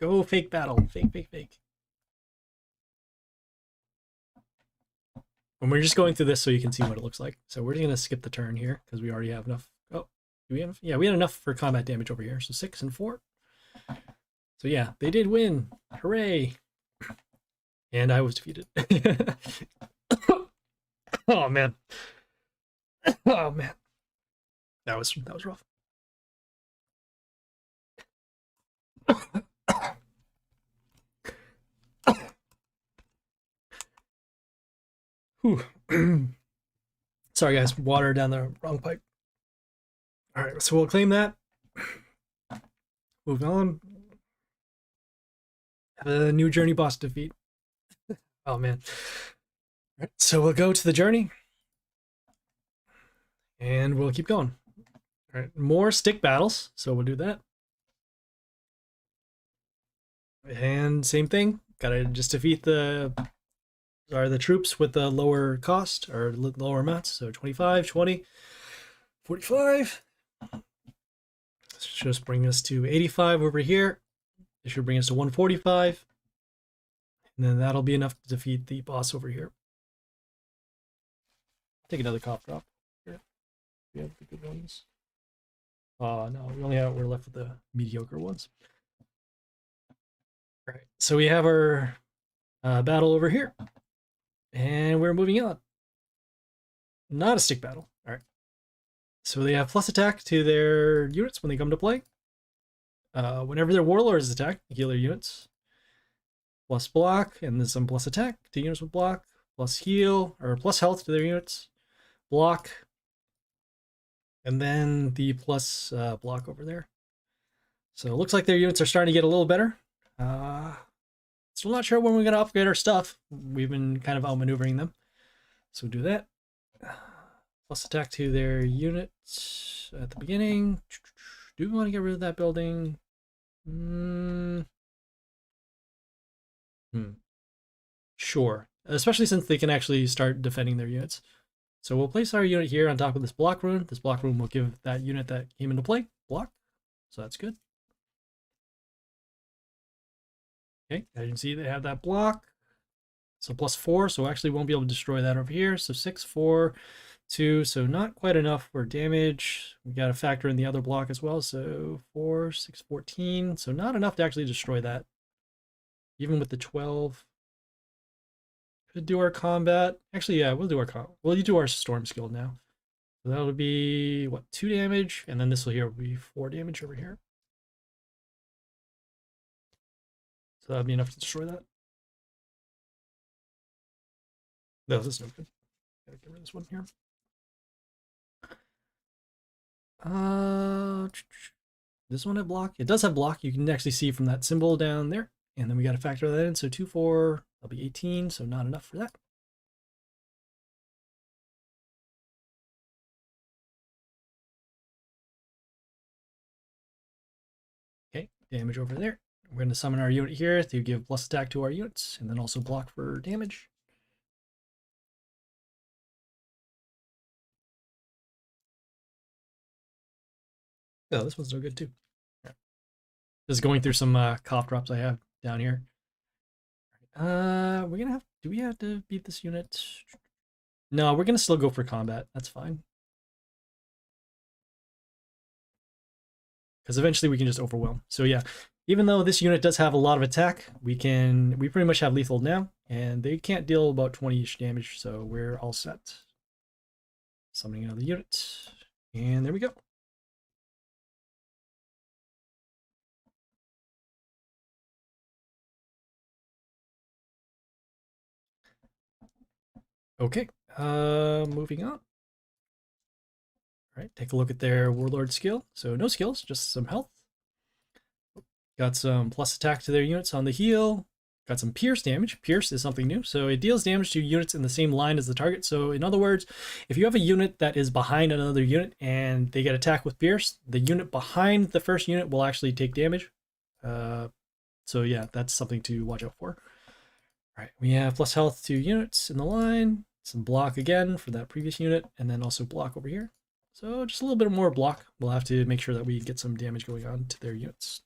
Go fake battle. Fake. And we're just going through this so you can see what it looks like. So we're just going to skip the turn here because we already have enough. Oh, do we have? Yeah, we had enough for combat damage over here. So 6 and 4. So yeah, they did win. Hooray. And I was defeated. Oh man. Oh man. That was rough. Sorry guys, water down the wrong pipe. All right, so we'll claim that. Move on. Have a new journey boss defeat. Oh man. All right, so we'll go to the journey. And we'll keep going. All right, more stick battles, so we'll do that. And same thing, gotta just defeat the troops with the lower cost, or lower amounts. So 25, 20, 45. This should just bring us to 85 over here. This should bring us to 145. And then that'll be enough to defeat the boss over here. Take another cough drop here. We have the good ones. No, we're left with the mediocre ones. All right, so we have our battle over here. And we're moving on. Not a stick battle. All right. So they have plus attack to their units when they come to play. Whenever their warlords attack, heal their units. Plus block, and then some plus attack to units with block. Plus heal, or plus health to their units. Block. And then the plus block over there. So it looks like their units are starting to get a little better. Still not sure when we're going to upgrade our stuff. We've been kind of outmaneuvering them. So do that. Plus attack to their units at the beginning. Do we want to get rid of that building? Sure. Especially since they can actually start defending their units. So we'll place our unit here on top of this block rune. This block rune will give that unit that came into play block. So that's good. Okay, as you can see, they have that block. So +4, so actually won't be able to destroy that over here. So 6, 4, 2, so not quite enough for damage. We got to factor in the other block as well. So 4, 6, 14. So not enough to actually destroy that. Even with the 12. Could do our combat. Actually, yeah, we'll do our storm skill now. So that'll be what, 2 damage, and then this will here will be 4 damage over here. So that'll be enough to destroy that. No, this is no good. Gotta get rid of this one here. This one have block. It does have block. You can actually see from that symbol down there. And then we got to factor that in. So 2, 4, that'll be 18. So not enough for that. Okay, damage over there. We're going to summon our unit here to give plus attack to our units, and then also block for damage. Oh, this one's no good too. Yeah. Just going through some cough drops I have down here. We're gonna have. Do we have to beat this unit? No, we're gonna still go for combat. That's fine. Because eventually we can just overwhelm. So yeah, even though this unit does have a lot of attack, we pretty much have lethal now, and they can't deal about 20-ish damage, so we're all set. Summoning another unit, and there we go. Okay, moving on. All right, take a look at their warlord skill. So no skills, just some health. Got some plus attack to their units on the heal. Got some pierce damage. Pierce is something new. So it deals damage to units in the same line as the target. So in other words, if you have a unit that is behind another unit and they get attacked with pierce, the unit behind the first unit will actually take damage. So yeah, that's something to watch out for. All right, we have plus health to units in the line. Some block again for that previous unit, and then also block over here. So just a little bit more block. We'll have to make sure that we get some damage going on to their units.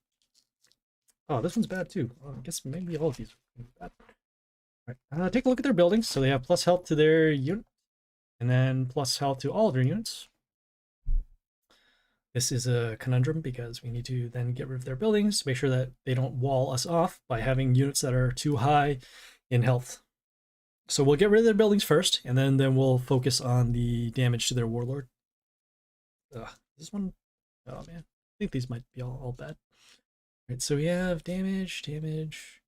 Oh, this one's bad too. I guess maybe all of these are bad. All right, take a look at their buildings. So they have plus health to their unit, and then plus health to all of their units. This is a conundrum because we need to then get rid of their buildings to make sure that they don't wall us off by having units that are too high in health. So we'll get rid of their buildings first, and then we'll focus on the damage to their warlord. This one, oh man, I think these might be all bad. All right, so we have damage,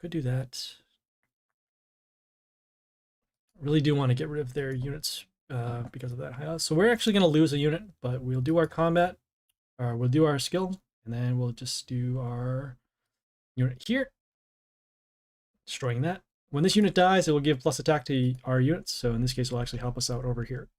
could do that. Really do want to get rid of their units because of that. So we're actually going to lose a unit, but we'll do our combat, or we'll do our skill, and then we'll just do our unit here, destroying that. When this unit dies, it will give plus attack to our units, so in this case, it will actually help us out over here.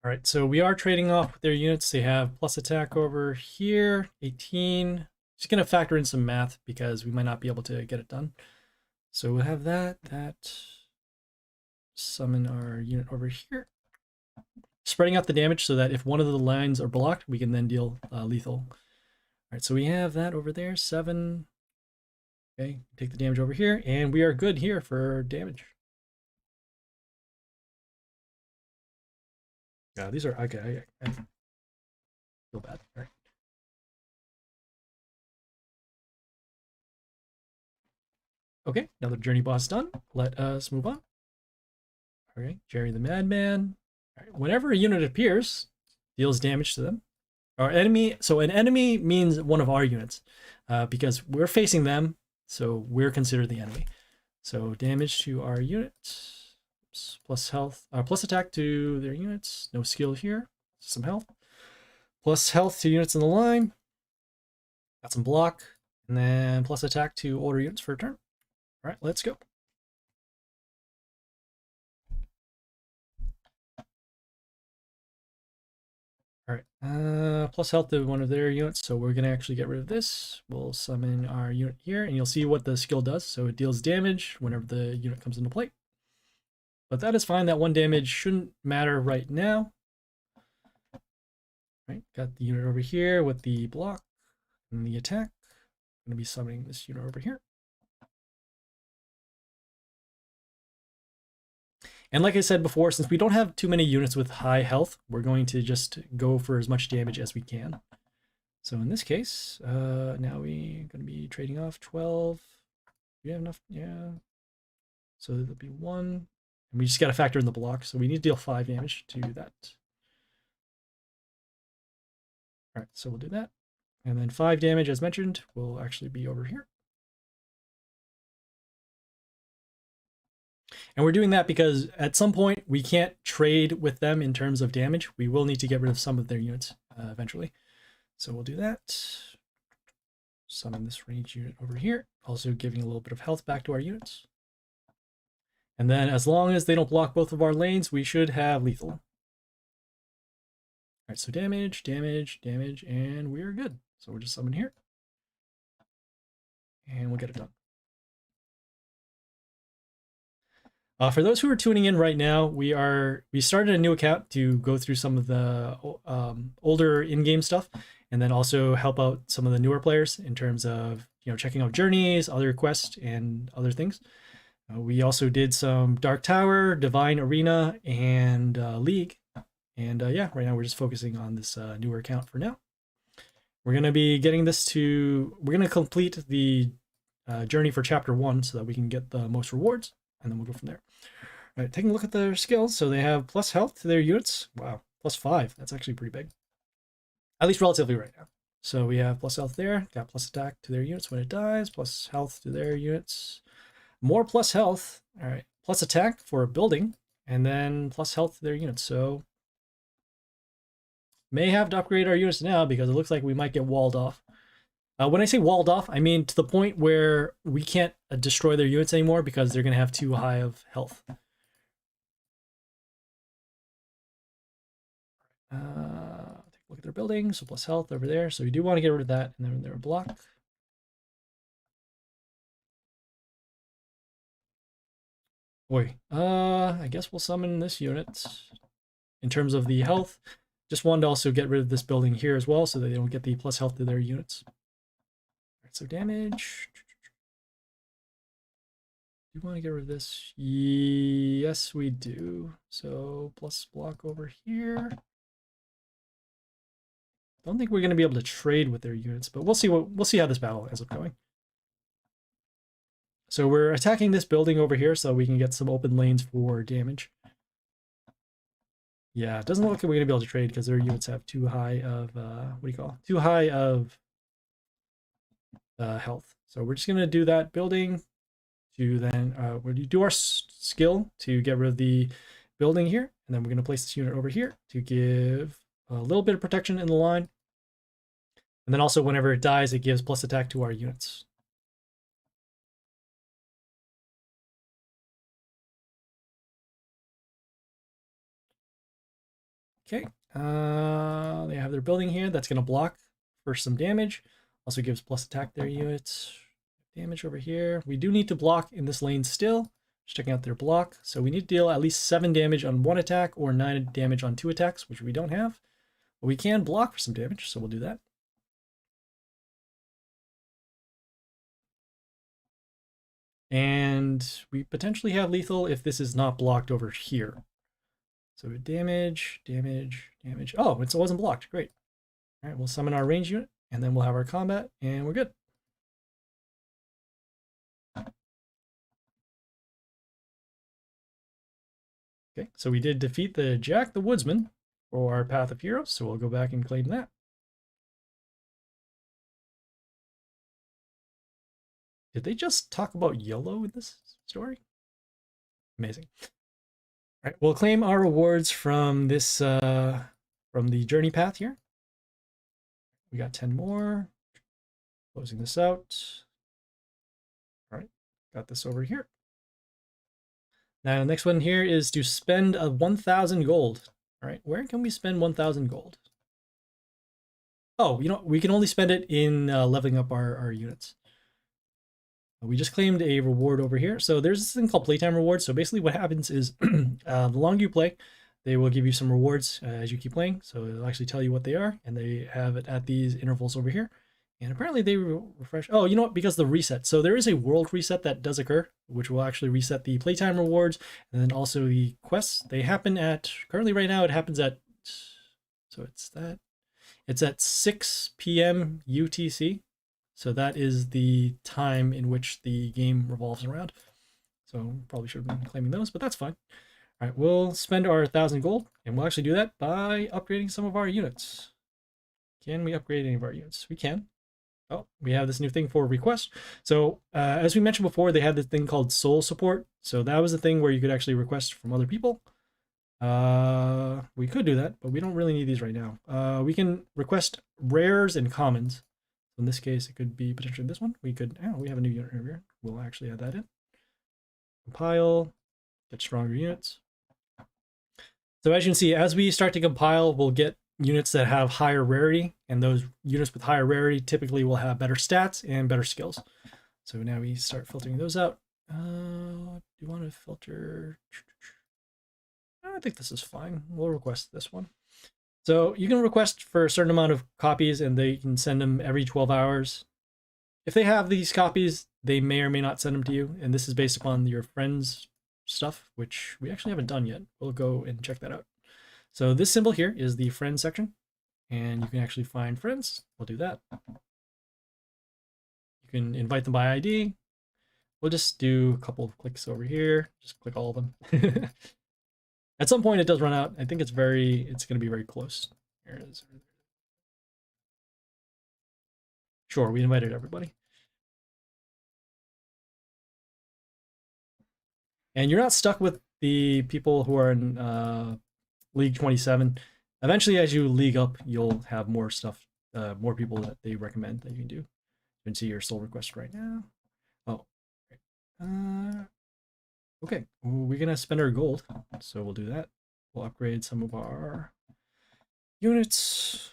All right, so we are trading off with their units. They have plus attack over here, 18. Just gonna factor in some math because we might not be able to get it done. So we'll have that. Summon our unit over here. Spreading out the damage so that if one of the lines are blocked, we can then deal lethal. All right, so we have that over there, 7. Okay, take the damage over here, and we are good here for damage. Yeah, these are okay. I feel bad. All right. Okay, now the journey boss done. Let us move on. All right, Jerry the Madman. All right, whenever a unit appears, deals damage to them. Our enemy. So an enemy means one of our units, because we're facing them, so we're considered the enemy. So damage to our unit. Plus health, plus attack to their units. No skill here. Some health. Plus health to units in the line. Got some block. And then plus attack to older units for a turn. All right, let's go. All right, plus health to one of their units. So we're gonna actually get rid of this. We'll summon our unit here, and you'll see what the skill does. So it deals damage whenever the unit comes into play. But that is fine. That 1 damage shouldn't matter right now. Right, got the unit over here with the block and the attack. I'm gonna be summoning this unit over here. And like I said before, since we don't have too many units with high health, we're going to just go for as much damage as we can. So in this case, now we're going to be trading off 12. We have enough, yeah. So there'll be 1. And we just got to factor in the block, so we need to deal 5 damage to that. All right, so we'll do that. And then 5 damage, as mentioned, will actually be over here. And we're doing that because at some point we can't trade with them in terms of damage. We will need to get rid of some of their units eventually. So we'll do that. Summon this range unit over here, also giving a little bit of health back to our units. And then as long as they don't block both of our lanes, we should have lethal. All right, so damage, damage, damage, and we're good. So we'll just summon here. And we'll get it done. For those who are tuning in right now, we started a new account to go through some of the older in-game stuff, and then also help out some of the newer players in terms of checking out journeys, other quests, and other things. We also did some Dark Tower, Divine Arena, and League. And yeah, right now we're just focusing on this newer account for now. We're going to be getting this to... We're going to complete the journey for Chapter 1 so that we can get the most rewards, and then we'll go from there. All right, taking a look at their skills. So they have plus health to their units. Wow, plus 5. That's actually pretty big. At least relatively right now. So we have plus health there. Got plus attack to their units when it dies. Plus health to their units. More plus health. All right, plus attack for a building. And then plus health to their units. So may have to upgrade our units now because it looks like we might get walled off. When I say walled off, I mean to the point where we can't destroy their units anymore because they're going to have too high of health. Take a look at their building. So plus health over there. So we do want to get rid of that. And then their block. Boy, I guess we'll summon this unit. In terms of the health, just wanted to also get rid of this building here as well so that they don't get the plus health to their units. All right, so damage. Do you want to get rid of this? Yes, we do. So plus block over here. Don't think we're going to be able to trade with their units, but we'll see how this battle ends up going. So we're attacking this building over here so we can get some open lanes for damage. Yeah, it doesn't look like we're going to be able to trade because their units have too high of, too high of health. So we're just going to do that building to then, we're going to do our skill to get rid of the building here. And then we're going to place this unit over here to give a little bit of protection in the line. And then also whenever it dies, it gives plus attack to our units. Okay, they have their building here. That's going to block for some damage. Also gives plus attack their units. Damage over here. We do need to block in this lane still. Just checking out their block. So we need to deal at least 7 damage on 1 attack or 9 damage on 2 attacks, which we don't have. But we can block for some damage, so we'll do that. And we potentially have lethal if this is not blocked over here. So damage, damage, damage. Oh, it wasn't blocked. Great. All right, we'll summon our range unit, and then we'll have our combat, and we're good. Okay, so we did defeat the Jack the Woodsman for our Path of Heroes, so we'll go back and claim that. Did they just talk about YOLO in this story? Amazing. All right, we'll claim our rewards from this, from the journey path here. We got 10 more. Closing this out. All right, got this over here. Now, the next one here is to spend 1,000 gold. All right, where can we spend 1,000 gold? Oh, you know, we can only spend it in leveling up our units. We just claimed a reward over here. So there's this thing called playtime rewards. So basically what happens is the longer you play, they will give you some rewards as you keep playing. So it'll actually tell you what they are, and they have it at these intervals over here. And apparently they refresh. Oh, you know what? Because the reset. So there is a world reset that does occur, which will actually reset the playtime rewards, and then also the quests. They happen at, currently right now, it happens at, so it's at 6 p.m. UTC. So that is the time in which the game revolves around. So probably should have been claiming those, but that's fine. All right, we'll spend our 1,000 gold, and we'll actually do that by upgrading some of our units. Can we upgrade any of our units? We can. Oh, we have this new thing for request. So as we mentioned before, they had this thing called soul support. So that was a thing where you could actually request from other people. We could do that, but we don't really need these right now. We can request rares and commons. In this case, it could be potentially this one. We could, oh, we have a new unit here. We'll actually add that in. Compile, get stronger units. So as you can see, as we start to compile, we'll get units that have higher rarity, and those units with higher rarity typically will have better stats and better skills. So now we start filtering those out. Do you want to filter? I think this is fine. We'll request this one. So you can request for a certain amount of copies, and they can send them every 12 hours. If they have these copies, they may or may not send them to you, and this is based upon your friends' stuff, which we actually haven't done yet. We'll go and check that out. So this symbol here is the friends section, and you can actually find friends. We'll do that. You can invite them by ID. We'll just do a couple of clicks over here. Just click all of them. At some point it does run out. I think it's going to be very close. Here it is. Sure, we invited everybody. And you're not stuck with the people who are in League 27. Eventually, as you league up, you'll have more stuff, more people that they recommend that you can do. You can see your soul request right now. Oh, okay, we're gonna spend our gold, so we'll do that. We'll upgrade some of our units.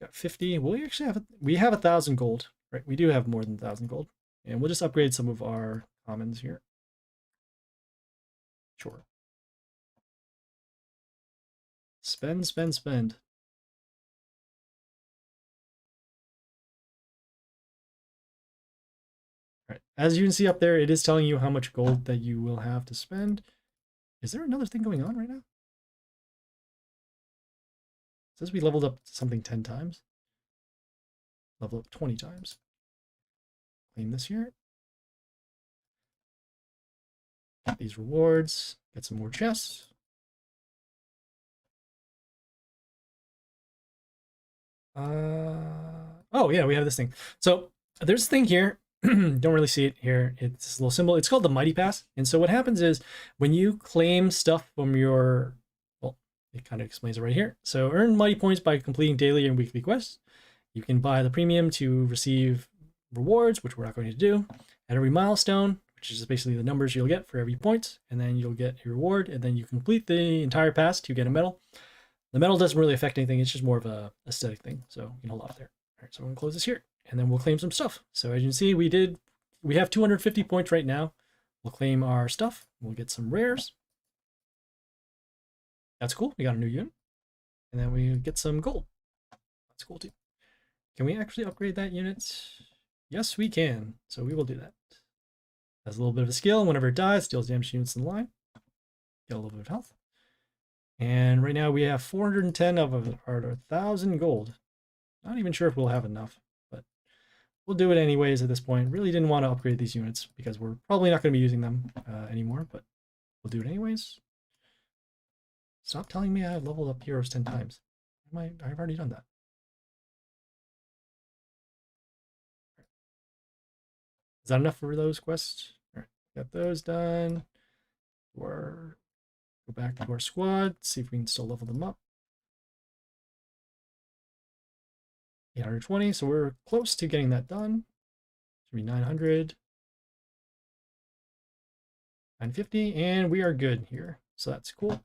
Got 50. We actually have we have 1,000 gold, right? We do have more than 1,000 gold, and we'll just upgrade some of our commons here. Sure. Spend, spend, spend. All right. As you can see up there, it is telling you how much gold that you will have to spend. Is there another thing going on right now? It says we leveled up something 10 times. Level up 20 times. Claim this here. Get these rewards. Get some more chests. Oh yeah, we have this thing. So there's a thing here. Don't really see it here. It's a little symbol. It's called the Mighty Pass. And so what happens is when you claim stuff from your, well, it kind of explains it right here. So earn Mighty points by completing daily and weekly quests. You can buy the premium to receive rewards, which we're not going to do. At every milestone, which is basically the numbers you'll get for every point, and then you'll get a reward, and then you complete the entire pass to get a medal. The medal doesn't really affect anything. It's just more of a aesthetic thing. So you can hold off there. All right, so I'm gonna close this here, and then we'll claim some stuff. So as you can see, we have 250 points right now. We'll claim our stuff. We'll get some rares. That's cool. We got a new unit, and then we get some gold. That's cool too. Can we actually upgrade that unit? Yes, we can. So we will do that. Has a little bit of a skill. Whenever it dies, deals damage to units in the line. Get a little bit of health. And right now we have 410 of our 1,000 gold. Not even sure if we'll have enough, but we'll do it anyways at this point. Really didn't want to upgrade these units because we're probably not going to be using them anymore, but we'll do it anyways. Stop telling me I've leveled up heroes 10 times. I've already done that. Is that enough for those quests? All right, got those done. Go back to our squad, see if we can still level them up. 820, so we're close to getting that done. Should be 900. 950, and we are good here. So that's cool.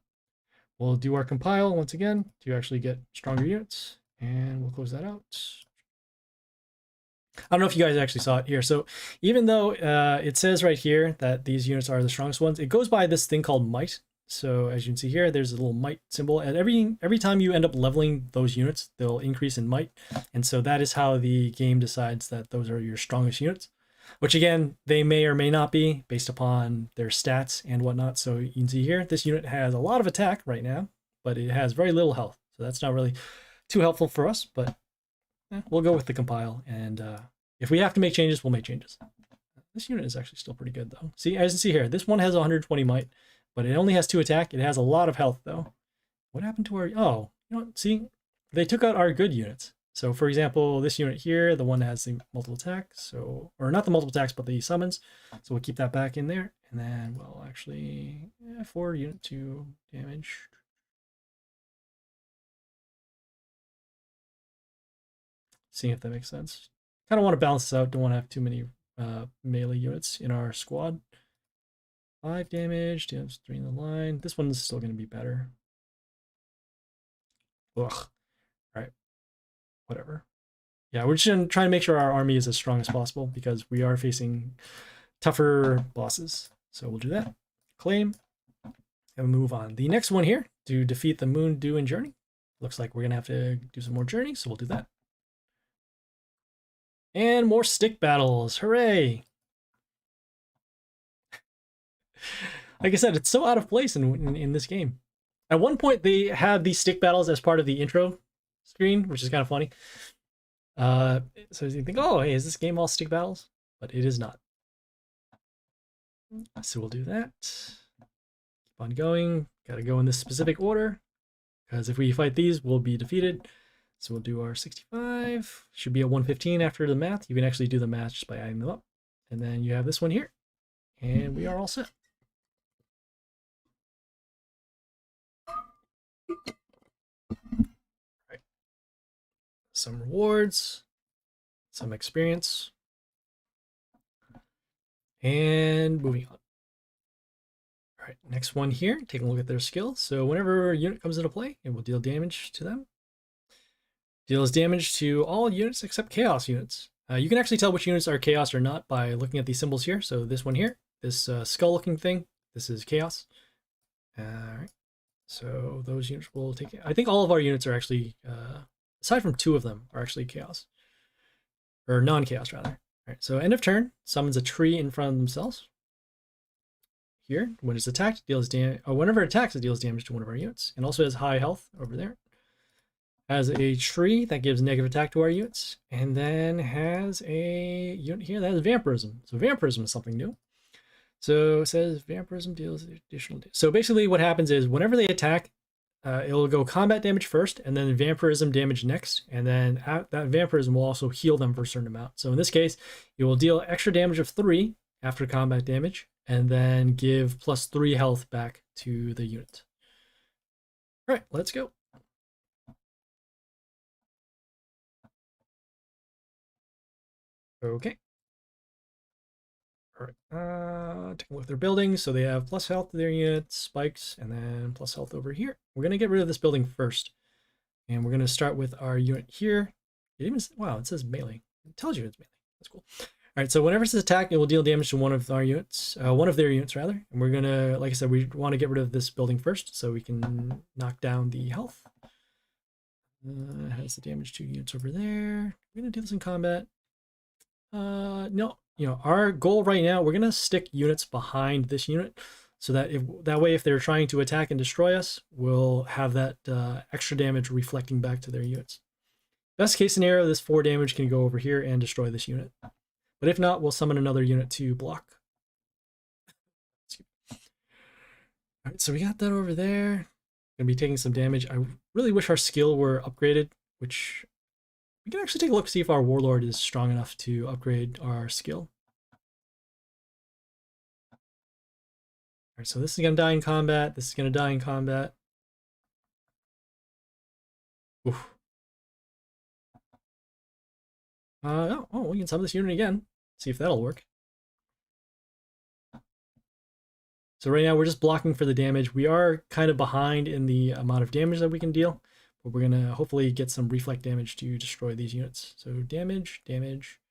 We'll do our compile once again to actually get stronger units. And we'll close that out. I don't know if you guys actually saw it here. So even though it says right here that these units are the strongest ones, it goes by this thing called might. So as you can see here, there's a little might symbol, and every time you end up leveling those units, they'll increase in might. And so that is how the game decides that those are your strongest units, which again, they may or may not be based upon their stats and whatnot. So you can see here, this unit has a lot of attack right now, but it has very little health. So that's not really too helpful for us, but we'll go with the compile. And if we have to make changes, we'll make changes. This unit is actually still pretty good though. See, as you can see here, this one has 120 might, but it only has 2 attack. It has a lot of health though. What happened to our, oh, you know what, see, they took out our good units. So for example, this unit here, the one that has the multiple attacks, so, or not the multiple attacks, but the summons. So we'll keep that back in there. And then we'll actually, 4 unit 2 damage. Seeing if that makes sense. Kind of want to balance this out. Don't want to have too many melee units in our squad. 5 damage, deals 3 in the line. This one's still going to be better. Ugh. Alright. Whatever. Yeah, we're just going to try and make sure our army is as strong as possible because we are facing tougher bosses. So we'll do that. Claim. And move on. The next one here, to defeat the Moon, Dew, and Journey. Looks like we're going to have to do some more journey, so we'll do that. And more stick battles. Hooray! Like I said, it's so out of place in this game. At one point, they had these stick battles as part of the intro screen, which is kind of funny. So you think, oh, hey, is this game all stick battles? But it is not. So we'll do that. Keep on going. Got to go in this specific order, because if we fight these, we'll be defeated. So we'll do our 65. Should be at 115 after the math. You can actually do the math just by adding them up. And then you have this one here. And we are all set. Right. Some rewards, some experience, and moving on. All right, next one here, take a look at their skill. So whenever a unit comes into play, it will deal damage to them. Deals damage to all units except chaos units. You can actually tell which units are chaos or not by looking at these symbols here. So this one here, this skull-looking thing, this is chaos. All right. So those units will take it. I think all of our units are actually, aside from 2 of them, are actually chaos. Or non-chaos, rather. All right, so end of turn, summons a tree in front of themselves. Here, when it's attacked, deals damage. Oh, whenever it attacks, it deals damage to one of our units. And also has high health over there. Has a tree that gives negative attack to our units. And then has a unit here that has vampirism. So vampirism is something new. So it says vampirism deals additional damage. So basically what happens is whenever they attack, it'll go combat damage first and then vampirism damage next. And then that vampirism will also heal them for a certain amount. So in this case, it will deal extra damage of 3 after combat damage and then give plus 3 health back to the unit. All right, let's go. Okay. All right, take a look at their buildings. So they have plus health to their units, spikes, and then plus health over here. We're going to get rid of this building first. And we're going to start with our unit here. It even, wow, it says melee. It tells you it's melee. That's cool. All right, so whenever it's attacked, it will deal damage to one of our units, one of their units rather. And we're going to, like I said, we want to get rid of this building first so we can knock down the health. Has the damage to units over there. We're going to do this in combat. No, you know, our goal right now, we're going to stick units behind this unit so that that way, if they're trying to attack and destroy us, we'll have that extra damage reflecting back to their units. Best case scenario, this 4 damage can go over here and destroy this unit. But if not, we'll summon another unit to block. All right, so we got that over there. Gonna be taking some damage. I really wish our skill were upgraded, which we can actually take a look to see if our warlord is strong enough to upgrade our skill. All right, so this is gonna die in combat. This is gonna die in combat. Oof. Oh, we can summon this unit again. See if that'll work. So right now we're just blocking for the damage. We are kind of behind in the amount of damage that we can deal. but we're gonna hopefully get some reflect damage to destroy these units. So damage, damage,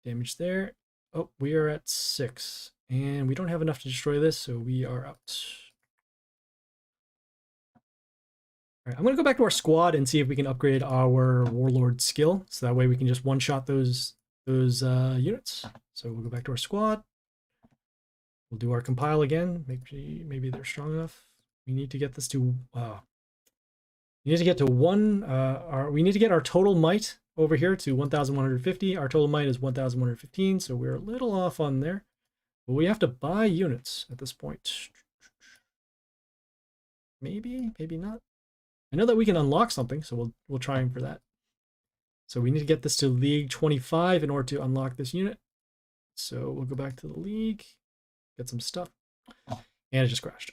damage there. Oh, we are at 6, and we don't have enough to destroy this, so we are out. All right, I'm gonna go back to our squad and see if we can upgrade our warlord skill, so that way we can just one-shot those units. So we'll go back to our squad. We'll do our compile again. Maybe they're strong enough. We need to get this to. We need to get to we need to get our total might over here to 1,150. Our total might is 1,115, so we're a little off on there. But we have to buy units at this point. Maybe not. I know that we can unlock something, so we'll try for that. So we need to get this to League 25 in order to unlock this unit. So we'll go back to the League, get some stuff, and it just crashed.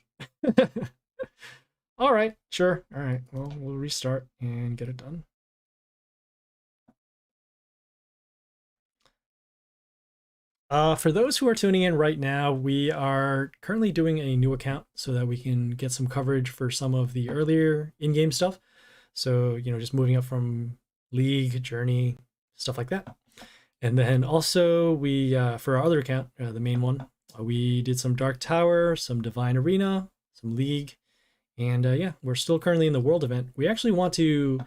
All right, sure. All right, well, we'll restart and get it done. For those who are tuning in right now, we are currently doing a new account so that we can get some coverage for some of the earlier in-game stuff. So, you know, just moving up from League, Journey, stuff like that. And then also we, for our other account, the main one, we did some Dark Tower, some Divine Arena, some League, and yeah, we're still currently in the World event. We actually want to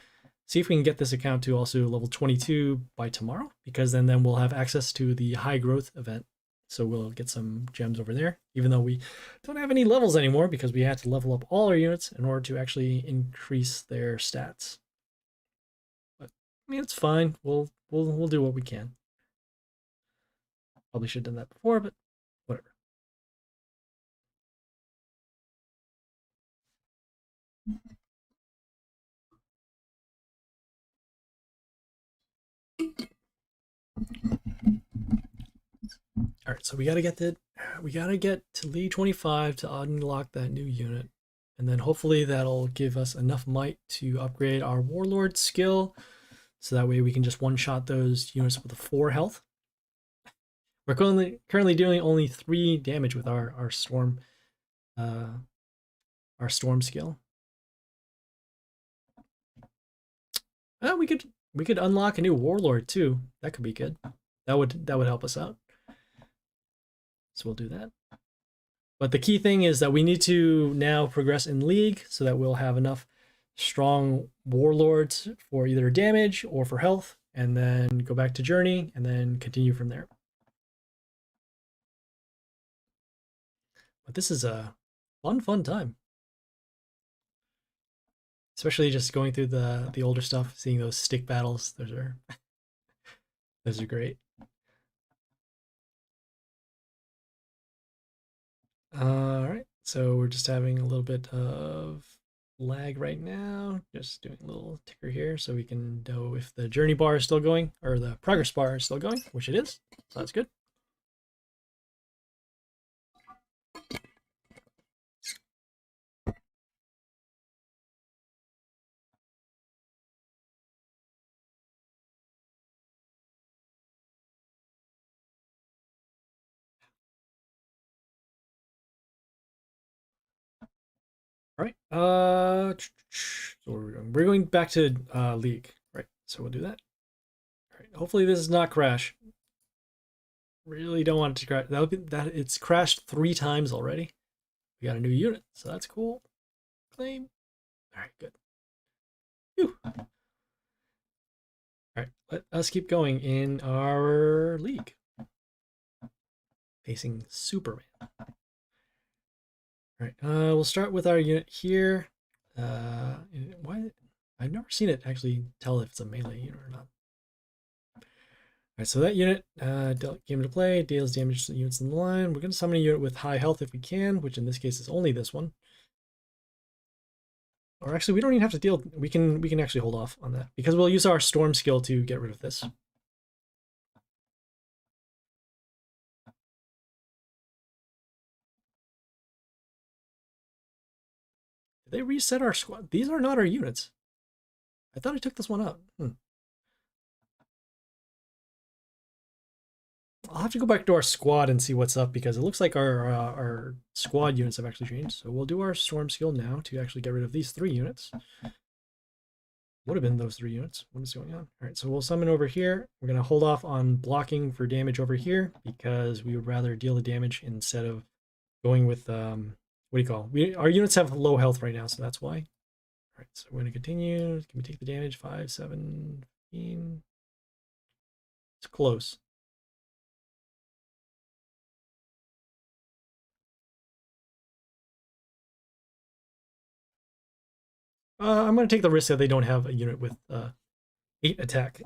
see if we can get this account to also level 22 by tomorrow, because then we'll have access to the high growth event. So we'll get some gems over there, even though we don't have any levels anymore because we had to level up all our units in order to actually increase their stats. But I mean, it's fine. We'll do what we can. Probably should have done that before, but whatever. All right, so we gotta get to League 25 to unlock that new unit, and then hopefully that'll give us enough might to upgrade our warlord skill, so that way we can just one-shot those units with a 4 health. We're currently doing only 3 damage with our storm skill. We could unlock a new warlord too. That could be good. That would help us out. So we'll do that. But the key thing is that we need to now progress in League so that we'll have enough strong warlords for either damage or for health, and then go back to Journey and then continue from there. But this is a fun time. Especially just going through the older stuff, seeing those stick battles. Those are great. All right, so we're just having a little bit of lag right now. Just doing a little ticker here so we can know if the journey bar is still going or the progress bar is still going, which it is. So that's good. All right. So we're going back to League, right? So we'll do that. All right. Hopefully this does not crash. Really don't want it to crash. It's crashed 3 times already. We got a new unit, so that's cool. Claim. All right, good. Whew. All right, let us keep going in our League. Facing Superman. All right, we'll start with our unit here. Why? I've never seen it actually tell if it's a melee unit or not. All right, so that unit dealt game to play, deals damage to the units in the line. We're going to summon a unit with high health if we can, which in this case is only this one. Or actually, we don't even have to deal. We can actually hold off on that because we'll use our storm skill to get rid of this. Did they reset our squad? These are not our units. I thought I took this one out. I'll have to go back to our squad and see what's up because it looks like our squad units have actually changed. So we'll do our storm skill now to actually get rid of these 3 units. Would have been those 3 units. What is going on? All right, so we'll summon over here. We're going to hold off on blocking for damage over here because we would rather deal the damage instead of going with, what do you call it? Our units have low health right now, so that's why. All right, so we're going to continue. Can we take the damage? 5, 7, 15. It's close. I'm going to take the risk that they don't have a unit with 8 attack.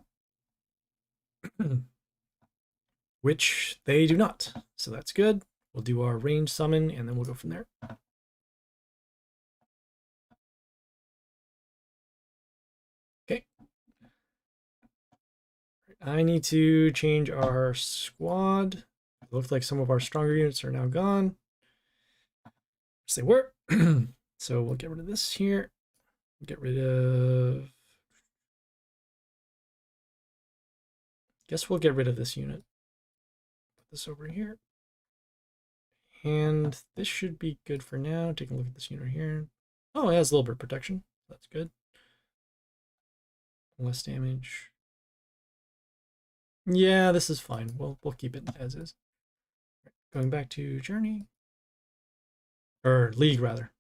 Which they do not. So that's good. We'll do our range summon and then we'll go from there. Okay. I need to change our squad. It looks like some of our stronger units are now gone. Yes, they were. So we'll get rid of this here. Get rid of... Guess we'll get rid of this unit. Put this over here. And this should be good for now. Take a look at this unit here. Oh, it has a little bit of protection. That's good. Less damage. Yeah, this is fine. We'll keep it as is. Going back to Journey. Or League, rather.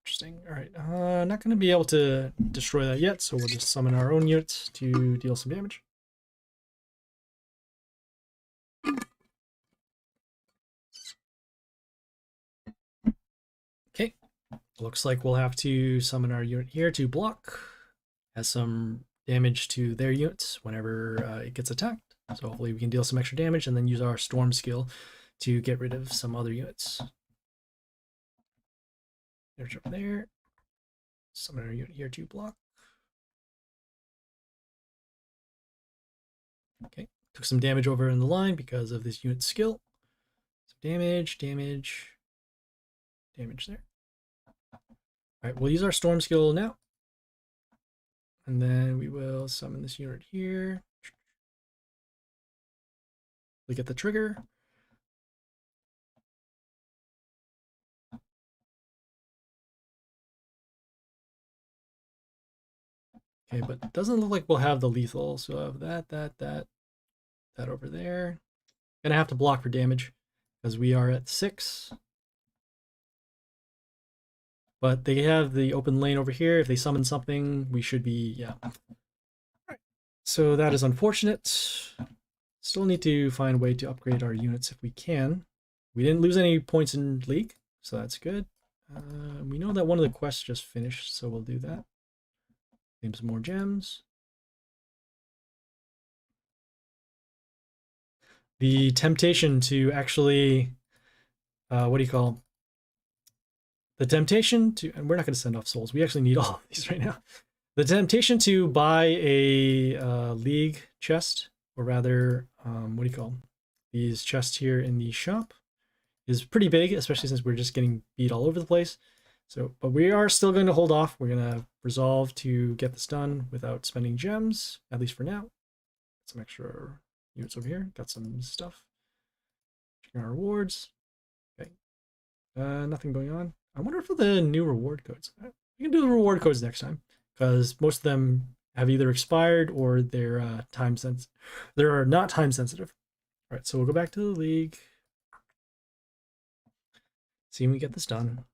Interesting. All right. Not going to be able to destroy that yet, so we'll just summon our own units to deal some damage. Okay. Looks like we'll have to summon our unit here to block. Has some damage to their units whenever it gets attacked. So hopefully we can deal some extra damage and then use our storm skill to get rid of some other units. There's over there. Summon our unit here to block. Okay, took some damage over in the line because of this unit skill. So damage, damage, damage there. All right, we'll use our storm skill now. And then we will summon this unit here. We get the trigger. Okay, but it doesn't look like we'll have the lethal. So I have that over there. Gonna have to block for damage because we are at 6. But they have the open lane over here. If they summon something, we should be, yeah. Alright. So that is unfortunate. Still need to find a way to upgrade our units if we can. We didn't lose any points in League, so that's good. We know that one of the quests just finished, so we'll do that. Claim some more gems. The temptation to actually, what do you call? The temptation to, and we're not going to send off souls. We actually need all of these right now. The temptation to buy a League chest, or rather, what do you call them? These chests here in the shop, is pretty big, especially since we're just getting beat all over the place. So, but we are still going to hold off. We're going to resolve to get this done without spending gems, at least for now. Some extra units over here. Got some stuff. Checking our rewards. Okay. Nothing going on. I wonder if the new reward codes. We can do the reward codes next time because most of them have either expired or they're time sensitive. They're not time sensitive. All right, so we'll go back to the League. See when we get this done.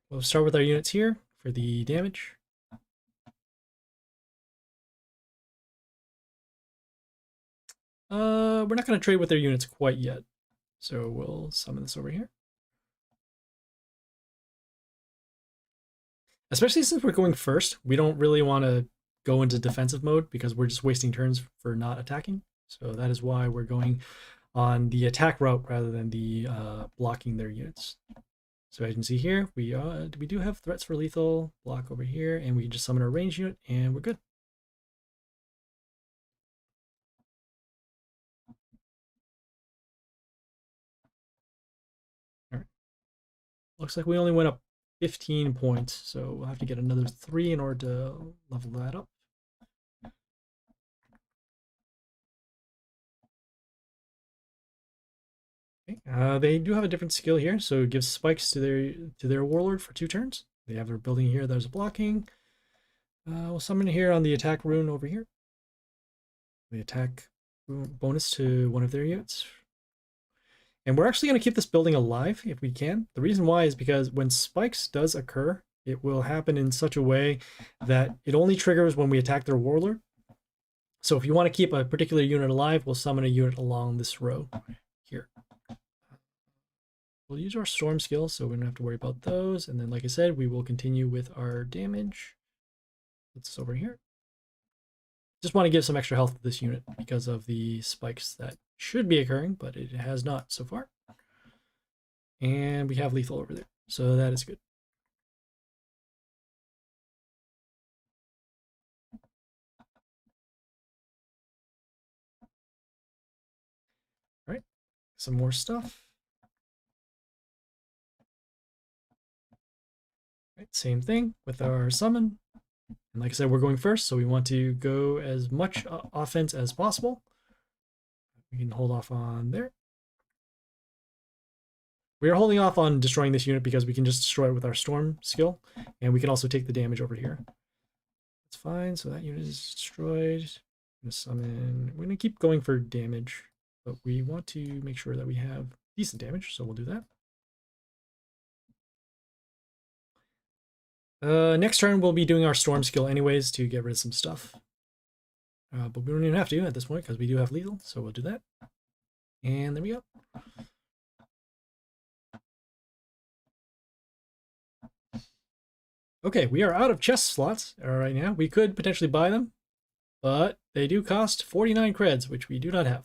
We'll start with our units here for the damage. We're not going to trade with their units quite yet. So we'll summon this over here. Especially since we're going first, we don't really want to go into defensive mode because we're just wasting turns for not attacking. So that is why we're going on the attack route rather than the blocking their units. So as you can see here, we do have threats for lethal, block over here, and we can just summon our range unit and we're good. All right. Looks like we only went up 15 points, so we'll have to get another 3 in order to level that up. Okay. They do have a different skill here, so it gives spikes to their warlord for 2 turns. They have their building here that is blocking. We'll summon here on the attack rune over here. The attack bonus to one of their units. And we're actually going to keep this building alive if we can. The reason why is because when spikes does occur, it will happen in such a way that it only triggers when we attack their warlord. So if you want to keep a particular unit alive, we'll summon a unit along this row here. We'll use our storm skill, so we don't have to worry about those. And then, like I said, we will continue with our damage. Put this over here. Just want to give some extra health to this unit because of the spikes that should be occurring, but it has not so far. And we have lethal over there, so that is good. All right, some more stuff. All right, same thing with our summon. And like I said, we're going first, so we want to go as much offense as possible. We can hold off on there. We are holding off on destroying this unit because we can just destroy it with our storm skill, and we can also take the damage over here. That's fine, so that unit is destroyed. I'm gonna summon. We're gonna keep going for damage, but we want to make sure that we have decent damage, so we'll do that. Next turn we'll be doing our storm skill anyways to get rid of some stuff. But we don't even have to at this point because we do have lethal, so we'll do that. And there we go. Okay, we are out of chest slots right now. We could potentially buy them, but they do cost 49 creds, which we do not have.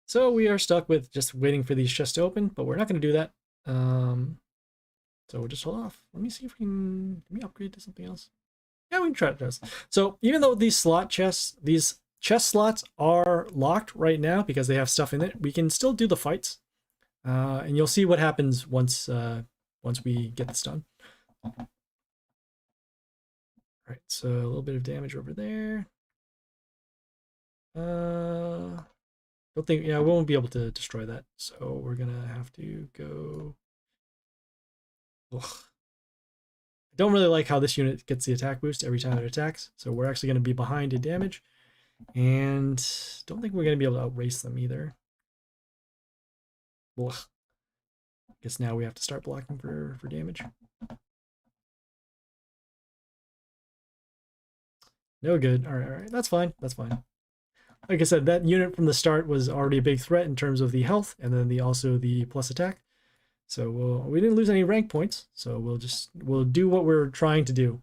So we are stuck with just waiting for these chests to open, but we're not going to do that. So we'll just hold off. Let me see if we can upgrade to something else. Yeah, we can try to. So even though these chest slots are locked right now because they have stuff in it, we can still do the fights. And you'll see what happens once we get this done. All right, so a little bit of damage over there. Don't think, yeah, we won't be able to destroy that. So we're gonna have to go. Ugh. I don't really like how this unit gets the attack boost every time it attacks. So we're actually gonna be behind in damage, and don't think we're gonna be able to outrace them either. Ugh. Guess now we have to start blocking for damage. No good. All right, that's fine. That's fine. Like I said, that unit from the start was already a big threat in terms of the health, and then also the plus attack. So we didn't lose any rank points. So we'll do what we're trying to do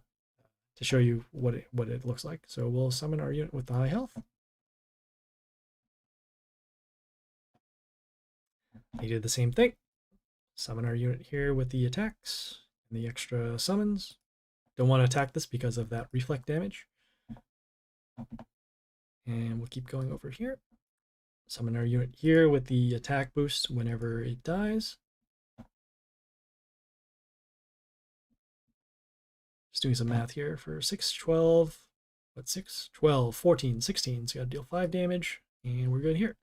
to show you what it looks like. So we'll summon our unit with the high health. He did the same thing. Summon our unit here with the attacks and the extra summons. Don't want to attack this because of that reflect damage. And we'll keep going over here. Summon our unit here with the attack boost whenever it dies. Just doing some math here for 6, 12, what, 6, 12, 14, 16. So you got to deal 5 damage, and we're good here.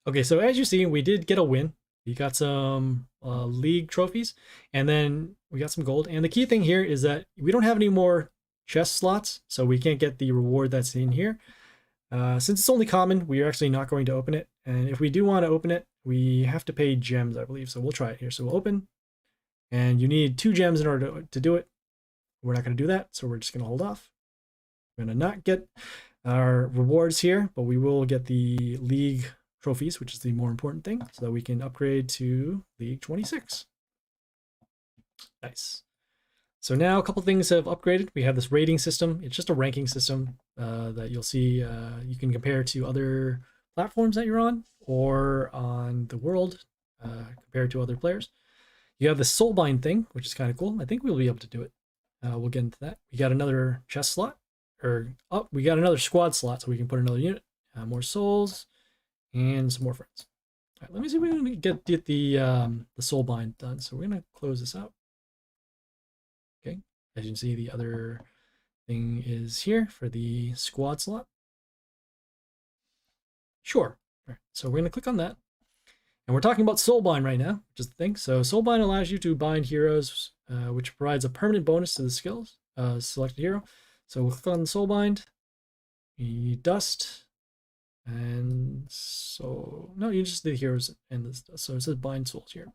Okay, so as you see, we did get a win. We got some league trophies, and then we got some gold. And the key thing here is that we don't have any more chest slots, so we can't get the reward that's in here. Since it's only common, we are actually not going to open it. And if we do want to open it, we have to pay gems, I believe. So we'll try it here. So we'll open, and you need 2 gems in order to do it. We're not going to do that, so we're just going to hold off. We're going to not get our rewards here, but we will get the league trophies, which is the more important thing, so that we can upgrade to League 26. Nice. So now a couple things have upgraded. We have this rating system. It's just a ranking system that you'll see you can compare to other platforms that you're on or on the world compared to other players. You have the Soulbind thing, which is kind of cool. I think we'll be able to do it. We'll get into that. We got another chest slot, we got another squad slot, so we can put another unit, more souls, and some more friends. All right, let me see if we can get the Soulbind done. So we're gonna close this out. Okay, as you can see, the other thing is here for the squad slot. Sure. All right, so we're going to click on that. And we're talking about Soulbind right now, which is the thing. So Soulbind allows you to bind heroes, which provides a permanent bonus to the skills selected hero. So we'll click on the Soulbind, Dust, and so no, you just do the heroes and this. So it says bind souls here.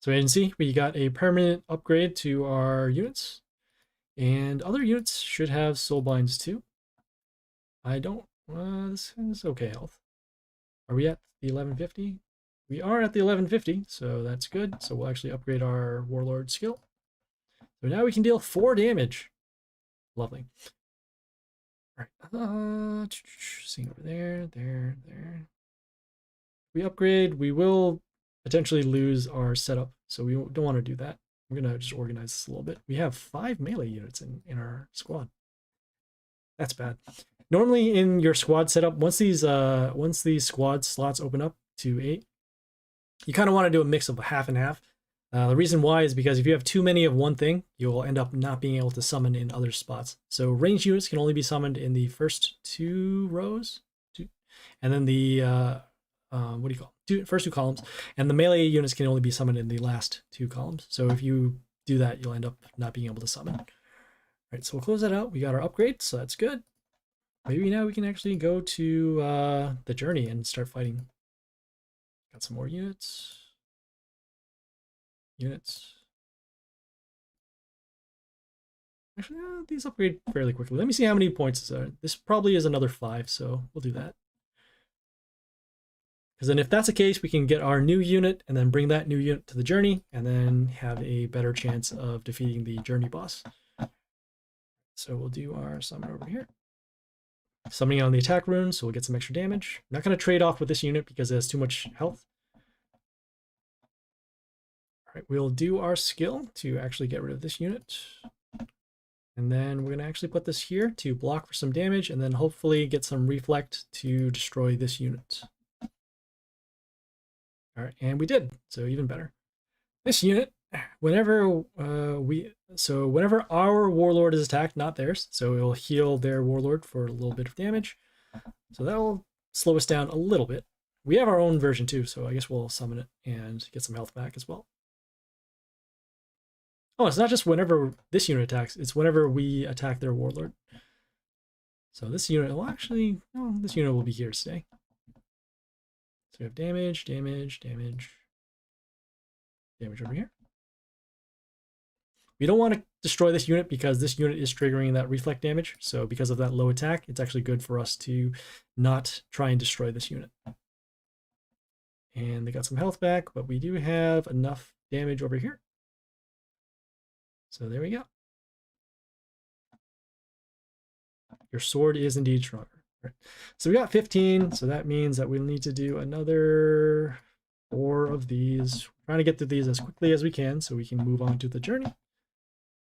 So you can see we got a permanent upgrade to our units, and other units should have Soulbinds too. I don't. This is okay health. Are we at the 1150? We are at the 1150, so that's good. So we'll actually upgrade our Warlord skill. So now we can deal 4 damage. Lovely. All right. Seeing over there, there. We upgrade, we will potentially lose our setup, so we don't want to do that. We're gonna just organize this a little bit. We have 5 melee units in our squad. That's bad. Normally in your squad setup, once these squad slots open up to 8, you kind of want to do a mix of half and half. The reason why is because if you have too many of one thing, you'll end up not being able to summon in other spots. So ranged units can only be summoned in the first 2 rows, and then the what do you call it? First 2 columns, and the melee units can only be summoned in the last 2 columns. So if you do that, you'll end up not being able to summon. All right, so we'll close that out. We got our upgrade, so that's good. Maybe now we can actually go to the journey and start fighting. Got some more units. Actually, these upgrade fairly quickly. Let me see how many points this are. This probably is another 5, so we'll do that. Because then if that's the case, we can get our new unit and then bring that new unit to the journey and then have a better chance of defeating the journey boss. So we'll do our summon over here. Summoning on the attack rune, so we'll get some extra damage. I'm not going to trade off with this unit because it has too much health. All right, we'll do our skill to actually get rid of this unit. And then we're going to actually put this here to block for some damage and then hopefully get some reflect to destroy this unit. All right, and we did, so even better. This unit, whenever our warlord is attacked, not theirs, so it will heal their warlord for a little bit of damage. So that will slow us down a little bit. We have our own version too, so I guess we'll summon it and get some health back as well. Oh, it's not just whenever this unit attacks, it's whenever we attack their warlord. So this unit will actually, no, this unit will be here to stay. So we have damage over here. We don't want to destroy this unit because this unit is triggering that reflect damage. So because of that low attack, it's actually good for us to not try and destroy this unit. And they got some health back, but we do have enough damage over here. So there we go. Your sword is indeed stronger. Right. So we got 15, so that means that we'll need to do another 4 of these. We're trying to get through these as quickly as we can so we can move on to the journey.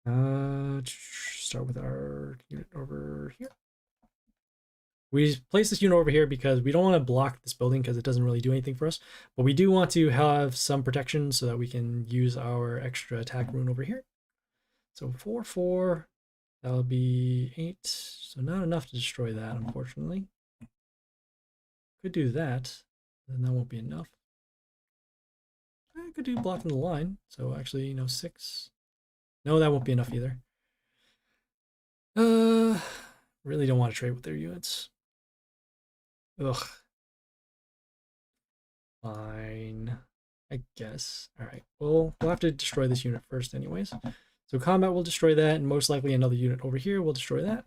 Start with our unit over here. We place this unit over here because we don't want to block this building because it doesn't really do anything for us, but we do want to have some protection so that we can use our extra attack rune over here. So 4, that'll be 8. So not enough to destroy that, unfortunately. Could do that, then that won't be enough. I could do blocking the line. So actually, 6. No, that won't be enough either. Really don't want to trade with their units. Ugh. Fine, I guess. All right, we'll have to destroy this unit first anyways. So combat will destroy that, and most likely another unit over here will destroy that.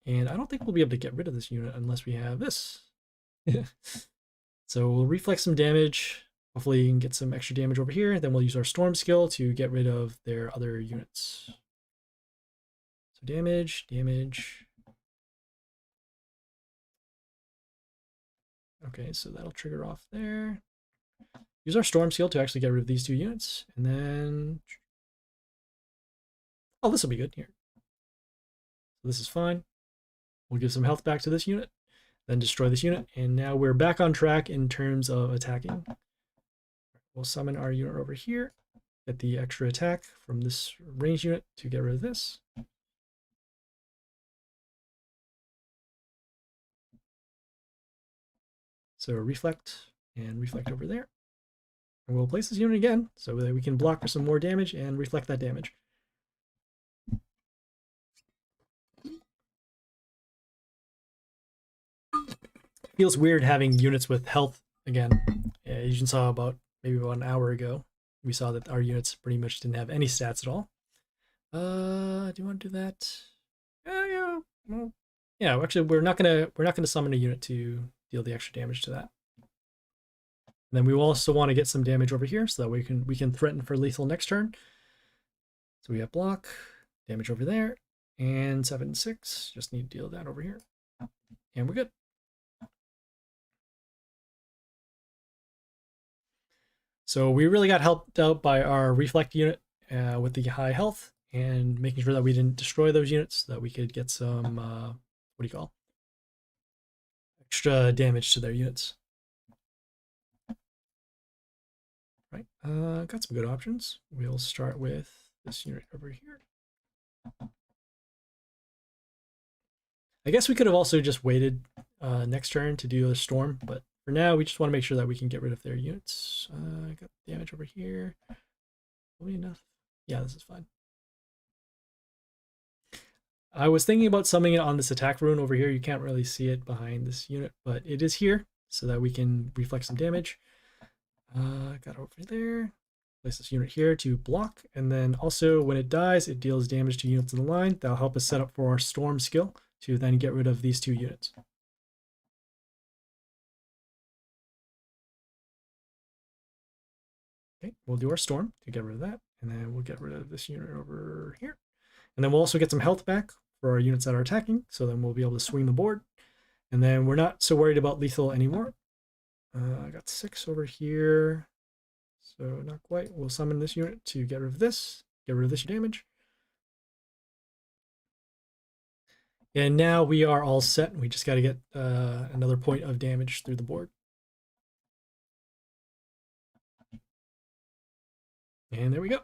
And I don't think we'll be able to get rid of this unit unless we have this. So we'll reflect some damage. Hopefully you can get some extra damage over here. Then we'll use our storm skill to get rid of their other units. So damage. Okay, so that'll trigger off there. Use our storm skill to actually get rid of these 2 units. And then, oh, this will be good here. So this is fine. We'll give some health back to this unit, then destroy this unit. And now we're back on track in terms of attacking. We'll summon our unit over here. get the extra attack from this range unit to get rid of this. So reflect and reflect over there. And we'll place this unit again so that we can block for some more damage and reflect that damage. Feels weird having units with health again. As you saw maybe about an hour ago, we saw that our units pretty much didn't have any stats at all. Do you want to do that? Yeah. Well, yeah. Actually, we're not gonna summon a unit to deal the extra damage to that. And then we also want to get some damage over here so that we can threaten for lethal next turn. So we have block, damage over there, and 7/6. Just need to deal that over here, and we're good. So we really got helped out by our reflect unit with the high health and making sure that we didn't destroy those units so that we could get some, what do you call, extra damage to their units. Right, got some good options. We'll start with this unit over here. I guess we could have also just waited next turn to do a storm, but for now, we just want to make sure that we can get rid of their units. Got damage over here. Will be enough? Yeah, this is fine. I was thinking about summoning it on this attack rune over here. You can't really see it behind this unit, but it is here so that we can reflect some damage. Got over there. Place this unit here to block, and then also when it dies, it deals damage to units in the line. That'll help us set up for our storm skill to then get rid of these two units. Okay, we'll do our storm to get rid of that, and then we'll get rid of this unit over here. And then we'll also get some health back for our units that are attacking, so then we'll be able to swing the board. And then we're not so worried about lethal anymore. I got 6 over here, so not quite. We'll summon this unit to get rid of this damage. And now we are all set. We just got to get another point of damage through the board. And there we go.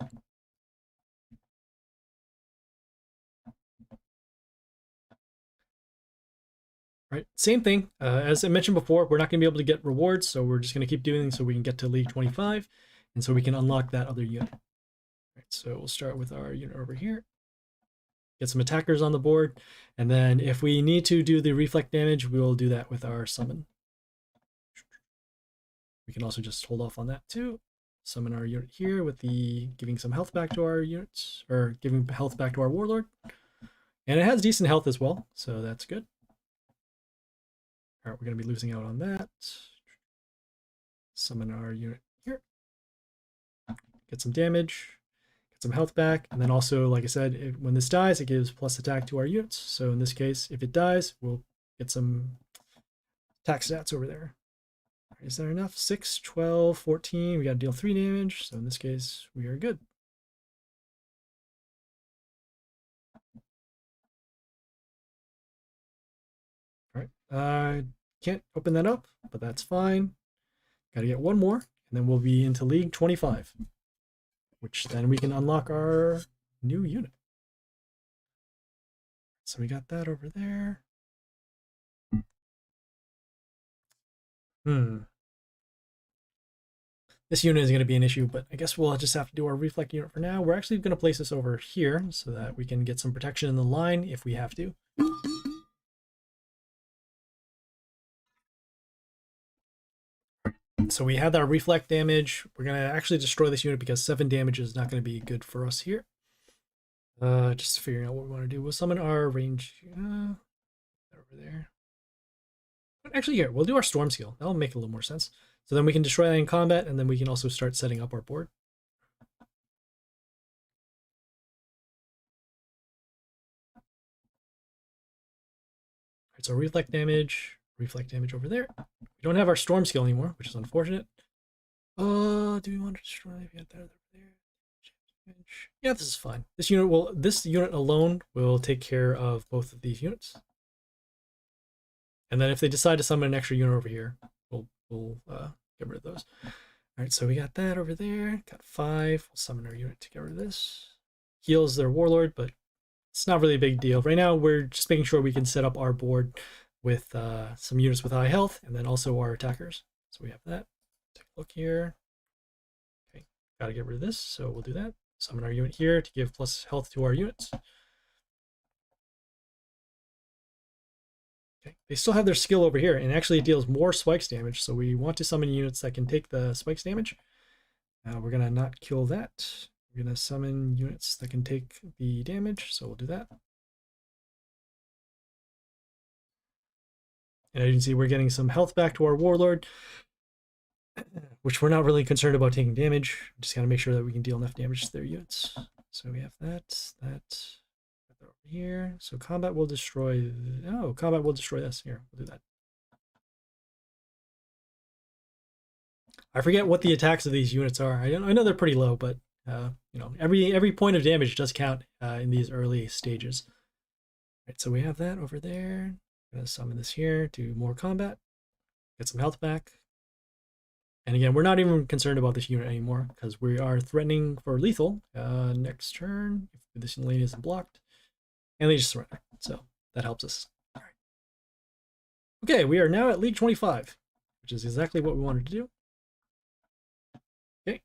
Right, same thing. As I mentioned before, we're not going to be able to get rewards, so we're just going to keep doing so we can get to League 25, and so we can unlock that other unit. Right, so we'll start with our unit over here. Get some attackers on the board, and then if we need to do the reflect damage, we'll do that with our summon. We can also just hold off on that too. Summon our unit here with the giving some health back to our units, or giving health back to our warlord. And it has decent health as well, so that's good. All right, we're going to be losing out on that. Summon our unit here. Get some damage. Get some health back. And then also, like I said, when this dies, it gives plus attack to our units. So in this case, if it dies, we'll get some attack stats over there. Is that enough? 6, 12, 14. We got to deal 3 damage. So in this case, we are good. All right. Can't open that up, but that's fine. Got to get one more, and then we'll be into League 25, which then we can unlock our new unit. So we got that over there. This unit is going to be an issue, but I guess we'll just have to do our reflect unit for now. We're actually going to place this over here so that we can get some protection in the line if we have to. So we had our reflect damage. We're going to actually destroy this unit because 7 damage is not going to be good for us here. Just figuring out what we want to do. We'll summon our range over there. But actually here, we'll do our storm skill. That'll make a little more sense. So then we can destroy that in combat, and then we can also start setting up our board. Alright, so reflect damage over there. We don't have our storm skill anymore, which is unfortunate. Do we want to destroy that over there? Yeah, this is fine. This unit alone will take care of both of these units. And then if they decide to summon an extra unit over here, we'll get rid of those. All right, so we got that over there. Got 5. We'll summon our unit to get rid of this. Heals their warlord, but it's not really a big deal. Right now, we're just making sure we can set up our board with some units with high health, and then also our attackers. So we have that. Take a look here. Okay, got to get rid of this, so we'll do that. Summon our unit here to give plus health to our units. Okay, they still have their skill over here, and actually it deals more spikes damage, so we want to summon units that can take the spikes damage. We're going to not kill that. We're going to summon units that can take the damage, so we'll do that. And as you can see, we're getting some health back to our warlord, which we're not really concerned about taking damage. Just got to make sure that we can deal enough damage to their units. So we have that over here. So combat will destroy. Oh, combat will destroy this. Here, we'll do that. I forget what the attacks of these units are. I know they're pretty low, but you know, every point of damage does count in these early stages. Right, so we have that over there. I'm gonna summon this here, do more combat, get some health back. And again, we're not even concerned about this unit anymore because we are threatening for lethal next turn if this lane isn't blocked. And they just surrender. So that helps us. All right. Okay, we are now at League 25, which is exactly what we wanted to do. Okay,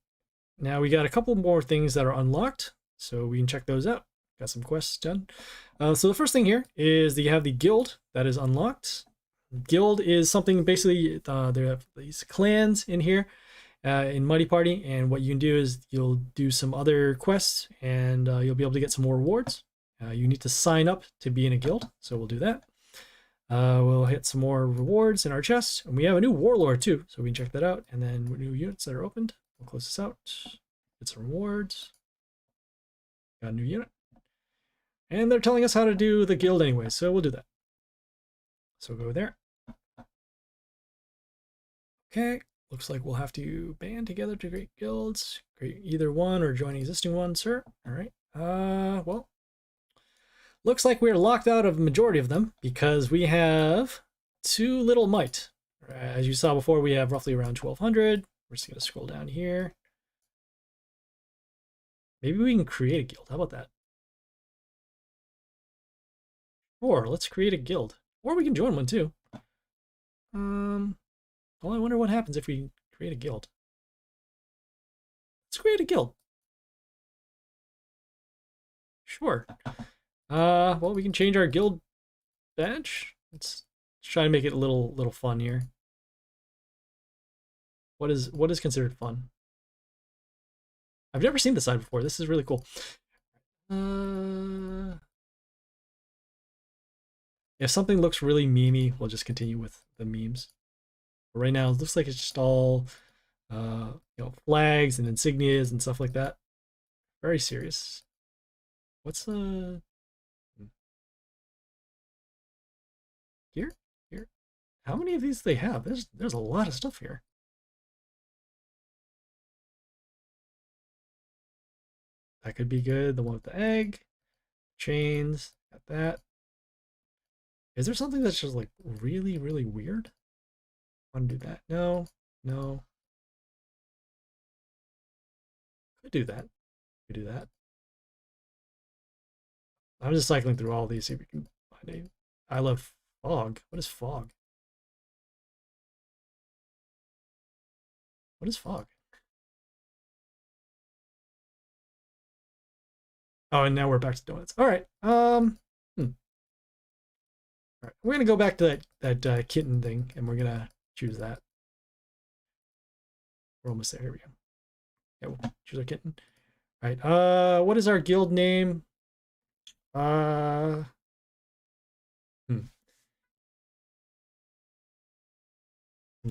now we got a couple more things that are unlocked, so we can check those out. Got some quests done. So the first thing here is that you have the guild that is unlocked. Guild is something basically, there have these clans in here in Mighty Party, and what you can do is you'll do some other quests and you'll be able to get some more rewards. You need to sign up to be in a guild, so we'll do that. We'll hit some more rewards in our chest, and we have a new warlord too, so we can check that out. And then new units that are opened. We'll close this out. Get some rewards. Got a new unit. And they're telling us how to do the guild anyway, so we'll do that. So we'll go there. Okay, looks like we'll have to band together to create guilds. Create either one or join existing one, sir. All right. Well, looks like we're locked out of the majority of them because we have too little might. As you saw before, we have roughly around 1,200. We're just going to scroll down here. Maybe we can create a guild. How about that? Or let's create a guild. Or we can join one too. Well, I wonder what happens if we create a guild. Let's create a guild. Sure. Well, we can change our guild badge. Let's try to make it a little fun here. What is considered fun? I've never seen this side before. This is really cool. If something looks really memey, we'll just continue with the memes. But right now, it looks like it's just all you know, flags and insignias and stuff like that. Very serious. What's here? How many of these do they have? There's a lot of stuff here. That could be good. The one with the egg, chains, got that. Is there something that's just like really weird? Want to do that? No. Could do that. Could do that. I'm just cycling through all these, see if we can find a. I love fog. What is fog? What is fog? Oh, and now we're back to donuts. All right. All right. We're gonna go back to that kitten thing, and we're gonna choose that. We're almost there. Here we go. Yeah, we'll choose our kitten. All right. What is our guild name? Nah. I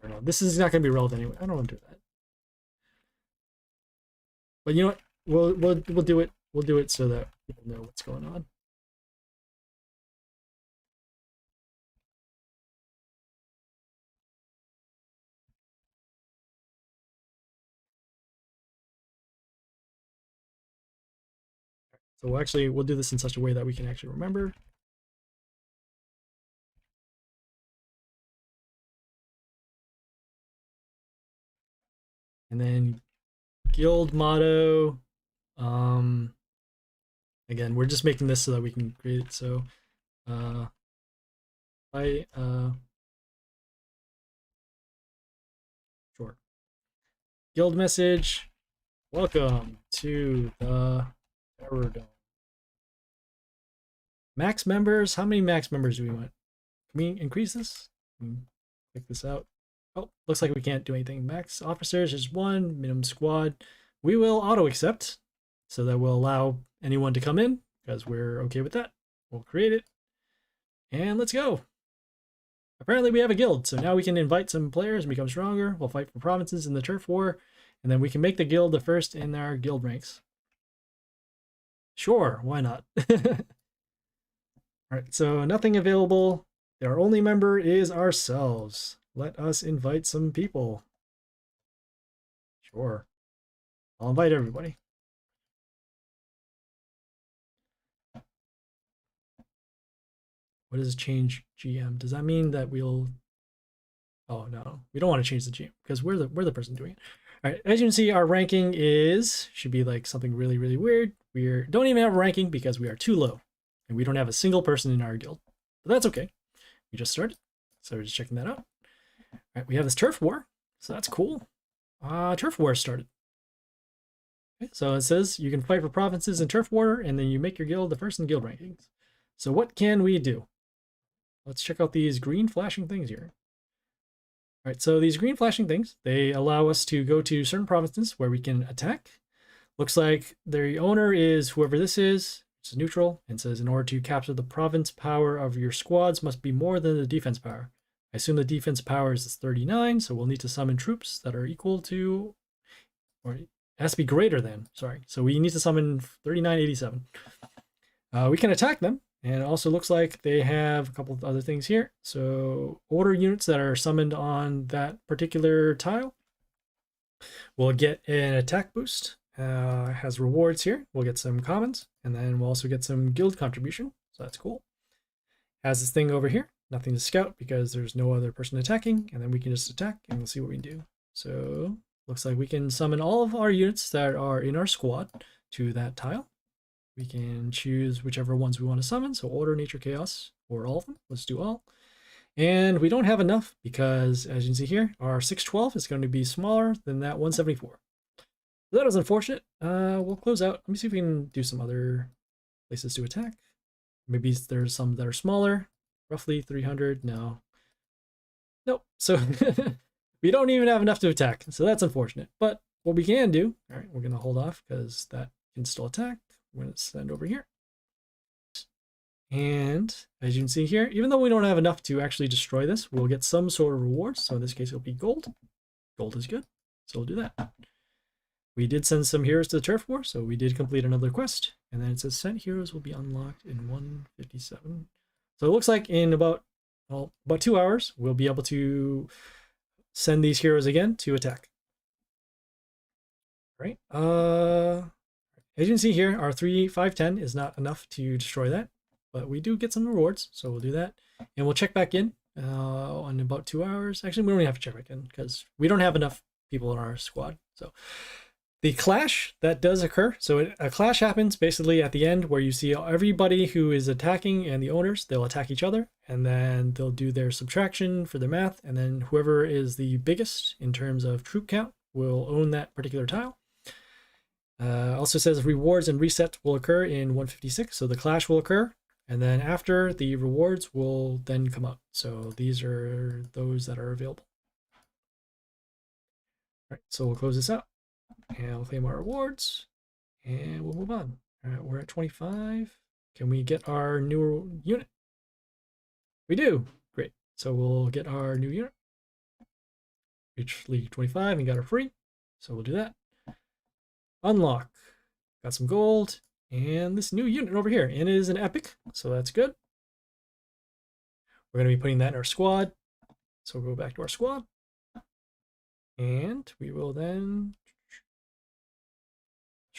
don't know. This is not gonna be relevant anyway. I don't want to do that. But you know what? We'll do it. We'll do it so that people know what's going on. So we'll do this in such a way that we can actually remember. And then guild motto. Again, we're just making this so that we can create it. So sure. Guild message. Welcome to the Terror Dome. Max members. How many max members do we want? Can we increase this? Click this out. Oh, looks like we can't do anything. Max officers is 1. Minimum squad. We will auto accept, so that will allow anyone to come in because we're okay with that. We'll create it. And let's go. Apparently we have a guild, so now we can invite some players and become stronger. We'll fight for provinces in the turf war, and then we can make the guild the first in our guild ranks. Sure, why not? Alright, so nothing available. Our only member is ourselves. Let us invite some people. Sure. I'll invite everybody. What does change GM? Does that mean that we'll... Oh, no. We don't want to change the GM because we're the person doing it. All right, as you can see, our ranking should be like something really, really weird. We don't even have a ranking because we are too low. And we don't have a single person in our guild. But that's okay. We just started. So we're just checking that out. All right, we have this turf war. So that's cool. Turf war started. Okay, so it says you can fight for provinces in turf war, and then you make your guild the first in guild rankings. So what can we do? Let's check out these green flashing things here. All right, so these green flashing things, they allow us to go to certain provinces where we can attack. Looks like the owner is whoever this is. It's neutral, and says in order to capture the province, power of your squads must be more than the defense power. I assume the defense power is 39, so we'll need to summon troops that are equal to, or it has to be greater than, sorry. So we need to summon 3987. We can attack them, and it also looks like they have a couple of other things here. So order units that are summoned on that particular tile will get an attack boost. Has rewards here. We'll get some commons, and then we'll also get some guild contribution, so that's cool. Has this thing over here, nothing to scout because there's no other person attacking, and then we can just attack and we'll see what we can do. So looks like we can summon all of our units that are in our squad to that tile. We can choose whichever ones we want to summon, so order, nature, chaos, or all of them. Let's do all. And we don't have enough because, as you can see here, our 612 is going to be smaller than that 174. That was unfortunate. We'll close out. Let me see if we can do some other places to attack. Maybe there's some that are smaller. Roughly 300. No. Nope. So we don't even have enough to attack. So that's unfortunate. But what we can do, all right, we're going to hold off because that can still attack. We're going to send over here. And as you can see here, even though we don't have enough to actually destroy this, we'll get some sort of rewards. So in this case, it'll be gold. Gold is good. So we'll do that. We did send some heroes to the turf war, so we did complete another quest. And then it says sent heroes will be unlocked in 157. So it looks like in about 2 hours, we'll be able to send these heroes again to attack. All right. As you can see here, our 3, 5, 10 is not enough to destroy that, but we do get some rewards, so we'll do that. And we'll check back in in about 2 hours. Actually, we don't even have to check back in because we don't have enough people in our squad. So the clash that does occur, so a clash happens basically at the end where you see everybody who is attacking and the owners, they'll attack each other, and then they'll do their subtraction for their math, and then whoever is the biggest in terms of troop count will own that particular tile. Also says rewards and reset will occur in 156, so the clash will occur, and then after the rewards will then come out. So these are those that are available. All right, so we'll close this out. And we'll claim our rewards, and we'll move on. All right, we're at 25. Can we get our new unit? We do. Great. So we'll get our new unit. Reach League 25 and got her free. So we'll do that. Unlock. Got some gold. And this new unit over here. And it is an epic, so that's good. We're going to be putting that in our squad. So we'll go back to our squad. And we will then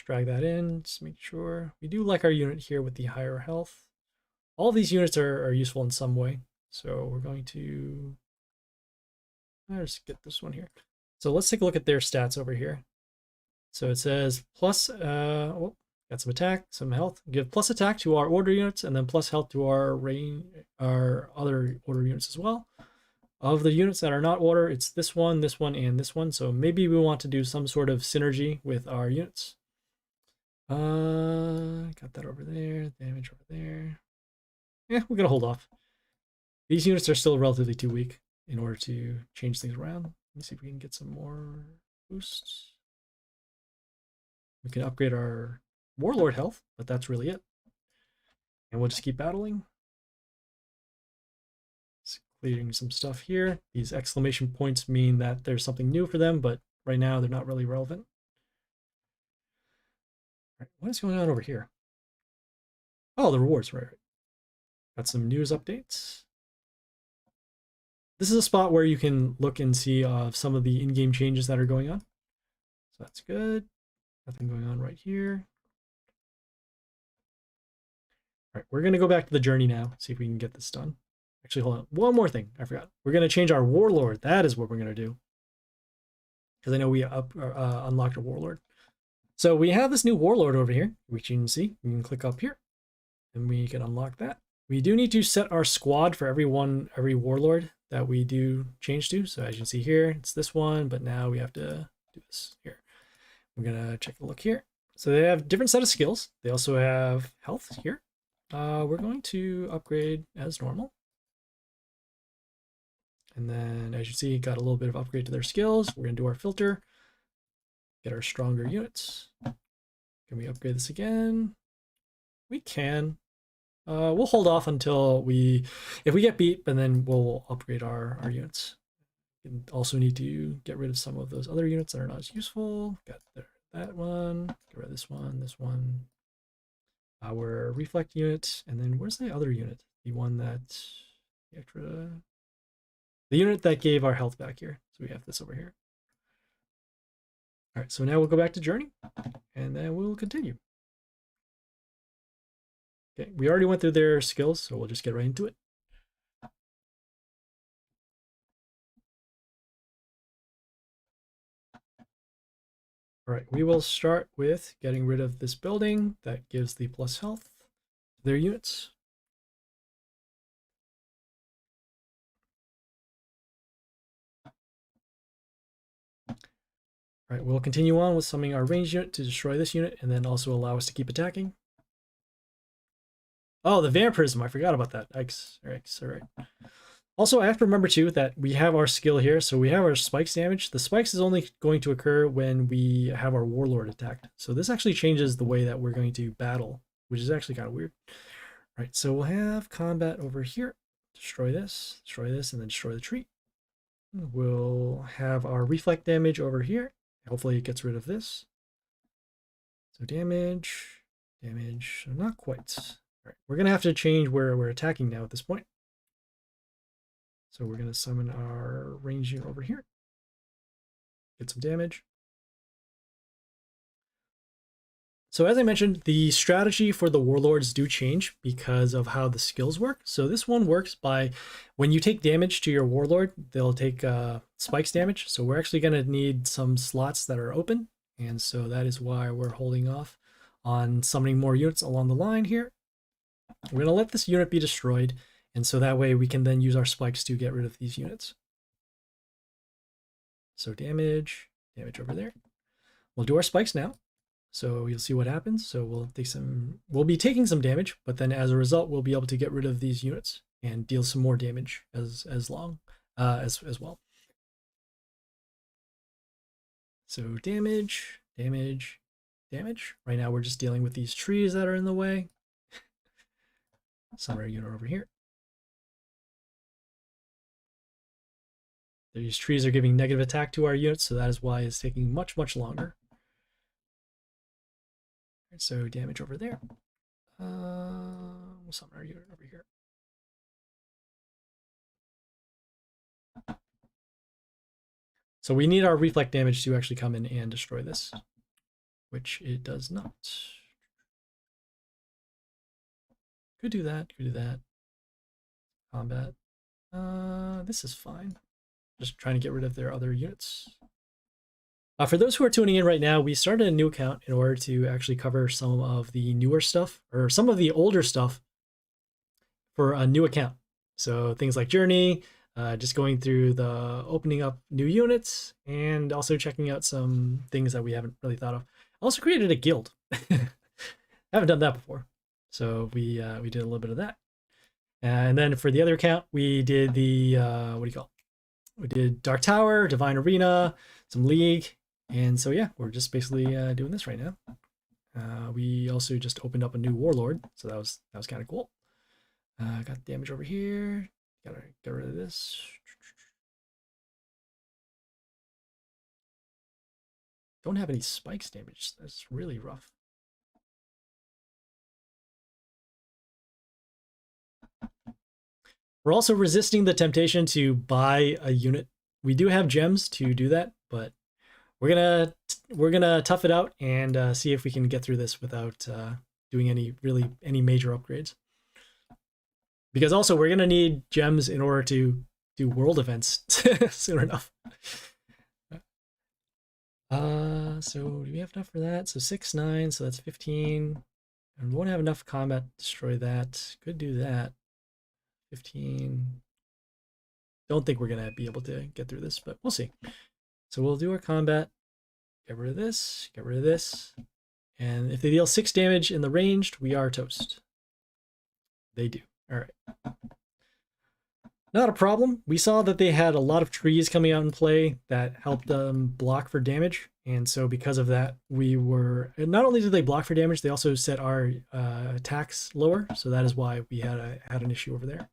drag that in, just make sure. We do like our unit here with the higher health. All these units are useful in some way. So we're going to, let's get this one here. So let's take a look at their stats over here. So it says plus, got some attack, some health. Give plus attack to our order units, and then plus health to our other order units as well. Of the units that are not order, it's this one, and this one. So maybe we want to do some sort of synergy with our units. Got that over there, damage over there. Yeah, we're gonna hold off. These units are still relatively too weak in order to change things around. Let me see if we can get some more boosts. We can upgrade our warlord health, but that's really it. And we'll just keep battling. Just clearing some stuff here. These exclamation points mean that there's something new for them, but right now they're not really relevant. Right, what is going on over here? Oh, the rewards, right. Got some news updates. This is a spot where you can look and see some of the in-game changes that are going on. So that's good. Nothing going on right here. All right, we're going to go back to the journey now, see if we can get this done. Actually, hold on. One more thing. I forgot. We're going to change our warlord. That is what we're going to do. Because I know we unlocked a warlord. So we have this new warlord over here, which you can see. We can click up here, and we can unlock that. We do need to set our squad for every warlord that we do change to. So as you can see here, it's this one, but now we have to do this here. We're gonna check a look here. So they have different set of skills. They also have health here. We're going to upgrade as normal. And then as you see, got a little bit of upgrade to their skills. We're gonna do our filter, get our stronger units. Can we upgrade this again? We can. We'll hold off until if we get beat, and then we'll upgrade our units. We also need to get rid of some of those other units that are not as useful. Got that one. Get rid of this one. Our reflect unit, and then where's the other unit? The one that the unit that gave our health back here. So we have this over here. All right, so now we'll go back to journey, and then we'll continue. Okay, we already went through their skills, so we'll just get right into it. All right, we will start with getting rid of this building that gives the plus health to their units. All right, we'll continue on with summoning our ranged unit to destroy this unit, and then also allow us to keep attacking. Oh, the vampirism, I forgot about that. Yikes. All right. Also, I have to remember too that we have our skill here, so we have our spikes damage. The spikes is only going to occur when we have our warlord attacked. So this actually changes the way that we're going to battle, which is actually kind of weird. All right, so we'll have combat over here. Destroy this, and then destroy the tree. We'll have our reflect damage over here. Hopefully it gets rid of this. So damage, not quite. All right, we're going to have to change where we're attacking now at this point. So we're going to summon our ranged unit over here. Get some damage. So as I mentioned, the strategy for the warlords do change because of how the skills work. So this one works by when you take damage to your warlord, they'll take spikes damage. So we're actually going to need some slots that are open. And so that is why we're holding off on summoning more units along the line here. We're going to let this unit be destroyed, and so that way we can then use our spikes to get rid of these units. So damage over there. We'll do our spikes now, so you'll see what happens. So we'll be taking some damage, but then as a result, we'll be able to get rid of these units and deal some more damage as well. So damage. Right now we're just dealing with these trees that are in the way. Summon our unit over here. These trees are giving negative attack to our units, so that is why it's taking much longer. So damage over there. We'll summon our unit over here. So we need our reflect damage to actually come in and destroy this, which it does not. Could do that. Combat. This is fine. Just trying to get rid of their other units. For those who are tuning in right now, we started a new account in order to actually cover some of the newer stuff or some of the older stuff for a new account. So things like Journey, just going through the opening up new units and also checking out some things that we haven't really thought of. I also created a guild. I haven't done that before. So we did a little bit of that. And then for the other account, we did the, what do you call it? We did Dark Tower, Divine Arena, some League. And so, yeah, we're just basically doing this right now. We also just opened up a new Warlord. So that was kind of cool. Got damage over here. Gotta get rid of this. Don't have any spikes damage. That's really rough. We're also resisting the temptation to buy a unit. We do have gems to do that, but we're gonna tough it out and see if we can get through this without doing any major upgrades. Because also we're gonna need gems in order to do world events soon enough. So do we have enough for that? So 6, 9, so that's 15. And we won't have enough combat to destroy that. Could do that. 15. Don't think we're gonna be able to get through this, but we'll see. So we'll do our combat. Get rid of this, get rid of this. And if they deal 6 damage in the ranged, we are toast. They do. All right. Not a problem. We saw that they had a lot of trees coming out in play that helped them block for damage. And so because of that, we were, not only did they block for damage, they also set our attacks lower. So that is why we had an issue over there.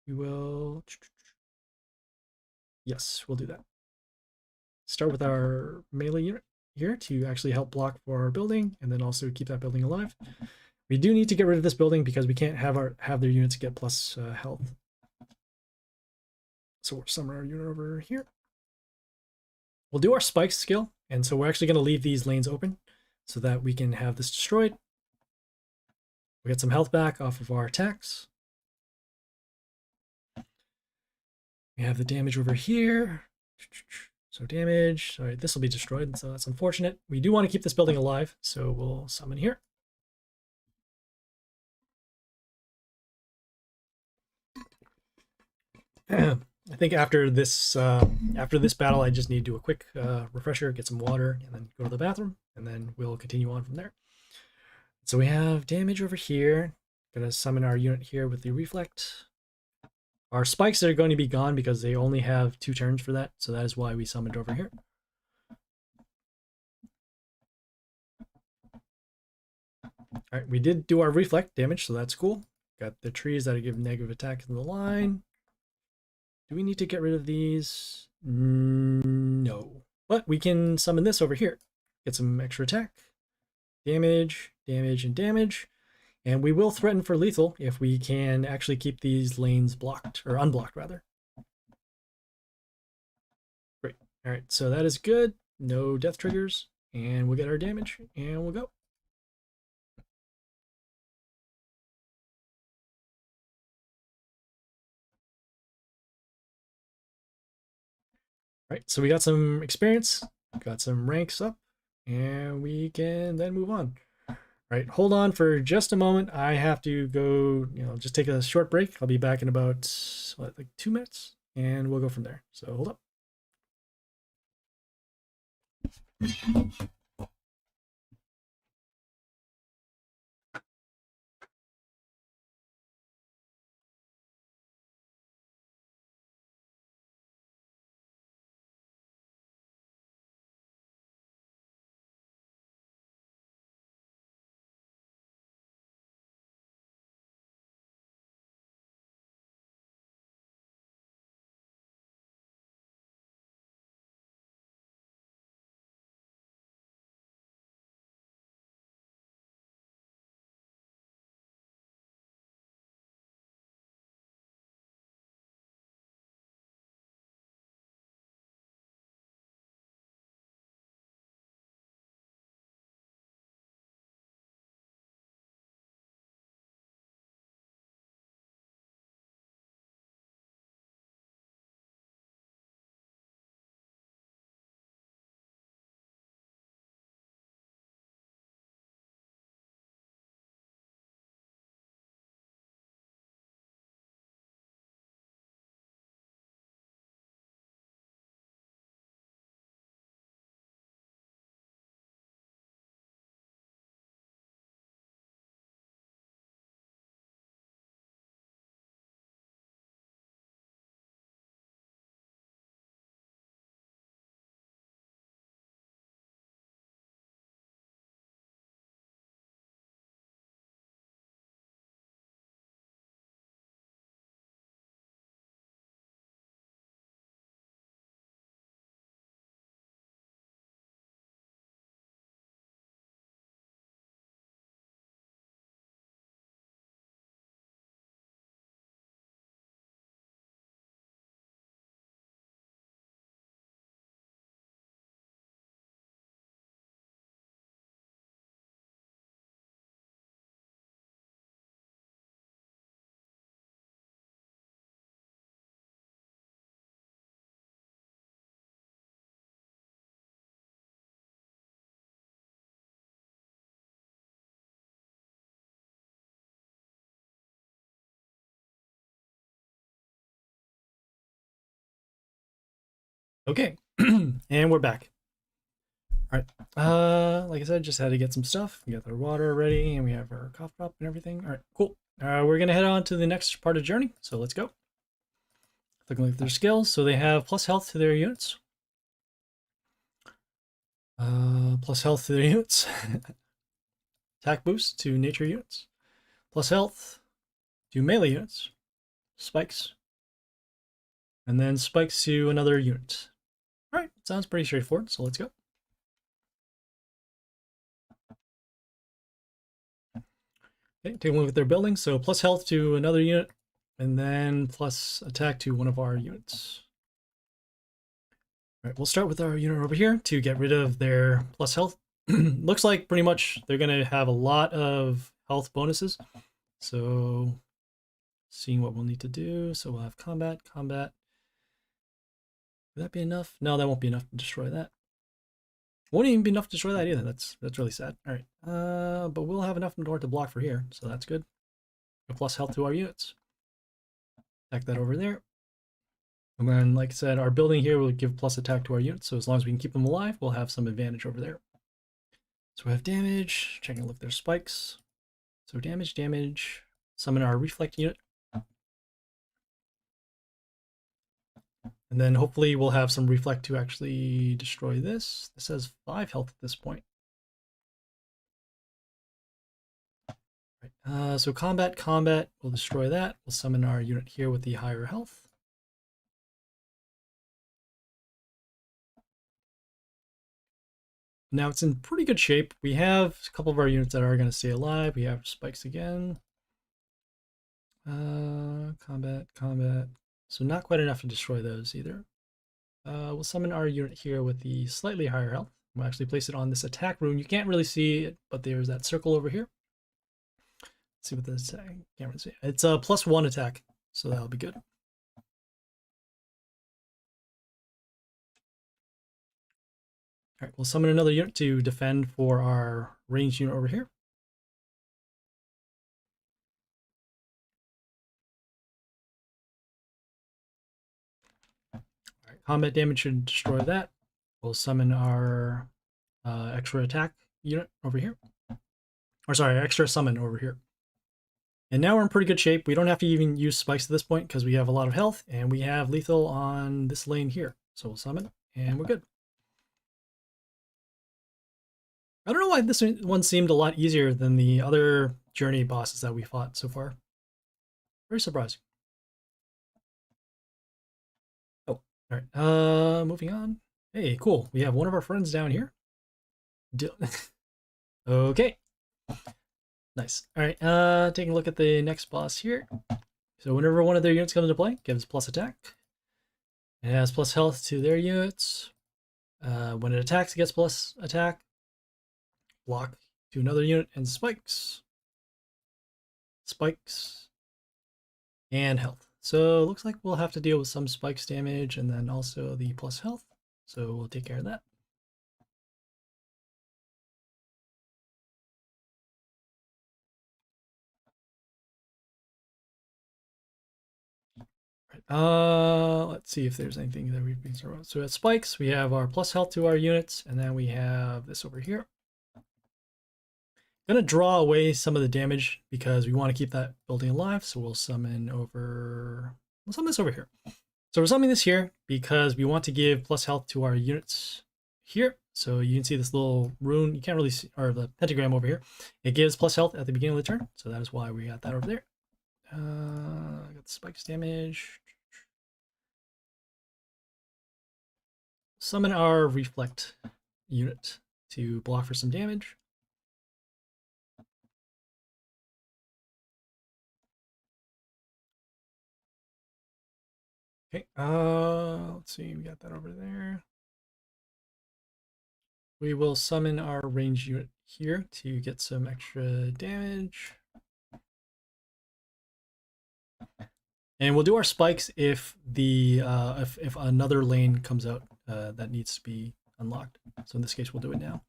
We will, yes, we'll do that. Start with our melee unit here to actually help block for our building and then also keep that building alive. We do need to get rid of this building because we can't have their units get plus health. So we'll summon our unit over here. We'll do our spikes skill, and so we're actually going to leave these lanes open so that we can have this destroyed. We get some health back off of our attacks. We have the damage over here. So damage. Sorry, this will be destroyed, so that's unfortunate. We do want to keep this building alive, so we'll summon here. I think after this battle, I just need to do a quick refresher, get some water, and then go to the bathroom, and then we'll continue on from there. So we have damage over here. Gonna summon our unit here with the reflect. Our spikes are going to be gone because they only have 2 turns for that, so that is why we summoned over here. All right, we did do our reflect damage, so that's cool. Got the trees that give negative attack in the line. Do we need to get rid of these? No. But we can summon this over here. Get some extra attack. Damage, damage, and damage. And we will threaten for lethal if we can actually keep these lanes blocked, or unblocked rather. Great. All right, so that is good. No death triggers. And we'll get our damage, and we'll go. Right, so we got some experience, got some ranks up, and we can then move on. All right, hold on for just a moment. I have to go, just take a short break. I'll be back in about, like 2 minutes, and we'll go from there. So hold up. Okay, and we're back. All right. Like I said, just had to get some stuff. We got our water ready, and we have our cough drop and everything. All right, cool. We're gonna head on to the next part of the journey. So let's go. Looking at their skills, so they have plus health to their units. Plus health to their units. Attack boost to nature units. Plus health to melee units. Spikes. And then spikes to another unit. All right, sounds pretty straightforward. So let's go. Okay, take a look at their building. So plus health to another unit, and then plus attack to one of our units. All right, we'll start with our unit over here to get rid of their plus health. Looks like pretty much they're going to have a lot of health bonuses. So seeing what we'll need to do. So we'll have combat. Would that be enough? No, that won't be enough to destroy that. Won't even be enough to destroy that either. That's really sad. All right. But we'll have enough in order to block for here, so that's good. A plus health to our units. Attack that over there. And then, like I said, our building here will give plus attack to our units, so as long as we can keep them alive, we'll have some advantage over there. So we have damage. Checking a look at their spikes. So damage. Summon our reflect unit. And then hopefully we'll have some reflect to actually destroy this. This has 5 health at this point. Right. So combat. We'll destroy that. We'll summon our unit here with the higher health. Now it's in pretty good shape. We have a couple of our units that are going to stay alive. We have spikes again. Combat. So not quite enough to destroy those either. We'll summon our unit here with the slightly higher health. We'll actually place it on this attack rune. You can't really see it, but there's that circle over here. Let's see what this can't really see. It's a +1 attack, so that'll be good. All right, we'll summon another unit to defend for our ranged unit over here. Combat damage should destroy that. We'll summon our extra attack unit over here. Or sorry, extra summon over here. And now we're in pretty good shape. We don't have to even use spikes at this point because we have a lot of health and we have lethal on this lane here. So we'll summon and we're good. I don't know why this one seemed a lot easier than the other journey bosses that we fought so far. Very surprising. All right, moving on. Hey, cool. We have one of our friends down here. Okay. Nice. All right, taking a look at the next boss here. So whenever one of their units comes into play, gives plus attack. It has plus health to their units. When it attacks, it gets plus attack. Block to another unit and spikes. And health. So it looks like we'll have to deal with some spikes damage and then also the plus health. So we'll take care of that. Let's see if there's anything that we've been thrown. So at spikes, we have our plus health to our units, and then we have this over here. Gonna draw away some of the damage because we want to keep that building alive. So we'll summon this over here. So we're summoning this here because we want to give plus health to our units here. So you can see this little rune. You can't really see, or the pentagram over here. It gives plus health at the beginning of the turn. So that is why we got that over there. Got the spikes damage. Summon our reflect unit to block for some damage. Okay, let's see, we got that over there. We will summon our ranged unit here to get some extra damage. And we'll do our spikes if the if another lane comes out that needs to be unlocked. So in this case, we'll do it now.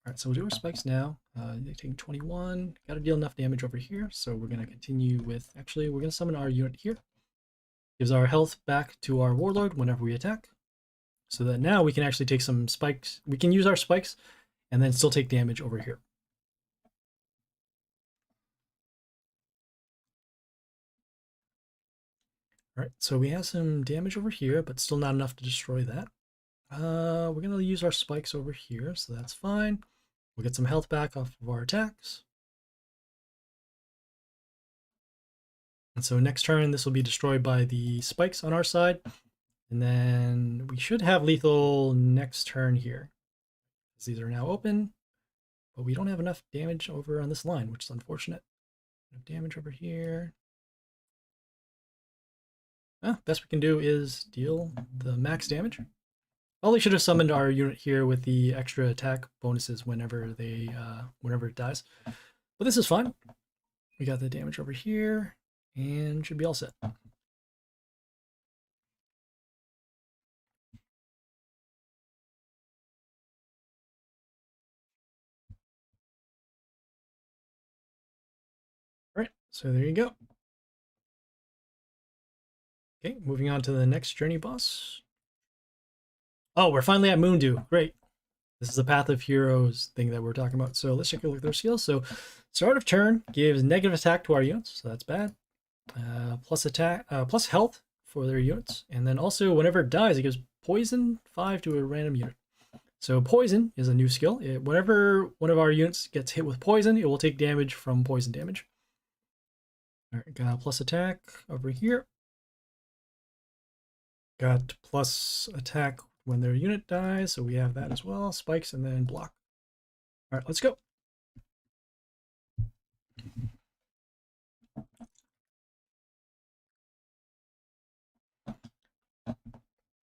All right, so we'll do our spikes now. They're taking 21. Got to deal enough damage over here, so we're going to continue with. Actually, we're going to summon our unit here. gives our health back to our warlord whenever we attack. So that now we can actually take some spikes. We can use our spikes and then still take damage over here. All right, so we have some damage over here, but still not enough to destroy that. We're going to use our spikes over here, so that's fine. We'll get some health back off of our attacks. And so next turn, this will be destroyed by the spikes on our side. And then we should have lethal next turn here. These are now open, but we don't have enough damage over on this line, which is unfortunate. Damage over here. Best we can do is deal the max damage. Probably should have summoned our unit here with the extra attack bonuses whenever it dies. But this is fine. We got the damage over here and should be all set. All right, so there you go. Okay, moving on to the next journey boss. Oh, we're finally at Moondew. Great. This is the Path of Heroes thing that we're talking about. So let's take a look at their skills. So start of turn gives negative attack to our units, so that's bad. Plus attack, plus health for their units, and then also whenever it dies, it gives poison 5 to a random unit. So poison is a new skill. Whenever one of our units gets hit with poison, it will take damage from poison damage. All right, got plus attack over here. Got plus attack when their unit dies, so we have that as well. Spikes and then block. All right, let's go.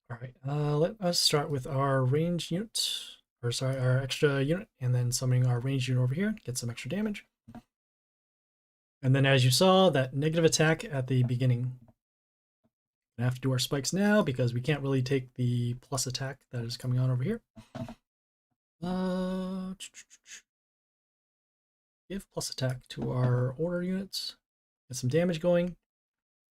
All right, let us start with our ranged unit, or sorry, our extra unit, and then summoning our ranged unit over here, get some extra damage. And then as you saw, that negative attack at the beginning. We have to do our spikes now because we can't really take the plus attack that is coming on over here. Give plus attack to our order units, get some damage going.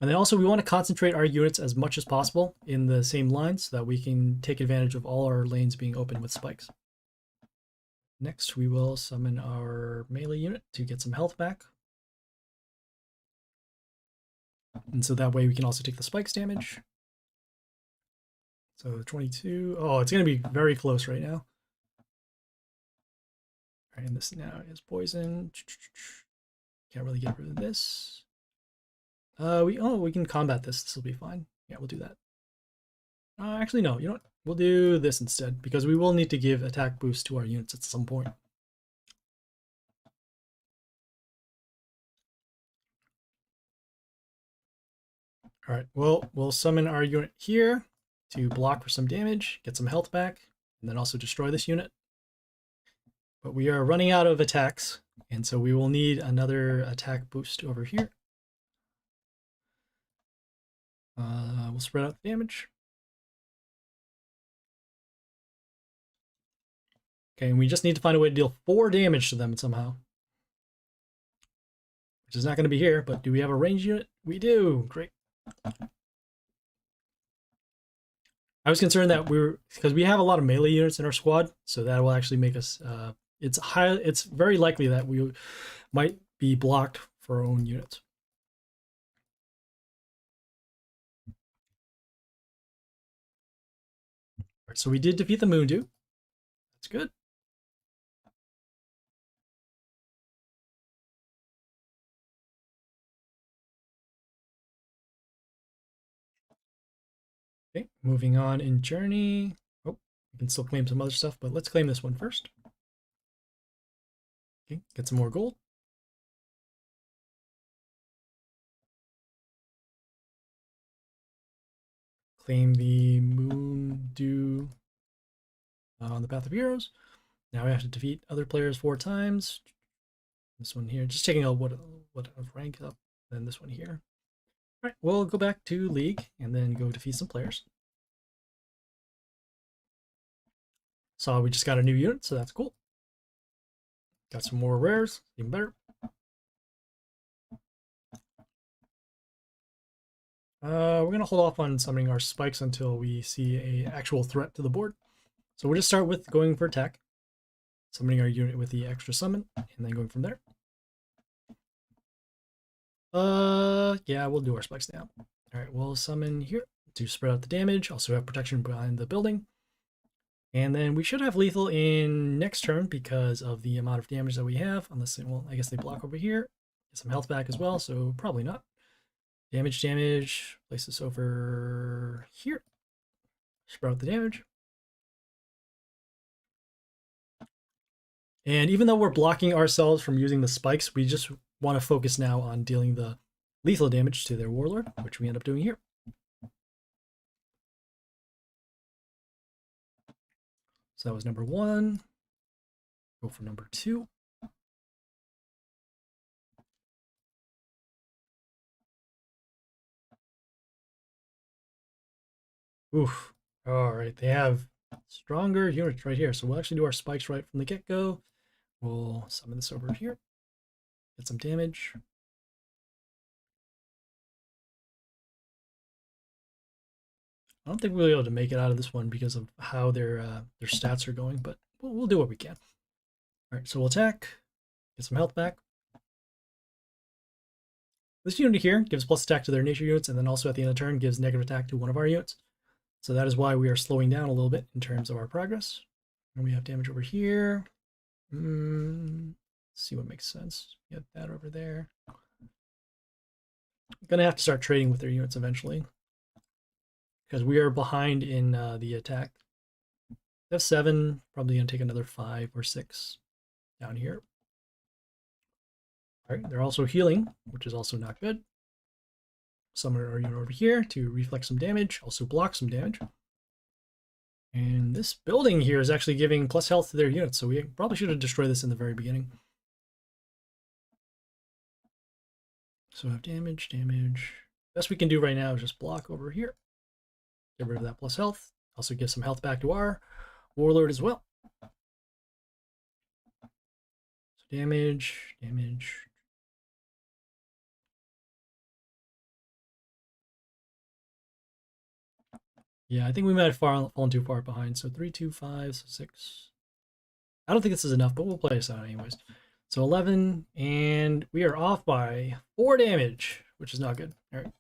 And then also we want to concentrate our units as much as possible in the same line so that we can take advantage of all our lanes being open with spikes. Next, we will summon our melee unit to get some health back. And so that way we can also take the spikes damage. So 22. Oh, it's going to be very close right now. All right, and this now is poison. Can't really get rid of this. We can combat this. This will be fine. Yeah, we'll do that. Actually, no. You know what? We'll do this instead because we will need to give attack boost to our units at some point. All right. Well, we'll summon our unit here to block for some damage, get some health back, and then also destroy this unit. But we are running out of attacks, and so we will need another attack boost over here. We'll spread out the damage. Okay, and we just need to find a way to deal 4 damage to them somehow. Which is not going to be here, but do we have a ranged unit? We do. Great. I was concerned that because we have a lot of melee units in our squad, so that will actually make us, it's very likely that we might be blocked for our own units. All right, so we did defeat the Moondew. That's good. Okay, moving on in Journey. Oh, we can still claim some other stuff, but let's claim this one first. Okay, get some more gold. Claim the Moondew on the Path of Heroes. Now we have to defeat other players 4 times. This one here, just taking a what of rank up, then this one here. All right, we'll go back to League and then go defeat some players. So we just got a new unit, so that's cool. Got some more rares, even better. We're gonna hold off on summoning our spikes until we see a actual threat to the board. So we'll just start with going for attack, summoning our unit with the extra summon, and then going from there. Yeah, we'll do our spikes now. All right, we'll summon here to spread out the damage. Also have protection behind the building. And then we should have lethal in next turn because of the amount of damage that we have. Unless, well, I guess they block over here. Get some health back as well, so probably not. Damage, damage. Place this over here. Spread out the damage. And even though we're blocking ourselves from using the spikes, we just want to focus now on dealing the lethal damage to their warlord, which we end up doing here. So that was number 1. Go for number 2. Oof. All right, they have stronger units right here. So we'll actually do our spikes right from the get-go. We'll summon this over here. Get some damage. I don't think we'll be able to make it out of this one because of how their stats are going, but we'll do what we can. All right, so we'll attack, get some health back. This unit here gives plus attack to their nature units, and then also at the end of the turn gives negative attack to one of our units. So that is why we are slowing down a little bit in terms of our progress. And we have damage over here. Let's see what makes sense. Get that over there. I'm gonna have to start trading with their units eventually because we are behind in the attack. F7, probably gonna take another 5 or 6 down here. All right, they're also healing, which is also not good. Summon our unit over here to reflect some damage, also block some damage. And this building here is actually giving plus health to their units, so we probably should have destroyed this in the very beginning. So we have damage, damage. Best we can do right now is just block over here. Get rid of that plus health. Also give some health back to our warlord as well. So damage, damage. Yeah, I think we might have fallen too far behind. So 3, 2, 5, so 6. I don't think this is enough, but we'll play this out anyways. So 11, and we are off by 4 damage, which is not good. All right.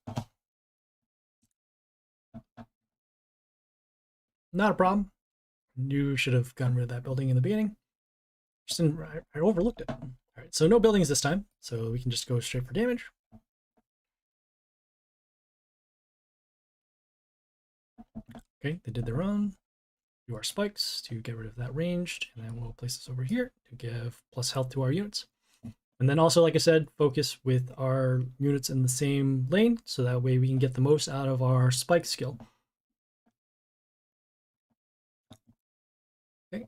Not a problem. You should have gotten rid of that building in the beginning. Just didn't, I overlooked it. All right, so no buildings this time, so we can just go straight for damage. Okay, they did their own. Do our spikes to get rid of that ranged, and then we'll place this over here to give plus health to our units. And then also, like I said, focus with our units in the same lane, so that way we can get the most out of our spike skill. Okay,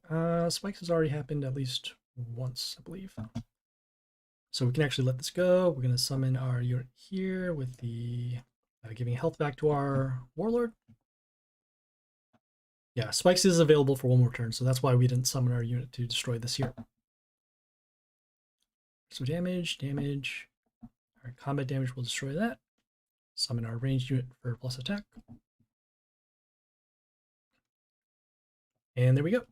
spikes has already happened at least once, I believe. So we can actually let this go. We're going to summon our unit here with the giving health back to our warlord. Yeah, spikes is available for 1 more turn, so that's why we didn't summon our unit to destroy this here. So damage, damage. Our combat damage will destroy that. Summon our ranged unit for plus attack. And there we go.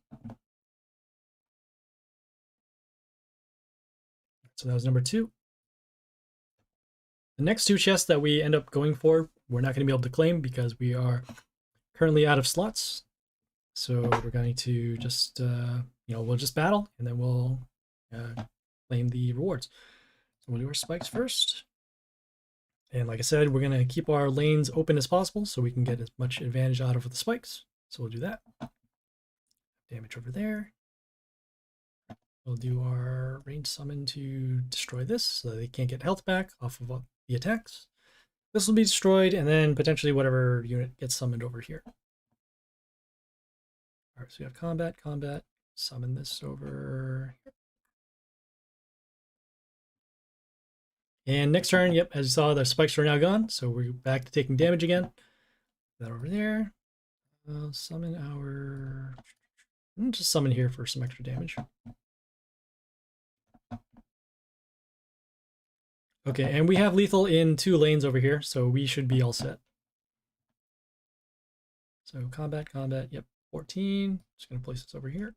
So that was number 2. The next 2 chests that we end up going for, we're not going to be able to claim because we are currently out of slots. So we're going to just, we'll just battle and then we'll claim the rewards. So we'll do our spikes first. And like I said, we're going to keep our lanes open as possible so we can get as much advantage out of the spikes. So we'll do that. Damage over there. We'll do our range summon to destroy this so that they can't get health back off of the attacks. This will be destroyed, and then potentially whatever unit gets summoned over here. All right, so we have combat, combat. Summon this over here. And next turn, yep, as you saw, the spikes are now gone, so we're back to taking damage again. That over there. Summon our... just summon here for some extra damage. Okay, and we have lethal in 2 lanes over here, so we should be all set. So combat, yep, 14. Just gonna place this over here.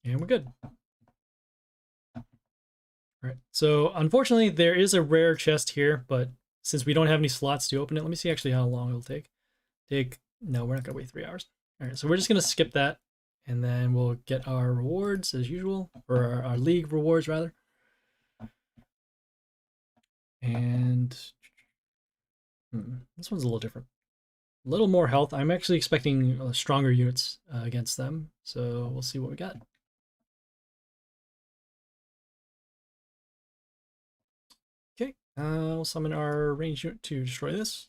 And we're good. All right, so unfortunately there is a rare chest here, but since we don't have any slots to open it, let me see actually how long it'll take. No, we're not gonna wait 3 hours. All right, so we're just gonna skip that, and then we'll get our rewards as usual, or our league rewards rather. And this one's a little different. A little more health. I'm actually expecting stronger units against them, so we'll see what we got. Okay, we'll summon our ranged unit to destroy this.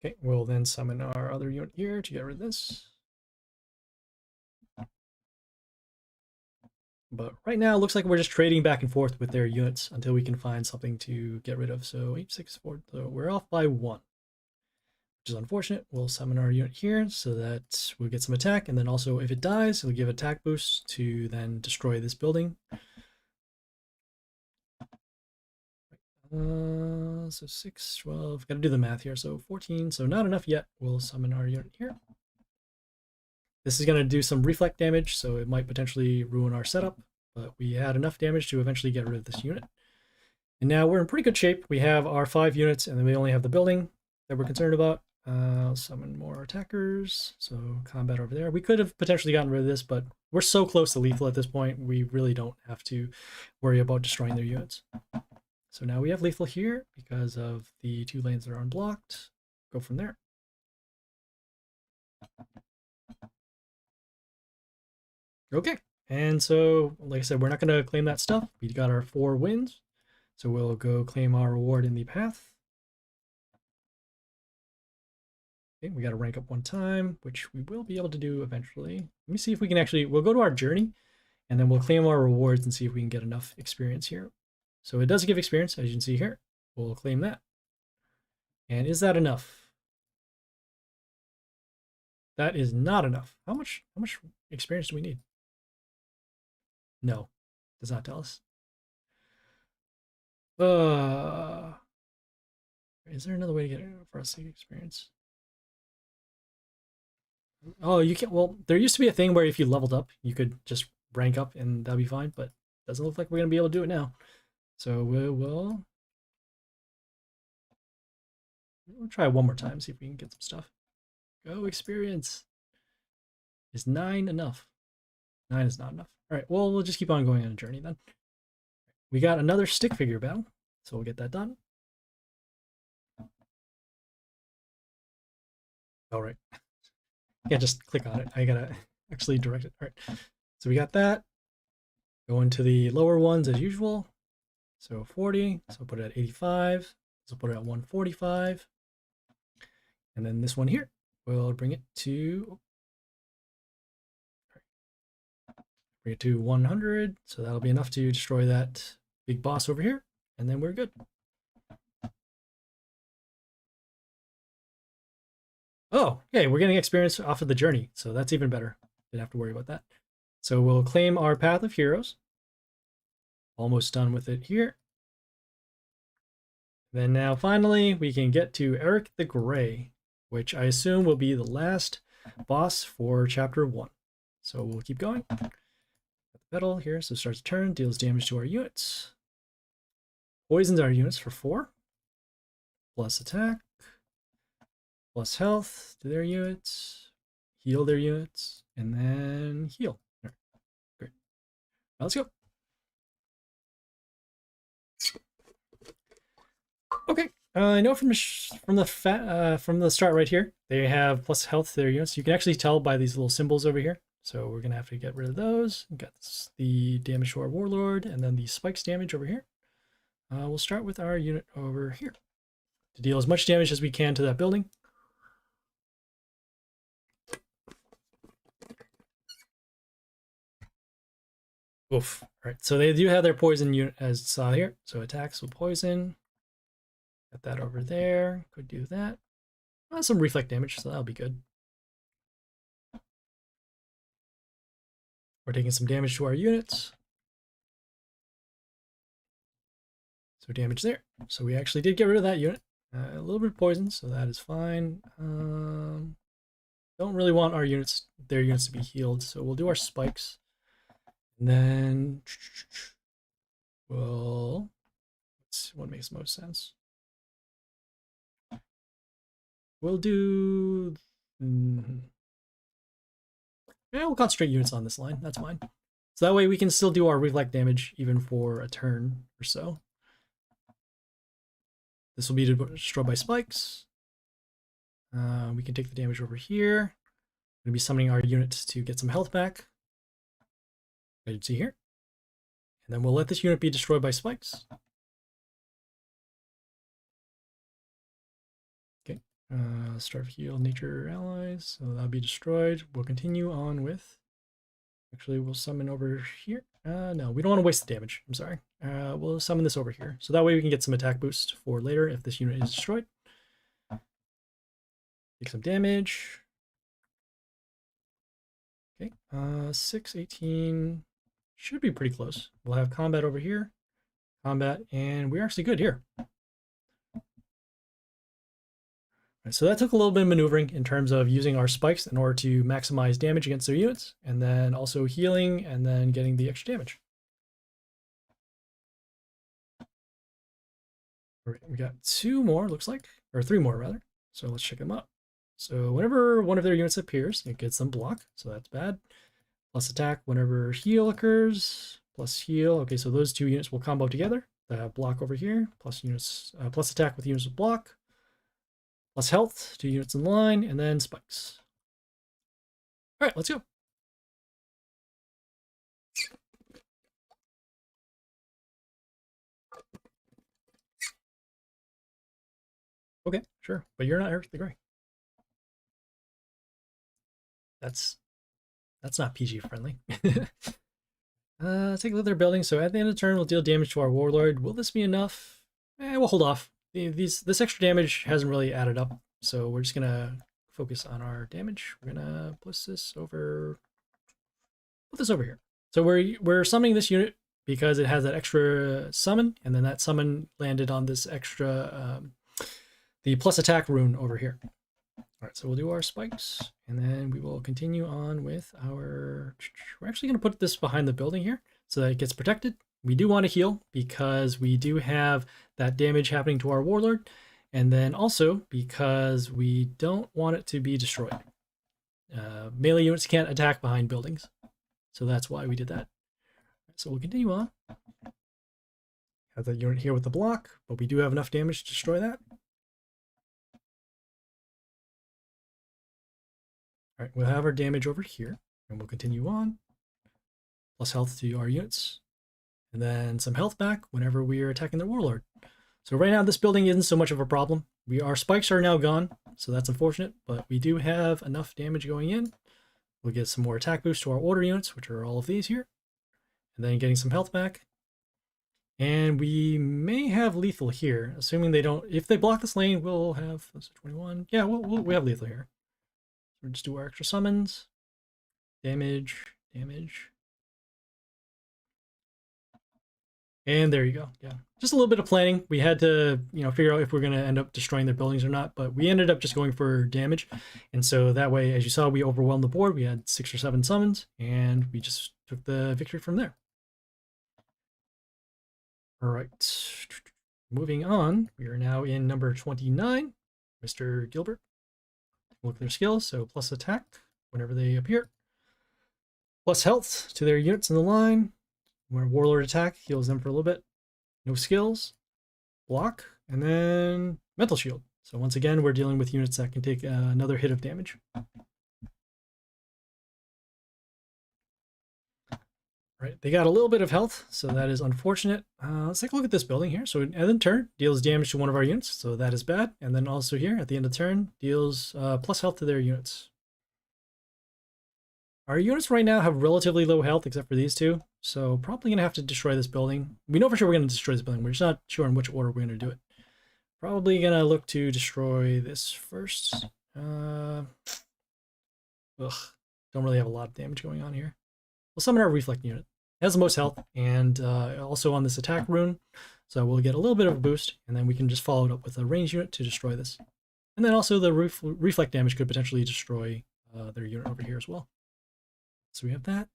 Okay, we'll then summon our other unit here to get rid of this. But right now, it looks like we're just trading back and forth with their units until we can find something to get rid of. So 8, 6, 4, so we're off by 1, which is unfortunate. We'll summon our unit here so that we'll get some attack. And then also, if it dies, it'll give attack boost to then destroy this building. So 6, 12, gotta do the math here. So 14, so not enough yet. We'll summon our unit here. This is gonna do some reflect damage, so it might potentially ruin our setup, but we had enough damage to eventually get rid of this unit. And now we're in pretty good shape. We have our 5 units, and then we only have the building that we're concerned about. I'll summon more attackers, so combat over there. We could have potentially gotten rid of this, but we're so close to lethal at this point, we really don't have to worry about destroying their units. So now we have lethal here because of the 2 lanes that are unblocked. Go from there. Okay, and so like I said, we're not going to claim that stuff. We got our 4 wins, so we'll go claim our reward in the path. Okay, we got to rank up 1 time, which we will be able to do eventually. Let me see if we can actually, we'll go to our journey, and then we'll claim our rewards and see if we can get enough experience here. So it does give experience, as you can see here. We'll claim that. And is that enough? That is not enough. How much experience do we need? No, does not tell us. Is there another way to get it for us to get experience? Oh, you can't. Well, there used to be a thing where if you leveled up, you could just rank up and that'd be fine, but doesn't look like we're gonna be able to do it now. So we'll try one more time, see if we can get some stuff. Go experience. Is 9 enough? 9 is not enough. All right, well, we'll just keep on going on a journey then. We got another stick figure battle, so we'll get that done. All right. Can't just click on it. I gotta actually direct it. All right. So we got that. Go into the lower ones as usual. So 40. So put it at 85. So put it at 145. And then this one here, we'll bring it to 100. So that'll be enough to destroy that big boss over here. And then we're good. Oh, okay, we're getting experience off of the journey, so that's even better. Didn't have to worry about that. So we'll claim our Path of Heroes. Almost done with it here. Then now finally we can get to Eric the Grey, which I assume will be the last boss for chapter 1. So we'll keep going. Got the pedal here, so starts a turn, deals damage to our units. Poisons our units for 4. Plus attack. Plus health to their units. Heal their units. And then heal. Right. Great. Now let's go. Okay. I know from the start right here, they have plus health to their units. You can actually tell by these little symbols over here. So we're gonna have to get rid of those. We've got the damage to our warlord, and then the spikes damage over here. We'll start with our unit over here to deal as much damage as we can to that building. Oof. All right. So they do have their poison unit as saw here. So attacks will poison. Got that over there. Could do that. Some reflect damage, so that'll be good. We're taking some damage to our units. So damage there. So we actually did get rid of that unit. A little bit of poison, so that is fine. Don't really want our units, their units to be healed, so we'll do our spikes. And then well, let's see what makes most sense. We'll do yeah, we'll concentrate units on this line. That's fine. So that way we can still do our reflect damage even for a turn or so. This will be destroyed by spikes. We can take the damage over here. I'm going to be summoning our units to get some health back. As you can see here. And then we'll let this unit be destroyed by spikes. Okay. Starve heal nature allies. So that'll be destroyed. We'll continue on with... Actually, we'll summon over here. No, we don't want to waste the damage. I'm sorry. We'll summon this over here. So that way we can get some attack boost for later if this unit is destroyed. Take some damage. Okay. 6, 18. Should be pretty close. We'll have combat over here. Combat, and we're actually good here. Right, so that took a little bit of maneuvering in terms of using our spikes in order to maximize damage against their units, and then also healing, and then getting the extra damage. All right, we got 2 more, looks like, or 3 more rather. So let's check them out. So whenever one of their units appears, it gets them block, so that's bad. Plus attack whenever heal occurs, plus heal. Okay, so those 2 units will combo together. The block over here, plus units, plus attack with units with block. Plus health, 2 units in line, and then spikes. All right, let's go. Okay, sure, but you're not Eric the Grey. That's not PG friendly. Take a look at their building. So at the end of the turn, we'll deal damage to our warlord. Will this be enough? We'll hold off. This extra damage hasn't really added up, so we're just gonna focus on our damage. We're gonna put this over here. So we're summoning this unit because it has that extra summon, and then that summon landed on this extra the plus attack rune over here. All right, so we'll do our spikes, and then we will continue on with our... We're actually going to put this behind the building here so that it gets protected. We do want to heal because we do have that damage happening to our warlord, and then also because we don't want it to be destroyed. Melee units can't attack behind buildings, so that's why we did that. So we'll continue on. Have that unit here with the block, but we do have enough damage to destroy that. All right, we'll have our damage over here, and we'll continue on. Plus health to our units, and then some health back whenever we are attacking the warlord. So right now, this building isn't so much of a problem. Our spikes are now gone, so that's unfortunate, but we do have enough damage going in. We'll get some more attack boost to our order units, which are all of these here, and then getting some health back. And we may have lethal here, assuming they don't... If they block this lane, we'll have... 21. Yeah, we have lethal here. We'll just do our extra summons. Damage. And there you go. Yeah, just a little bit of planning. We had to, figure out if we're going to end up destroying their buildings or not, but we ended up just going for damage. And so that way, as you saw, we overwhelmed the board. We had 6 or 7 summons, and we just took the victory from there. All right. Moving on, we are now in number 29, Mr. Gilbert. Look at their skills, so plus attack whenever they appear. Plus health to their units in the line. When warlord attack, heals them for a little bit. No skills. Block, and then mental shield. So once again, we're dealing with units that can take another hit of damage. Right, they got a little bit of health, so that is unfortunate. Let's take a look at this building here. So at the end of turn, deals damage to one of our units, so that is bad. And then also here, at the end of turn, deals plus health to their units. Our units right now have relatively low health, except for these 2. So probably going to have to destroy this building. We know for sure we're going to destroy this building. We're just not sure in which order we're going to do it. Probably going to look to destroy this first. Don't really have a lot of damage going on here. We'll summon our reflect unit. It has the most health, and also on this attack rune. So we'll get a little bit of a boost, and then we can just follow it up with a range unit to destroy this. And then also the reflect damage could potentially destroy their unit over here as well. So we have that.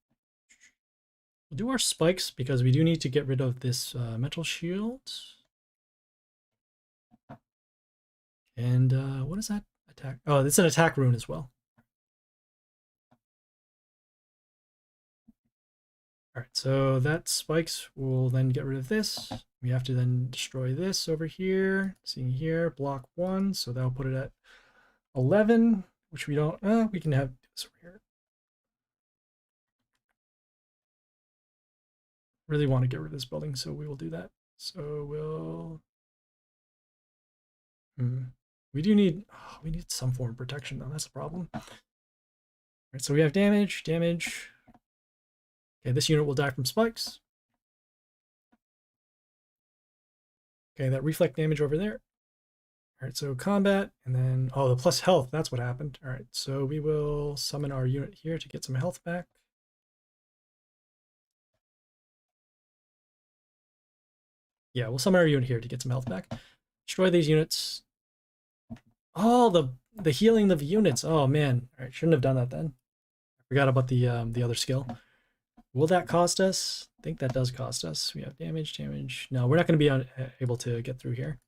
We'll do our spikes because we do need to get rid of this mental shield. And what is that attack? Oh, it's an attack rune as well. All right, so that spikes will then get rid of this. We have to then destroy this over here. Seeing here, block 1, so that'll put it at 11, which we don't, we can have this over here. Really want to get rid of this building, so we will do that. So we'll, we do need, we need some form of protection though, that's the problem. All right, so we have damage. Okay, this unit will die from spikes. Okay, that reflect damage over there. All right, so combat, and then, oh, the plus health, that's what happened. All right, so we will summon our unit here to get some health back. Yeah, we'll summon our unit here to get some health back. Destroy these units. Oh, the healing of units. Oh, man. All right, shouldn't have done that then. I forgot about the other skill. Will that cost us? I think that does cost us. We have damage. No, we're not going to be able to get through here.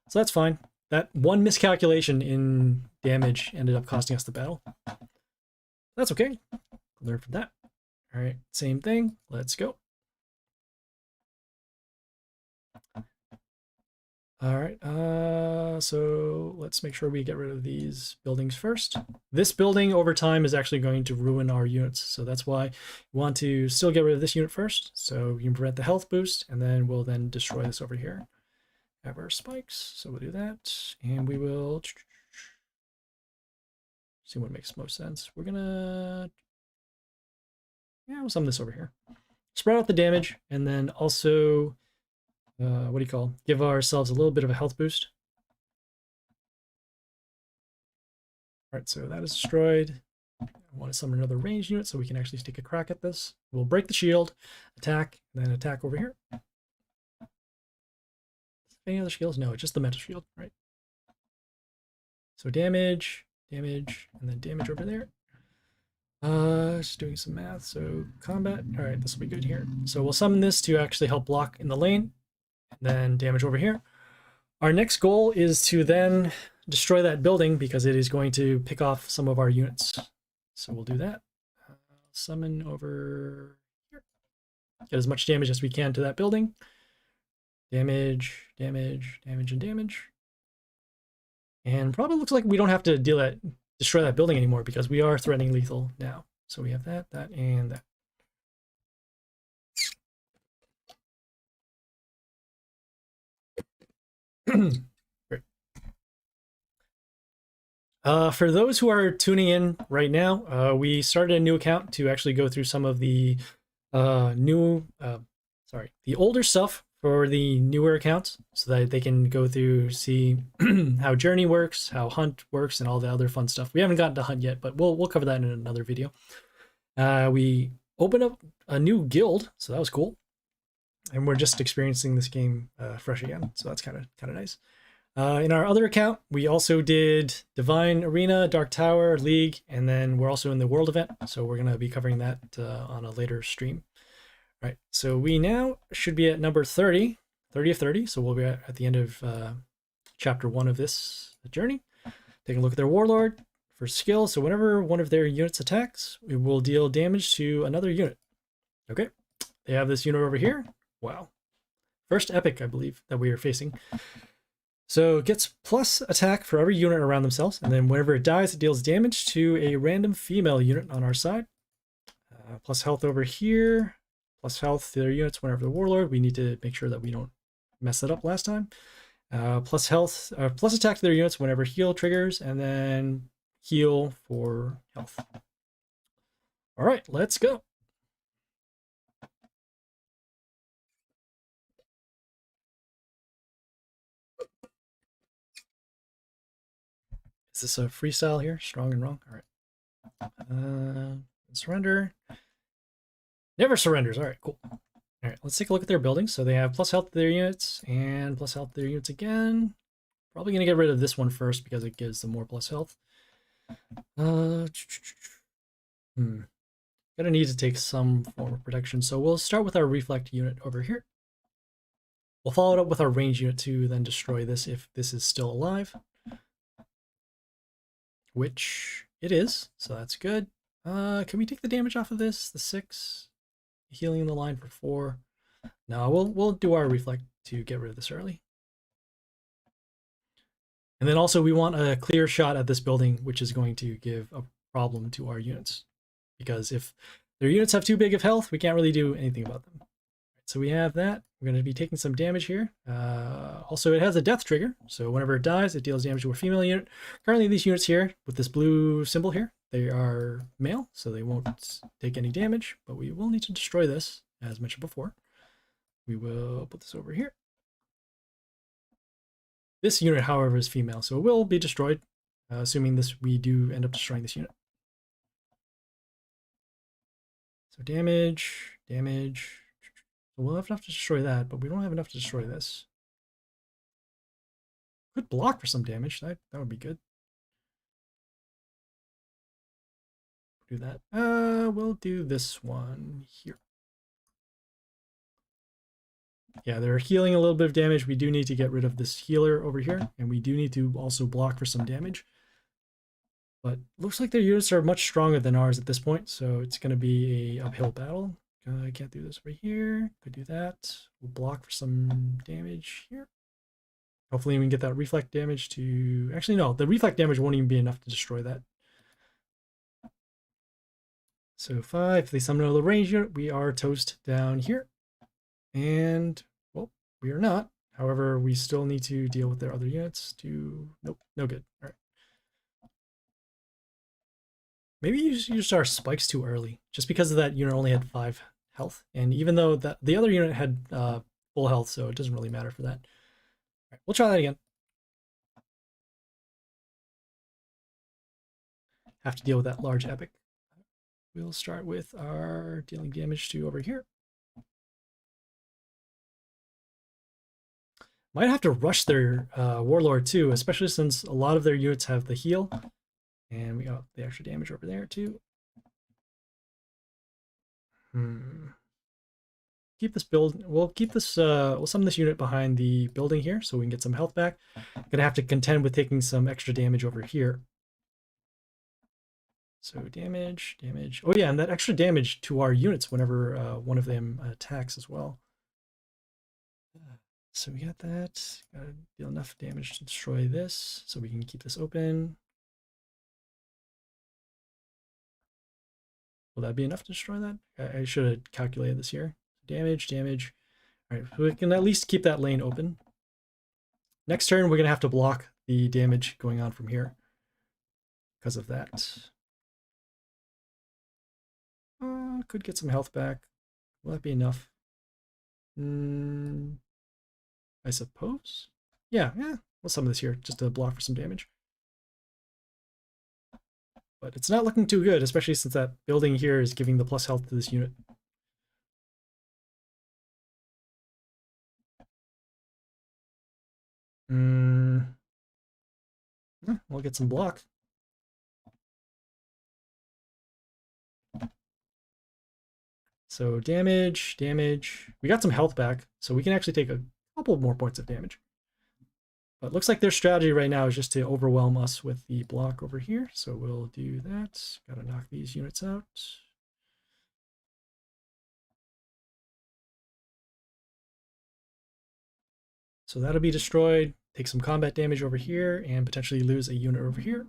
So that's fine. That one miscalculation in damage ended up costing us the battle. That's okay. Learn from that. All right, same thing. Let's go. All right, so let's make sure we get rid of these buildings first. This building over time is actually going to ruin our units, so that's why we want to still get rid of this unit first, so we can prevent the health boost, and then we'll then destroy this over here. Have our spikes, so we'll do that, and we will see what makes most sense. We're gonna, yeah, we'll summon this over here. Spread out the damage, and then also, what do you call? Give ourselves a little bit of a health boost. All right, so that is destroyed. I want to summon another ranged unit so we can actually take a crack at this. We'll break the shield, attack, and then attack over here. Any other skills? No, it's just the mental shield, right? So damage, and then damage over there. Just doing some math. So combat. All right, this will be good here. So we'll summon this to actually help block in the lane, and then damage over here. Our next goal is to then destroy that building because it is going to pick off some of our units. So we'll do that. Summon over here. Get as much damage as we can to that building. Damage. And probably looks like we don't have to destroy that building anymore because we are threatening lethal now. So we have that, and that. Great. For those who are tuning in right now, we started a new account to actually go through some of the the older stuff for the newer accounts so that they can go through, see how Journey works, how Hunt works, and all the other fun stuff. We haven't gotten to Hunt yet, but we'll cover that in another video. We opened up a new guild, so that was cool. And we're just experiencing this game fresh again, so that's kind of nice. In our other account, we also did Divine Arena, Dark Tower, League, and then we're also in the World event, so we're going to be covering that on a later stream. All right, so we now should be at number 30 of 30, so we'll be at the end of chapter 1 of this journey. Take a look at their Warlord for skill, so whenever one of their units attacks, we will deal damage to another unit. Okay, they have this unit over here. Wow. First epic, I believe, that we are facing. So it gets plus attack for every unit around themselves, and then whenever it dies, it deals damage to a random female unit on our side. Plus health over here. Plus health to their units whenever the Warlord. We need to make sure that we don't mess that up last time. Plus health, plus attack to their units whenever heal triggers, and then heal for health. All right, let's go. Is this a freestyle here? Strong and wrong? All right. Surrender. Never surrenders. All right, cool. All right, let's take a look at their buildings. So they have plus health to their units and plus health to their units again. Probably going to get rid of this one first because it gives them more plus health. Gonna need to take some form of protection. So we'll start with our reflect unit over here. We'll follow it up with our range unit to then destroy this if this is still alive. Which it is, so that's good. Can we take the damage off of this? The 6. Healing in the line for 4. No, we'll do our reflect to get rid of this early. And then also we want a clear shot at this building, which is going to give a problem to our units. Because if their units have too big of health, we can't really do anything about them. So we have that. We're going to be taking some damage here. Also, it has a death trigger. So whenever it dies, it deals damage to a female unit. Currently, these units here with this blue symbol here, they are male, so they won't take any damage. But we will need to destroy this, as mentioned before. We will put this over here. This unit, however, is female, so it will be destroyed, assuming we do end up destroying this unit. So damage. We'll have enough to destroy that, but we don't have enough to destroy this. Could block for some damage. That would be good. Do that. We'll do this one here. Yeah, they're healing a little bit of damage. We do need to get rid of this healer over here, and we do need to also block for some damage. But looks like their units are much stronger than ours at this point, so it's going to be a uphill battle. I can't do this over here. Could do that. We'll block for some damage here. Hopefully we can get that reflect damage to... Actually, no. The reflect damage won't even be enough to destroy that. So 5. If they summon another range unit, we are toast down here. And, well, we are not. However, we still need to deal with their other units to... Nope, no good. All right. Maybe you used our spikes too early, just because of that unit only had 5 health. And even though the other unit had full health, so it doesn't really matter for that. All right, we'll try that again. Have to deal with that large epic. We'll start with our dealing damage to over here. Might have to rush their warlord too, especially since a lot of their units have the heal. And we got the extra damage over there too. Keep this build. We'll keep this. We'll summon this unit behind the building here, so we can get some health back. Gonna have to contend with taking some extra damage over here. So damage. Oh yeah, and that extra damage to our units whenever one of them attacks as well. So we got that. Gotta deal enough damage to destroy this, so we can keep this open. Will that be enough to destroy that? I should have calculated this here. Damage. All right, so we can at least keep that lane open. Next turn, we're going to have to block the damage going on from here because of that. Could get some health back. Will that be enough? I suppose. Yeah, we'll summon this here just to block for some damage. But it's not looking too good, especially since that building here is giving the plus health to this unit. We'll get some block. So damage. We got some health back, so we can actually take a couple more points of damage. But it looks like their strategy right now is just to overwhelm us with the block over here. So we'll do that. Gotta knock these units out. So that'll be destroyed. Take some combat damage over here and potentially lose a unit over here.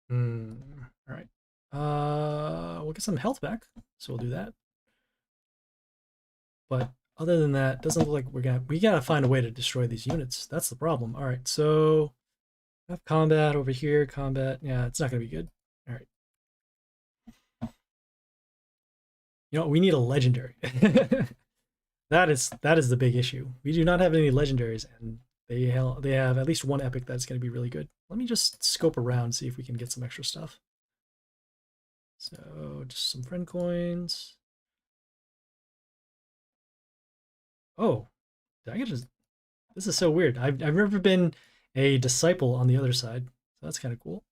All right. We'll get some health back. So we'll do that. But other than that, doesn't look like we gotta find a way to destroy these units. That's the problem. All right, so have combat over here. Combat, yeah, it's not gonna be good. All right. You know, we need a legendary. That is the big issue. We do not have any legendaries, and they have at least one epic that's gonna be really good. Let me just scope around, see if we can get some extra stuff. So just some friend coins. Oh, did I get a, this is so weird. I've never been a disciple on the other side. So that's kind of cool.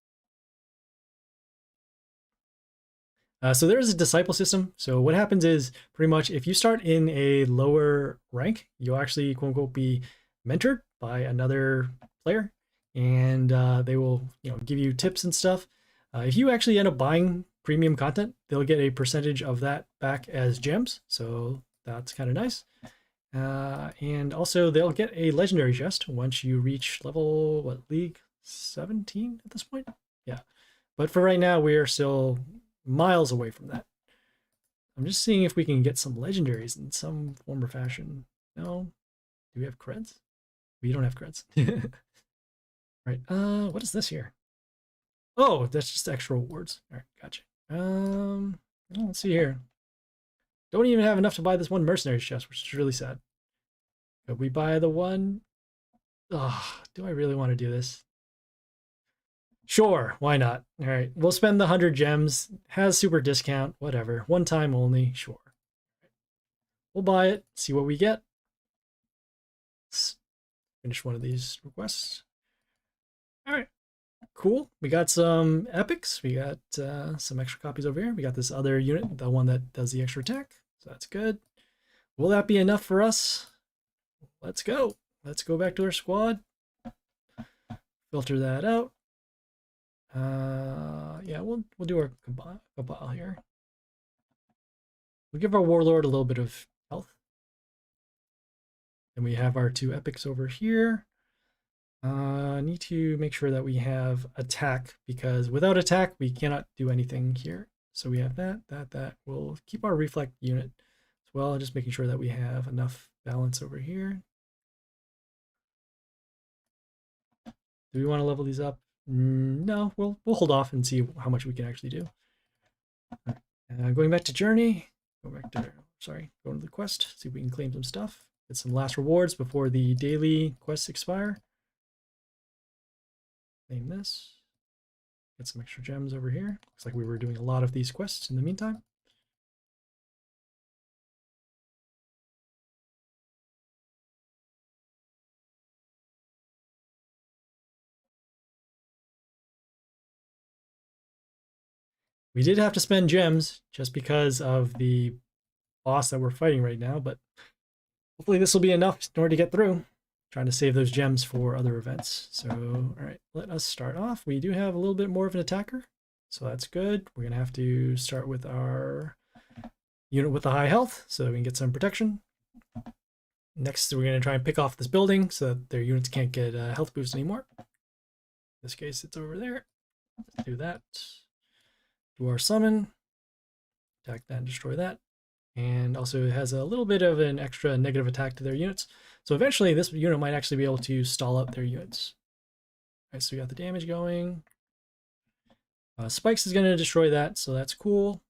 So there is a disciple system. So what happens is pretty much if you start in a lower rank, you'll actually quote unquote be mentored by another player, and they will give you tips and stuff. If you actually end up buying premium content, they'll get a percentage of that back as gems. So that's kind of nice. And also they'll get a legendary chest once you reach level, what, League 17 at this point? Yeah. But for right now, we are still miles away from that. I'm just seeing if we can get some legendaries in some form or fashion. No? Do we have creds? We don't have creds. Right. What is this here? Oh, that's just extra rewards. All right, gotcha. Let's see here. Don't even have enough to buy this one mercenary chest, which is really sad. Could we buy the one? Oh, do I really want to do this? Sure, why not? All right, we'll spend the 100 gems. Has super discount, whatever. One time only, sure. We'll buy it, see what we get. Let's finish one of these requests. All right, cool. We got some epics. We got some extra copies over here. We got this other unit, the one that does the extra attack. So that's good. Will that be enough for us? Let's go. Let's go back to our squad. Filter that out. Yeah, we'll do our cabal here. We'll give our warlord a little bit of health. And we have our 2 epics over here. Need to make sure that we have attack, because without attack we cannot do anything here. So we have that. We'll keep our reflect unit as well, just making sure that we have enough balance over here. Do we want to level these up? No, we'll hold off and see how much we can actually do. Going back to journey, go to the quest, see if we can claim some stuff, get some last rewards before the daily quests expire. Claim this, get some extra gems over here. Looks like we were doing a lot of these quests in the meantime. We did have to spend gems just because of the boss that we're fighting right now, but hopefully this will be enough in order to get through. Trying to save those gems for other events. So, all right, let us start off. We do have a little bit more of an attacker, so that's good. We're going to have to start with our unit with the high health so that we can get some protection. Next, we're going to try and pick off this building so that their units can't get a health boost anymore. In this case, it's over there. Let's do that. Do our summon. Attack that and destroy that. And also it has a little bit of an extra negative attack to their units. So eventually this unit might actually be able to stall up their units. All right, so we got the damage going. Spikes is going to destroy that, so that's cool.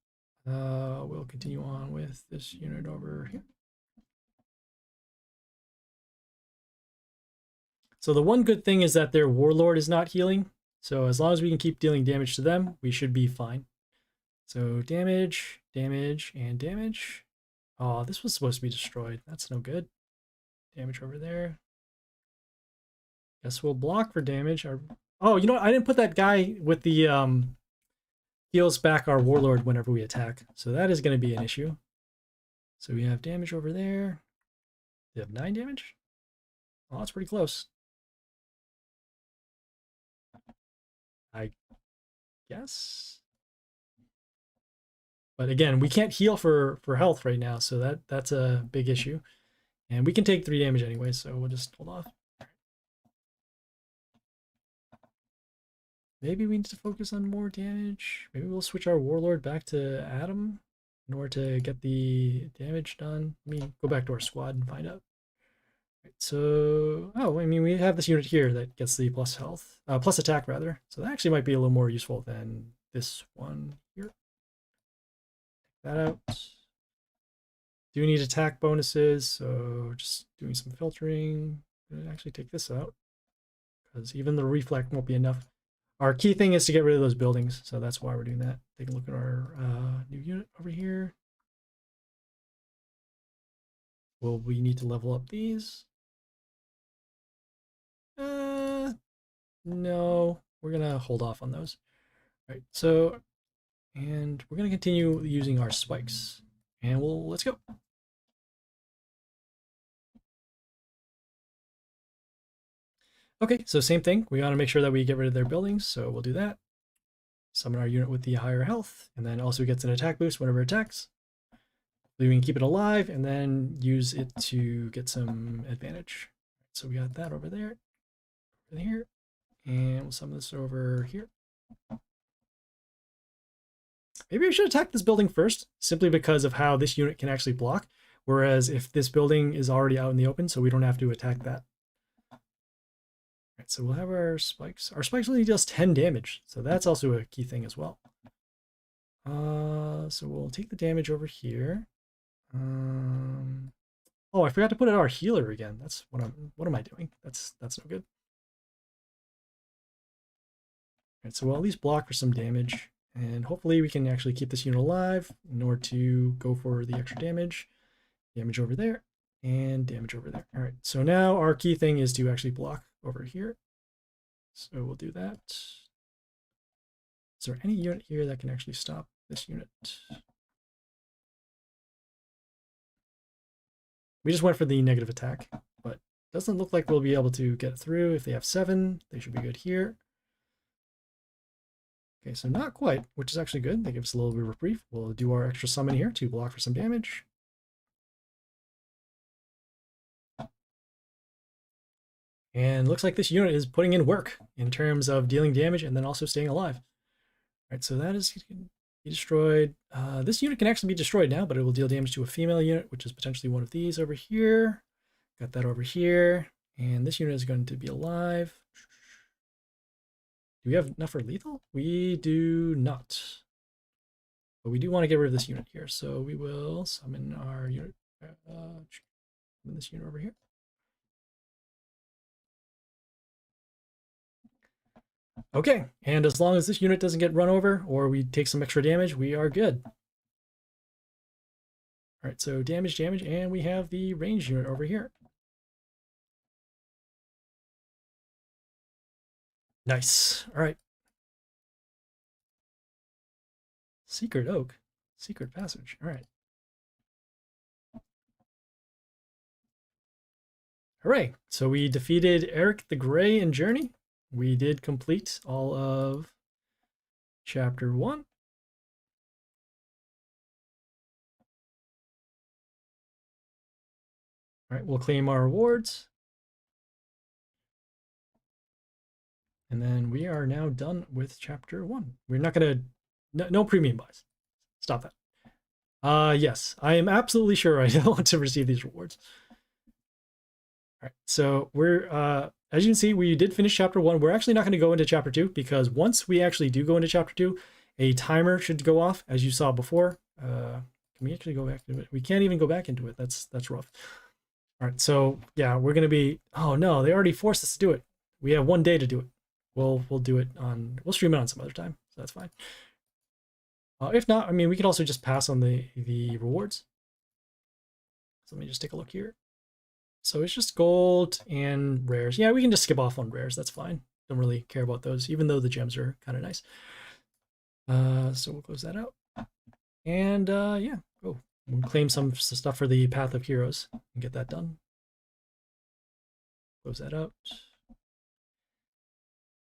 We'll continue on with this unit over here. So the one good thing is that their warlord is not healing. So as long as we can keep dealing damage to them, we should be fine. So damage, damage, and damage. Oh, this was supposed to be destroyed. That's no good. Damage over there. Guess we'll block for damage. Oh, you know what? I didn't put that guy with the heals back our warlord whenever we attack. So that is going to be an issue. So we have damage over there. We have 9 damage. Oh, that's pretty close. I guess. But again, we can't heal for health right now, so that's a big issue. And we can take 3 damage anyway, so we'll just hold off. Maybe we need to focus on more damage. Maybe we'll switch our warlord back to Adam in order to get the damage done. Let me go back to our squad and find out. Right, so, oh, I mean, we have this unit here that gets the plus health, plus attack rather. So that actually might be a little more useful than this one here. Take that out. Do need attack bonuses, so just doing some filtering. I'm gonna actually take this out because even the reflect won't be enough. Our key thing is to get rid of those buildings, so that's why we're doing that. Take a look at our new unit over here. Well, we need to level up these. No, we're gonna hold off on those. All right, so, and we're gonna continue using our spikes, and let's go. Okay, so same thing. We want to make sure that we get rid of their buildings, so we'll do that. Summon our unit with the higher health, and then also gets an attack boost whenever it attacks. We can keep it alive, and then use it to get some advantage. So we got that over there, over here, and we'll summon this over here. Maybe we should attack this building first, simply because of how this unit can actually block. Whereas if this building is already out in the open, so we don't have to attack that. Right, so we'll have our spikes. Our spikes only does 10 damage, so that's also a key thing as well. So we'll take the damage over here. Oh, I forgot to put in our healer again. That's what am I doing? That's no good. All right, so we'll at least block for some damage, and hopefully we can actually keep this unit alive in order to go for the extra damage. Damage over there, and damage over there. All right, so now our key thing is to actually block over here. So we'll do that. Is there any unit here that can actually stop this unit? We just went for the negative attack, but doesn't look like we'll be able to get through. If they have 7, they should be good here. Okay, so not quite, which is actually good. They give us a little bit of reprieve. We'll do our extra summon here to block for some damage. And looks like this unit is putting in work in terms of dealing damage and then also staying alive. All right, so that is be destroyed. This unit can actually be destroyed now, but it will deal damage to a female unit, which is potentially one of these over here. Got that over here. And this unit is going to be alive. Do we have enough for lethal? We do not. But we do want to get rid of this unit here. So we will summon our unit. Summon this unit over here. Okay, and as long as this unit doesn't get run over or we take some extra damage, we are good. All right, so damage, and we have the ranged unit over here. Nice. All right. Secret Oak. Secret Passage. All right. Hooray. So we defeated Eric the Grey in Journey. We did complete all of chapter 1. All right, we'll claim our rewards. And then we are now done with chapter 1. We're not going to, no premium buys. Stop that. Yes, I am absolutely sure I don't want to receive these rewards. All right, so we're, as you can see, we did finish chapter 1. We're actually not going to go into chapter 2 because once we actually do go into chapter 2, a timer should go off, as you saw before. Can we actually go back to it? We can't even go back into it. That's rough. All right, so yeah, we're going to be, oh no, they already forced us to do it. We have 1 day to do it. We'll do it on, we'll stream it on some other time, so that's fine. If not, I mean, we could also just pass on the rewards. So let me just take a look here. So it's just gold and rares. Yeah, we can just skip off on rares. That's fine. Don't really care about those, even though the gems are kind of nice. So we'll close that out. And yeah, go. We'll claim some stuff for the Path of Heroes and get that done. Close that out.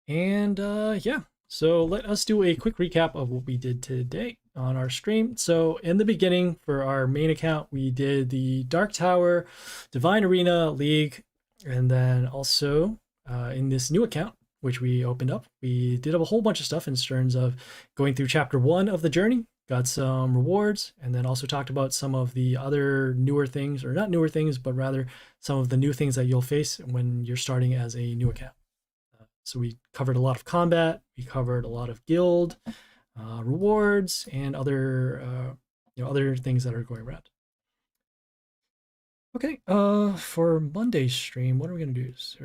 And yeah, so let us do a quick recap of what we did today on our stream. So in the beginning, for our main account, we did the Dark Tower, Divine Arena, League, and then also in this new account, which we opened up, we did a whole bunch of stuff in terms of going through chapter 1 of the journey, got some rewards, and then also talked about some of the other newer things, or not newer things, but rather some of the new things that you'll face when you're starting as a new account. So we covered a lot of combat, we covered a lot of guild, rewards, and other other things that are going around. Okay, for Monday's stream, what are we gonna do? So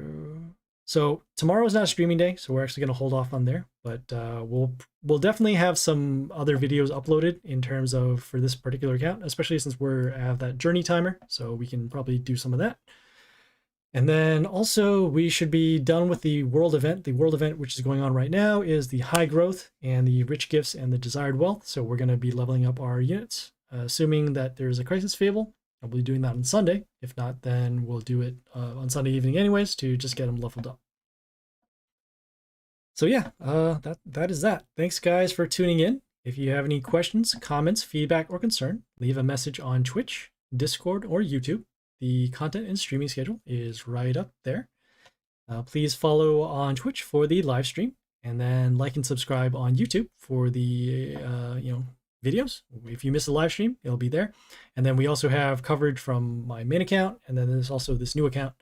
So tomorrow is not a streaming day, so we're actually going to hold off on there. But we'll definitely have some other videos uploaded in terms of for this particular account, especially since we have that journey timer, so we can probably do some of that. And then also we should be done with the world event. The world event, which is going on right now, is the high growth and the rich gifts and the desired wealth. So we're going to be leveling up our units, assuming that there's a crisis fable. I'll be doing that on Sunday. If not, then we'll do it on Sunday evening anyways to just get them leveled up. So yeah, that is that. Thanks guys for tuning in. If you have any questions, comments, feedback, or concern, leave a message on Twitch, Discord, or YouTube. The content and streaming schedule is right up there. Please follow on Twitch for the live stream, and then like and subscribe on YouTube for the videos. If you miss a live stream, it'll be there. And then we also have coverage from my main account, and then there's also this new account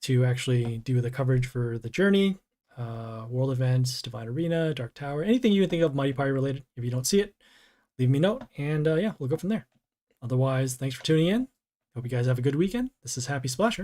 to actually do the coverage for the journey, world events, Divine Arena, Dark Tower, anything you can think of Mighty Pyre related. If you don't see it, leave me a note, and yeah, we'll go from there. Otherwise, thanks for tuning in. Hope you guys have a good weekend. This is Happy Splasher.